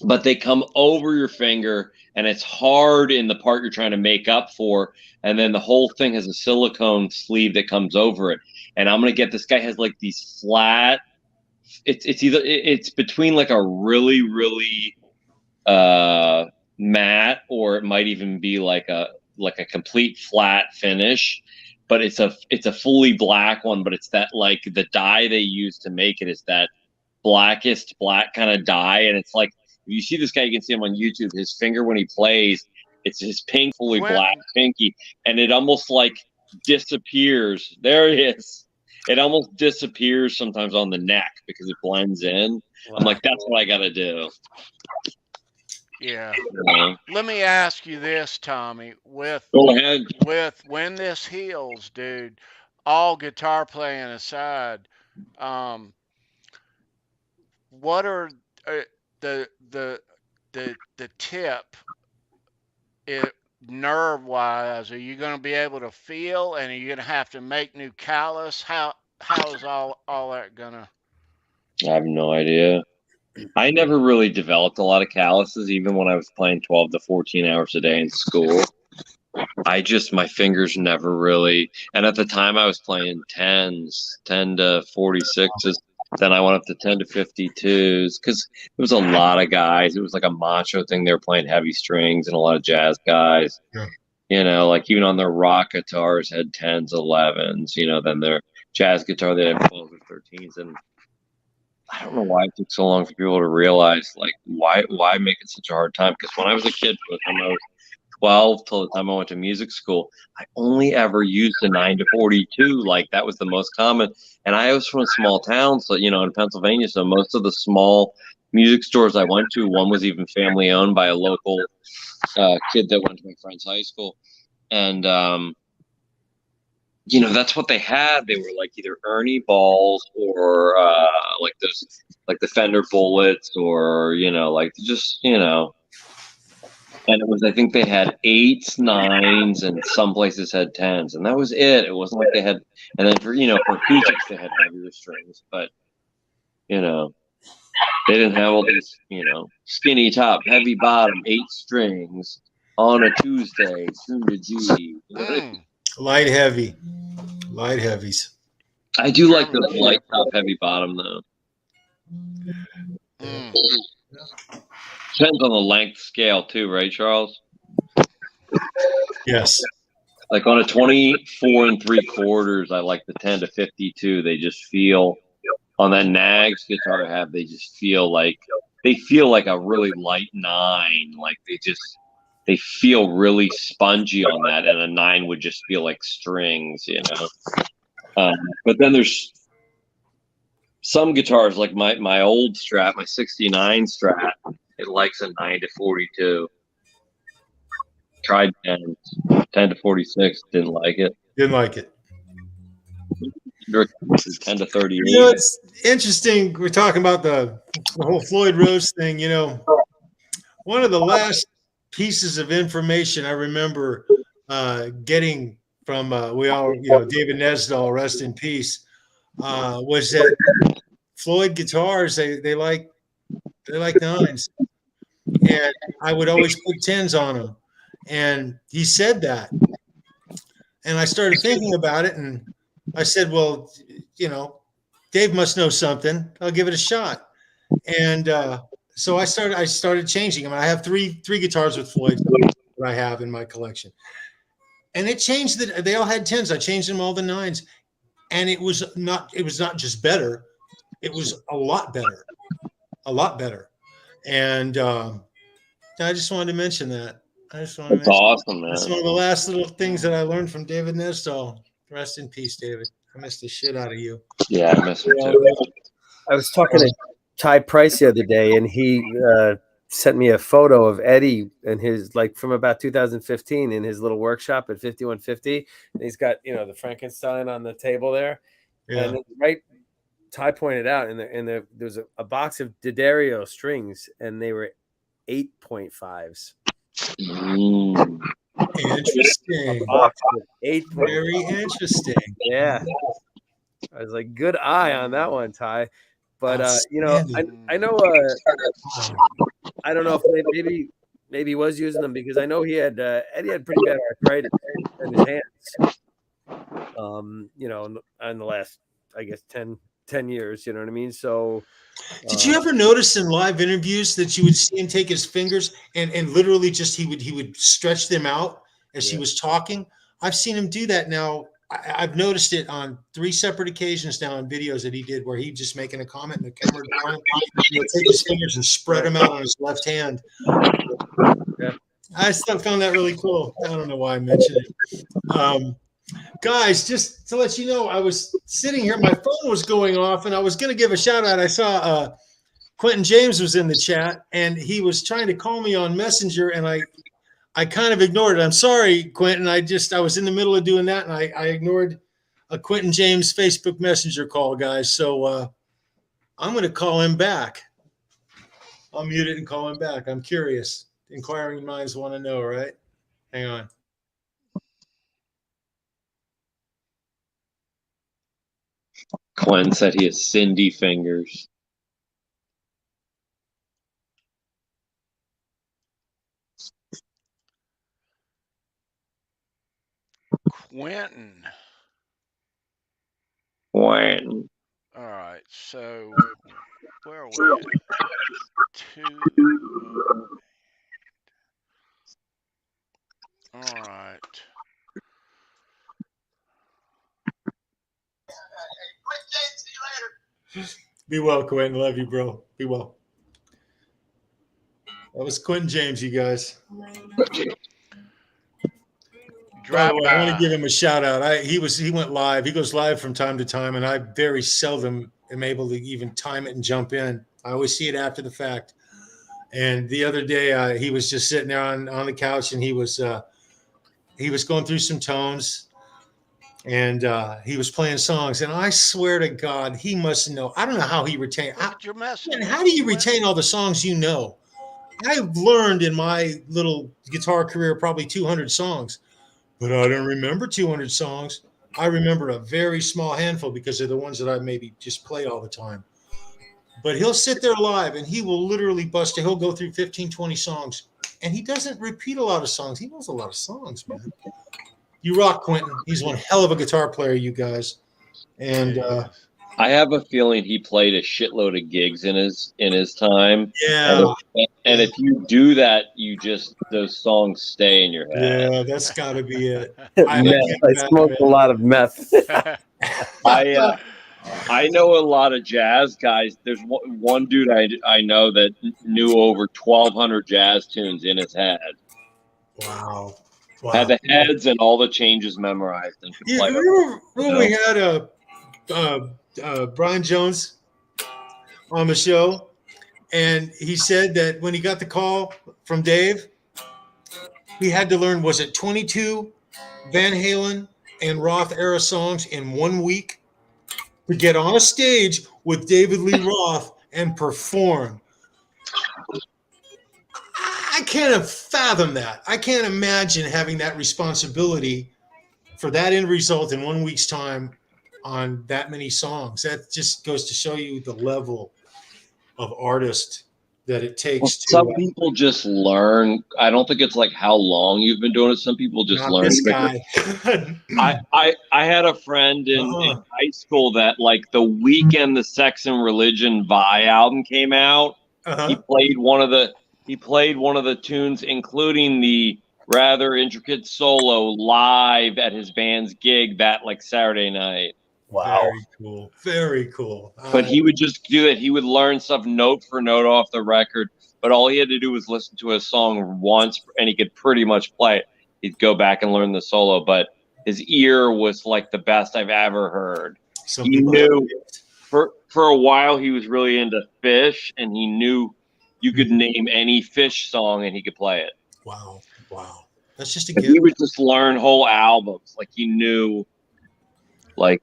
but they come over your finger and it's hard in the part you're trying to make up for, and then the whole thing has a silicone sleeve that comes over it. And I'm gonna get, this guy has like these flat, it's between like a really matte, or it might even be like a complete flat finish, but it's a fully black one, but it's that, like, the dye they use to make it is that blackest black kind of dye. And it's like, if you see this guy, you can see him on YouTube, his finger when he plays, it's his pink, fully black pinky, and it almost like disappears. There it is. It almost disappears sometimes on the neck because it blends in. Wow. I'm like, that's what I gotta do. Yeah. Let me ask you this, Tommy. Go ahead. With when this heals, dude, all guitar playing aside, what are the tip, nerve wise? Are you going to be able to feel, and are you going to have to make new callus? How is all that gonna? I have no idea. I never really developed a lot of calluses, even when I was playing 12 to 14 hours a day in school. My fingers never really, and at the time I was playing 10s, 10 to 46s. Then I went up to 10 to 52s because it was a lot of guys. It was like a macho thing. They were playing heavy strings and a lot of jazz guys. Yeah. You know, like even on their rock guitars had 10s, 11s, you know, then their jazz guitar, they had 12s or 13s. And I don't know why it took so long for people to realize, like, why make it such a hard time? Because when I was a kid, from the time I was 12 till the time I went to music school, I only ever used the 9 to 42. Like, that was the most common. And I was from a small town, so, you know, in Pennsylvania. So most of the small music stores I went to, one was even family owned by a local kid that went to my friend's high school. And, you know, that's what they had. They were like either Ernie balls or like those, like the Fender Bullets, or, you know, like just, you know. And it was, I think they had 8s, 9s, and some places had 10s, and that was it. It wasn't like they had, and then for, you know, for acoustics they had heavier strings, but, you know, they didn't have all these, you know, skinny top, heavy bottom, 8 strings on a Tuesday, soon to G. Light heavies. I do like the light top, heavy bottom though. Depends on the length scale too, right, Charles? Yes. Like on a 24 3/4, I like the 10 to 52. They just feel, on that Nags guitar I have, they just feel like, they feel like a really light 9. Like they feel really spongy on that, and a 9 would just feel like strings, you know. But then there's some guitars, like my old Strat, my 69 Strat, it likes a 9 to 42. Tried 10 to 46, didn't like it. 10 to 38. You know, it's interesting. We're talking about the whole Floyd Rose thing. You know, one of the last pieces of information I remember getting from David Nesdall, rest in peace, was that Floyd guitars, they like 9s, and I would always put 10s on them. And he said that, and I started thinking about it, and I said, well, you know, Dave must know something. I'll give it a shot. And so I started changing them. I have three guitars with Floyd that I have in my collection, and it changed that they all had 10s. I changed them all to 9s, and it was not just better, it was a lot better, and I just wanted to mention that. That's awesome, man. That's one of the last little things that I learned from David Nestall. Rest in peace, David. I missed the shit out of you. Yeah, I miss him too. I was talking to Ty Price the other day, and he sent me a photo of Eddie and his, like, from about 2015 in his little workshop at 5150. And he's got, you know, the Frankenstein on the table there. Yeah. And right, Ty pointed out, and there was a box of D'Addario strings, and they were 8.5s. Interesting. Very interesting. Yeah. I was like, good eye on that one, Ty. But you know, I know I don't know if maybe he was using them, because I know he had Eddie had pretty bad arthritis in his hands. You know, in the last, I guess, 10 years, you know what I mean? So did you ever notice in live interviews that you would see him take his fingers and literally just he would stretch them out as he was talking? I've seen him do that now. I've noticed it on 3 separate occasions now in videos that he did, where he just making a comment and the camera down, he would take his fingers and spread them out on his left hand. Yeah. I still found that really cool. I don't know why I mentioned it. Guys, just to let you know, I was sitting here, my phone was going off, and I was going to give a shout out. I saw Quentin James was in the chat, and he was trying to call me on Messenger, and I kind of ignored it. I'm sorry, Quentin. I was in the middle of doing that, and I ignored a Quentin James Facebook Messenger call, guys. So I'm going to call him back. I'll mute it and call him back. I'm curious. Inquiring minds want to know, right? Hang on. Glenn said he has Cindy fingers. Quentin. When? All right, so where are we at? All right. Be well, Quentin. Love you, bro. Be well. That was Quentin James, you guys. By the way, I want to give him a shout out. He went live. He goes live from time to time, and I very seldom am able to even time it and jump in. I always see it after the fact. And the other day, he was just sitting there on the couch, and he was going through some tones, and he was playing songs. And I swear to God, he must know. I don't know how he retained. How do you retain all the songs you know? I've learned in my little guitar career probably 200 songs. But I don't remember 200 songs. I remember a very small handful because they're the ones that I maybe just play all the time. But he'll sit there live and he will literally bust it. He'll go through 15, 20 songs. And he doesn't repeat a lot of songs. He knows a lot of songs, man. You rock, Quentin. He's one hell of a guitar player, you guys. And I have a feeling he played a shitload of gigs in his time. Yeah. And if you do that, those songs stay in your head. Yeah, that's got to be it. I smoked a lot of meth. I know a lot of jazz guys. There's one dude I know that knew over 1,200 jazz tunes in his head. Wow. Had the heads and all the changes memorized. And could play remember we had Brian Jones on the show, and he said that when he got the call from Dave, he had to learn, was it 22 Van Halen and Roth era songs in 1 week to get on a stage with David Lee Roth and perform. I can't fathom that. I can't imagine having that responsibility for that end result in 1 week's time on that many songs. That just goes to show you the level of artist that it takes. Some people just learn. I don't think it's like how long you've been doing it. Some people just learn. This guy. I had a friend in high school that, like, the weekend the Sex and Religion Vi album came out, He played one of the tunes, including the rather intricate solo live at his band's gig that like Saturday night. Wow. Very cool. Very cool. But he would just do it. He would learn stuff note for note off the record. But all he had to do was listen to a song once, and he could pretty much play it. He'd go back and learn the solo, but his ear was like the best I've ever heard. He knew for a while he was really into Fish, and he knew you could name any Fish song and he could play it. Wow. Wow. That's just a gift. He would just learn whole albums. Like he knew, like.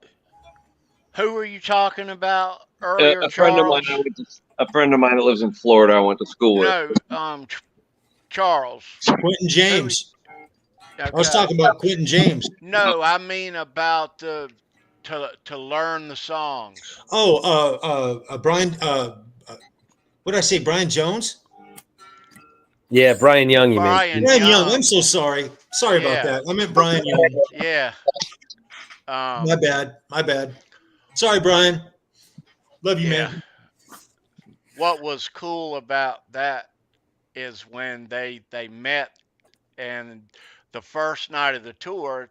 Who were you talking about earlier, a friend of mine. A friend of mine that lives in Florida. I went to school with. No, Charles. Quentin James. Okay. I was talking about Quentin James. No, I mean about to learn the songs. Oh, Brian. What did I say? Brian Jones. Yeah, Brian Young. Brian Young. I'm so sorry. Sorry about that. I meant Brian Young. Yeah. My bad. My bad. Sorry, Brian. Love you, man. What was cool about that is when they met, and the first night of the tour,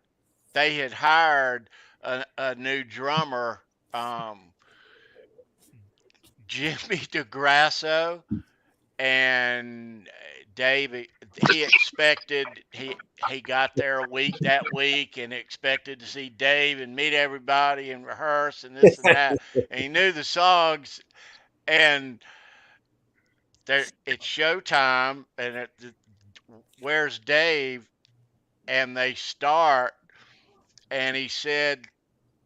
they had hired a new drummer, Jimmy DeGrasso, and David. He expected he got there that week and expected to see Dave and meet everybody and rehearse and this and that. And he knew the songs, and it's showtime, and where's Dave? And they start, and he said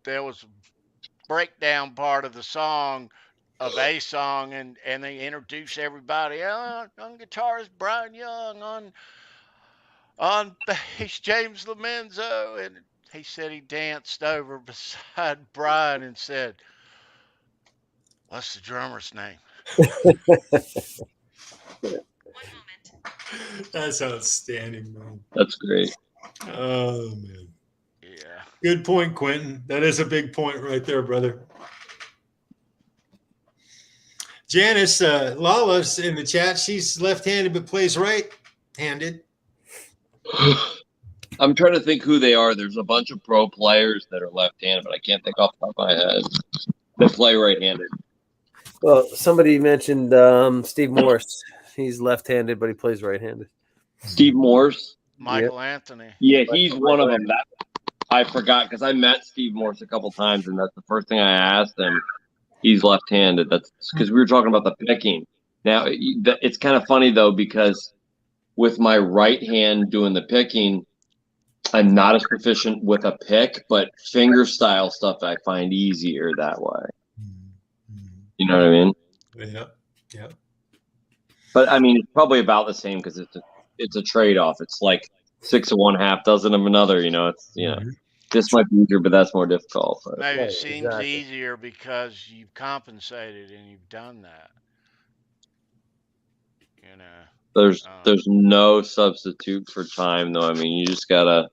there was a breakdown part of the song, of a song, and they introduce everybody. On guitar is Brian Young, on bass James Lomenzo, and he said he danced over beside Brian and said, "What's the drummer's name?" That's outstanding, man. That's great. Oh man. Yeah. Good point, Quentin. That is a big point right there, brother. Janice, Lala's in the chat. She's left-handed but plays right-handed. I'm trying to think who they are. There's a bunch of pro players that are left-handed, but I can't think off the top of my head. They play right-handed. Well, somebody mentioned Steve Morse. He's left-handed, but he plays right-handed. Steve Morse? Michael Anthony. Yeah, he's one of them. I forgot because I met Steve Morse a couple times, and that's the first thing I asked him. He's left-handed. That's because we were talking about the picking. Now, it's kind of funny, though, because with my right hand doing the picking, I'm not as proficient with a pick, but finger-style stuff I find easier that way. You know what I mean? Yeah, yeah. But, I mean, it's probably about the same because it's a trade-off. It's like 6 of one, half dozen of another, you know? It's, you know. This might be easier, but that's more difficult. But. Maybe it seems easier because you've compensated and you've done that. You know. There's no substitute for time, though. I mean, you just gotta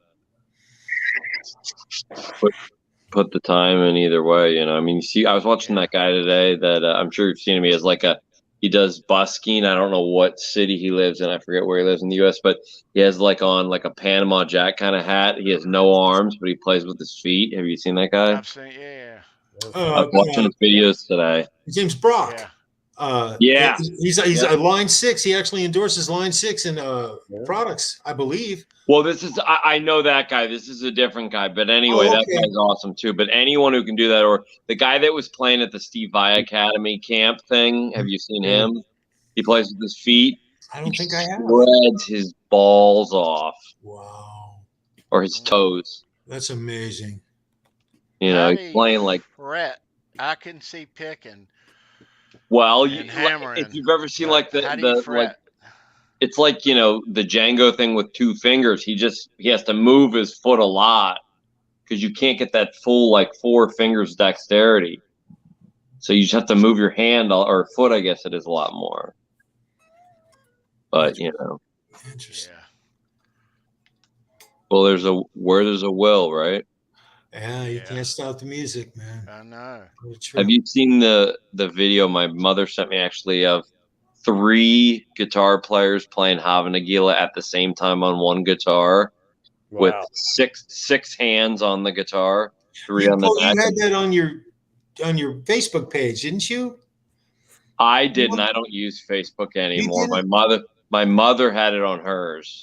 put the time in either way. You know. I mean, you see, I was watching that guy today that I'm sure you've seen him. He has he does busking. I don't know what city he lives in. I forget where he lives in the U.S., but he has on a Panama Jack kind of hat. He has no arms, but he plays with his feet. Have you seen that guy? I've seen, yeah. I'm watching his videos today. His name's Brock. Yeah. He's a Line 6. He actually endorses Line 6 in products, I believe. Well, I know that guy. This is a different guy. But anyway, that guy's awesome too. But anyone who can do that, or the guy that was playing at the Steve Vai Academy camp thing, have you seen him? He plays with his feet. I don't think I have. Spreads his balls off. Wow. Or his toes. That's amazing. You know, he's playing Brett, I can see picking. Well, if you've ever seen it's like, you know, the Django thing with 2 fingers. He has to move his foot a lot because you can't get that full 4 fingers dexterity. So you just have to move your hand or foot, I guess it is a lot more. But, you know. Interesting. Well, where there's a will, right? Yeah, you can't stop the music, man. I know. Have you seen the video my mother sent me actually of 3 guitar players playing Halenville at the same time on one guitar, with six hands on the guitar, 3 on the neck. You had that on your Facebook page, didn't you? I didn't. I don't use Facebook anymore. My mother had it on hers.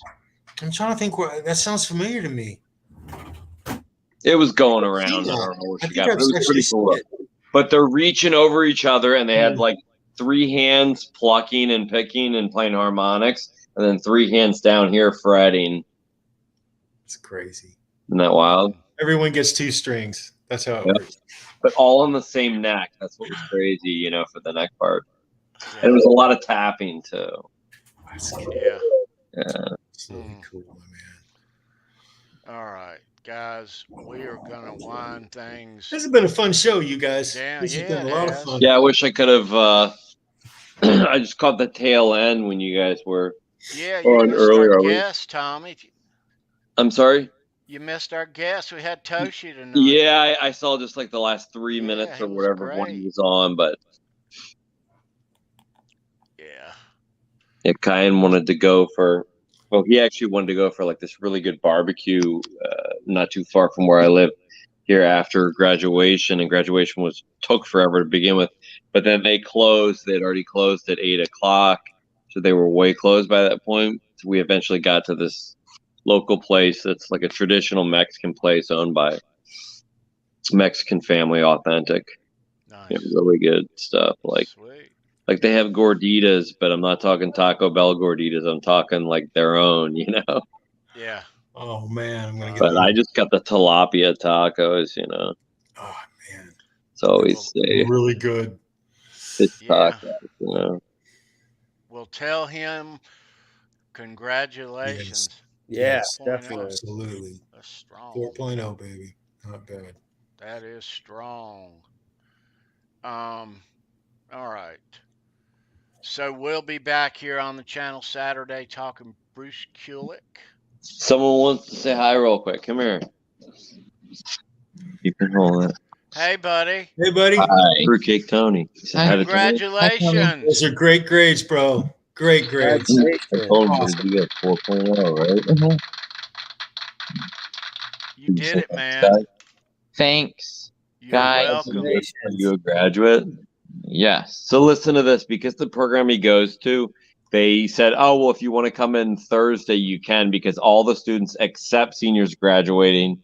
I'm trying to think. That sounds familiar to me. It was going around. I don't know where she got it. It was pretty cool. But they're reaching over each other, and they had like 3 hands plucking and picking and playing harmonics, and then 3 hands down here fretting. It's crazy. Isn't that wild? Everyone gets 2 strings. That's how it works. But all on the same neck. That's what was crazy, for the neck part. Yeah. And it was a lot of tapping too. Yeah. Absolutely cool, man. All right, guys, we are gonna wind things. This has been a fun show, you guys. Yeah, this has been a lot of fun. Yeah, I wish I could have. I just caught the tail end when you guys were. Yeah, you missed our guest, Tommy. I'm sorry. You missed our guest. We had TOSHI tonight. Yeah, I saw just like the last 3 minutes or whatever when he was on, but yeah, Kyan wanted to go for. Well, he actually wanted to go for like this really good barbecue, not too far from where I live here after graduation, and graduation took forever to begin with, but then they closed. They'd already closed at 8 o'clock, so they were way closed by that point. So we eventually got to this local place that's like a traditional Mexican place owned by Mexican family, authentic. Nice. Really good stuff. Like they have gorditas, but I'm not talking Taco Bell gorditas. I'm talking like their own, Yeah. Oh man, I'm gonna get. But I just got the tilapia tacos, Oh man, it's always really good. It's tacos, We'll tell him congratulations. Yes. Yeah, definitely. Absolutely. That's strong. 4.0, baby. Not bad. That is strong. All right. So we'll be back here on the channel Saturday talking Bruce Kulick. Someone wants to say hi real quick. Come here. You can hold it. Hey, buddy. Hey, buddy. Hi. Fruitcake Tony. Congratulations. Those are great grades, bro. Great grades. I told you got 4.0, right? Mm-hmm. You did it, man. Thanks, guys. Welcome. Are you a graduate? Yes. So listen to this, because the program he goes to, they said, oh, well, if you want to come in Thursday, you can, because all the students except seniors graduating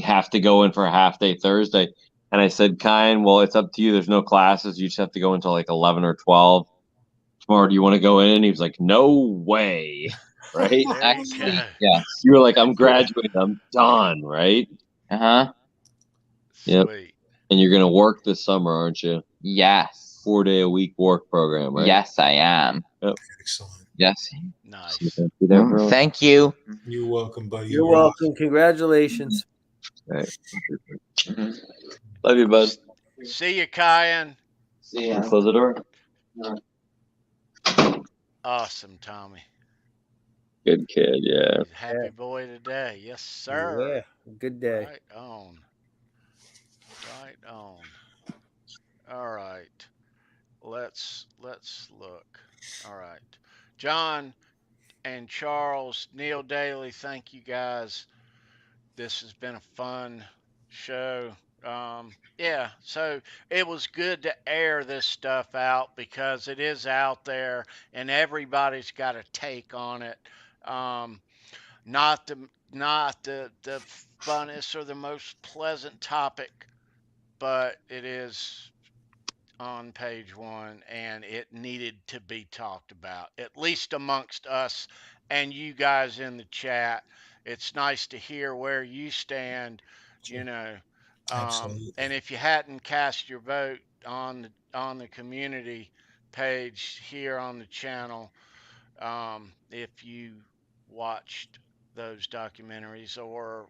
have to go in for a half day Thursday. And I said, Kyan, well, it's up to you. There's no classes. You just have to go until like 11 or 12. Tomorrow, do you want to go in? And he was like, no way. Right? Actually, yes. You were like, I'm graduating. I'm done, right? Uh-huh. Yep. And you're going to work this summer, aren't you? Yes. 4-day-a-week work program, right? Yes, I am. Yep. Excellent. Yes. Nice. Thank you. You're welcome, buddy. You're welcome. Congratulations. Right. Love you, bud. See you, Kyan. See ya. Close the door. Awesome, Tommy. Good kid, yeah. Happy boy today. Yes, sir. Yeah, good day. Right on. Right on. All right. Let's look. All right. John and Charles, Neil Daly, thank you guys. This has been a fun show. Yeah, so it was good to air this stuff out because it is out there and everybody's got a take on it. Not the funnest or the most pleasant topic, but it is on page 1 and it needed to be talked about, at least amongst us and you guys in the chat. It's nice to hear where you stand, and if you hadn't cast your vote on the community page here on the channel, if you watched those documentaries or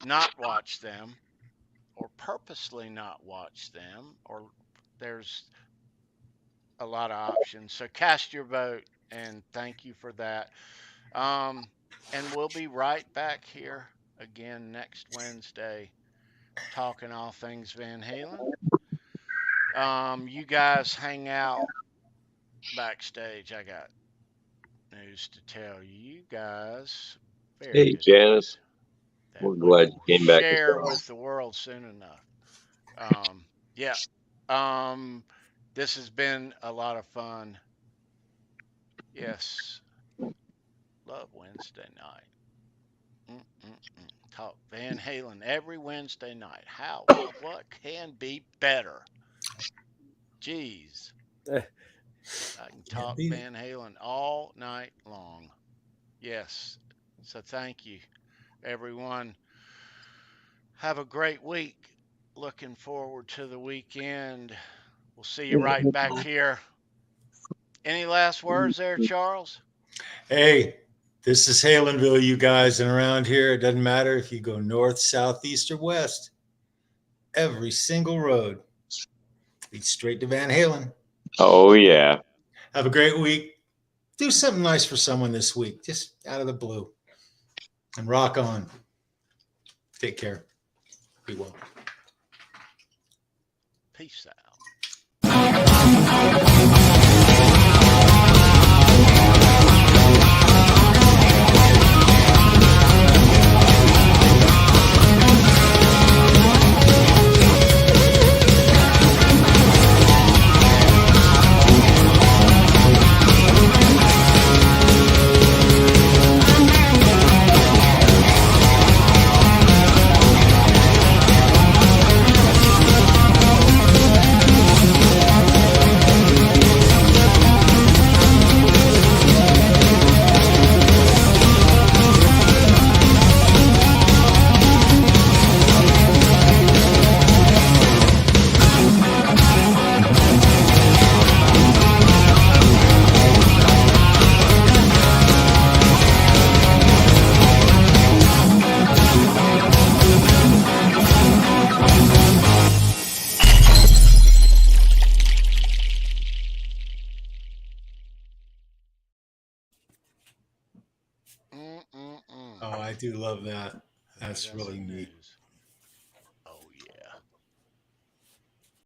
not watched them or purposely not watched them, or there's a lot of options. So cast your vote and thank you for that. And we'll be right back here again next Wednesday talking all things Van Halen. You guys hang out backstage, I got news to tell you guys. Very Hey, good Janice. news We're that we glad will you came back as share well. with the world soon enough. Yeah. This has been a lot of fun. Yes. Love Wednesday night. Mm-mm-mm. Talk Van Halen every Wednesday night. What can be better? Jeez. I can talk Van Halen all night long. Yes. So thank you, everyone. Have a great week. Looking forward to the weekend. We'll see you right back here. Any last words there, Charles? Hey, this is Halenville, you guys, and around here, it doesn't matter if you go north, south, east, or west. Every single road leads straight to Van Halen. Oh, yeah. Have a great week. Do something nice for someone this week, just out of the blue. And rock on. Take care. Be well. Peace out. Oh, I do love that. That's really neat. News.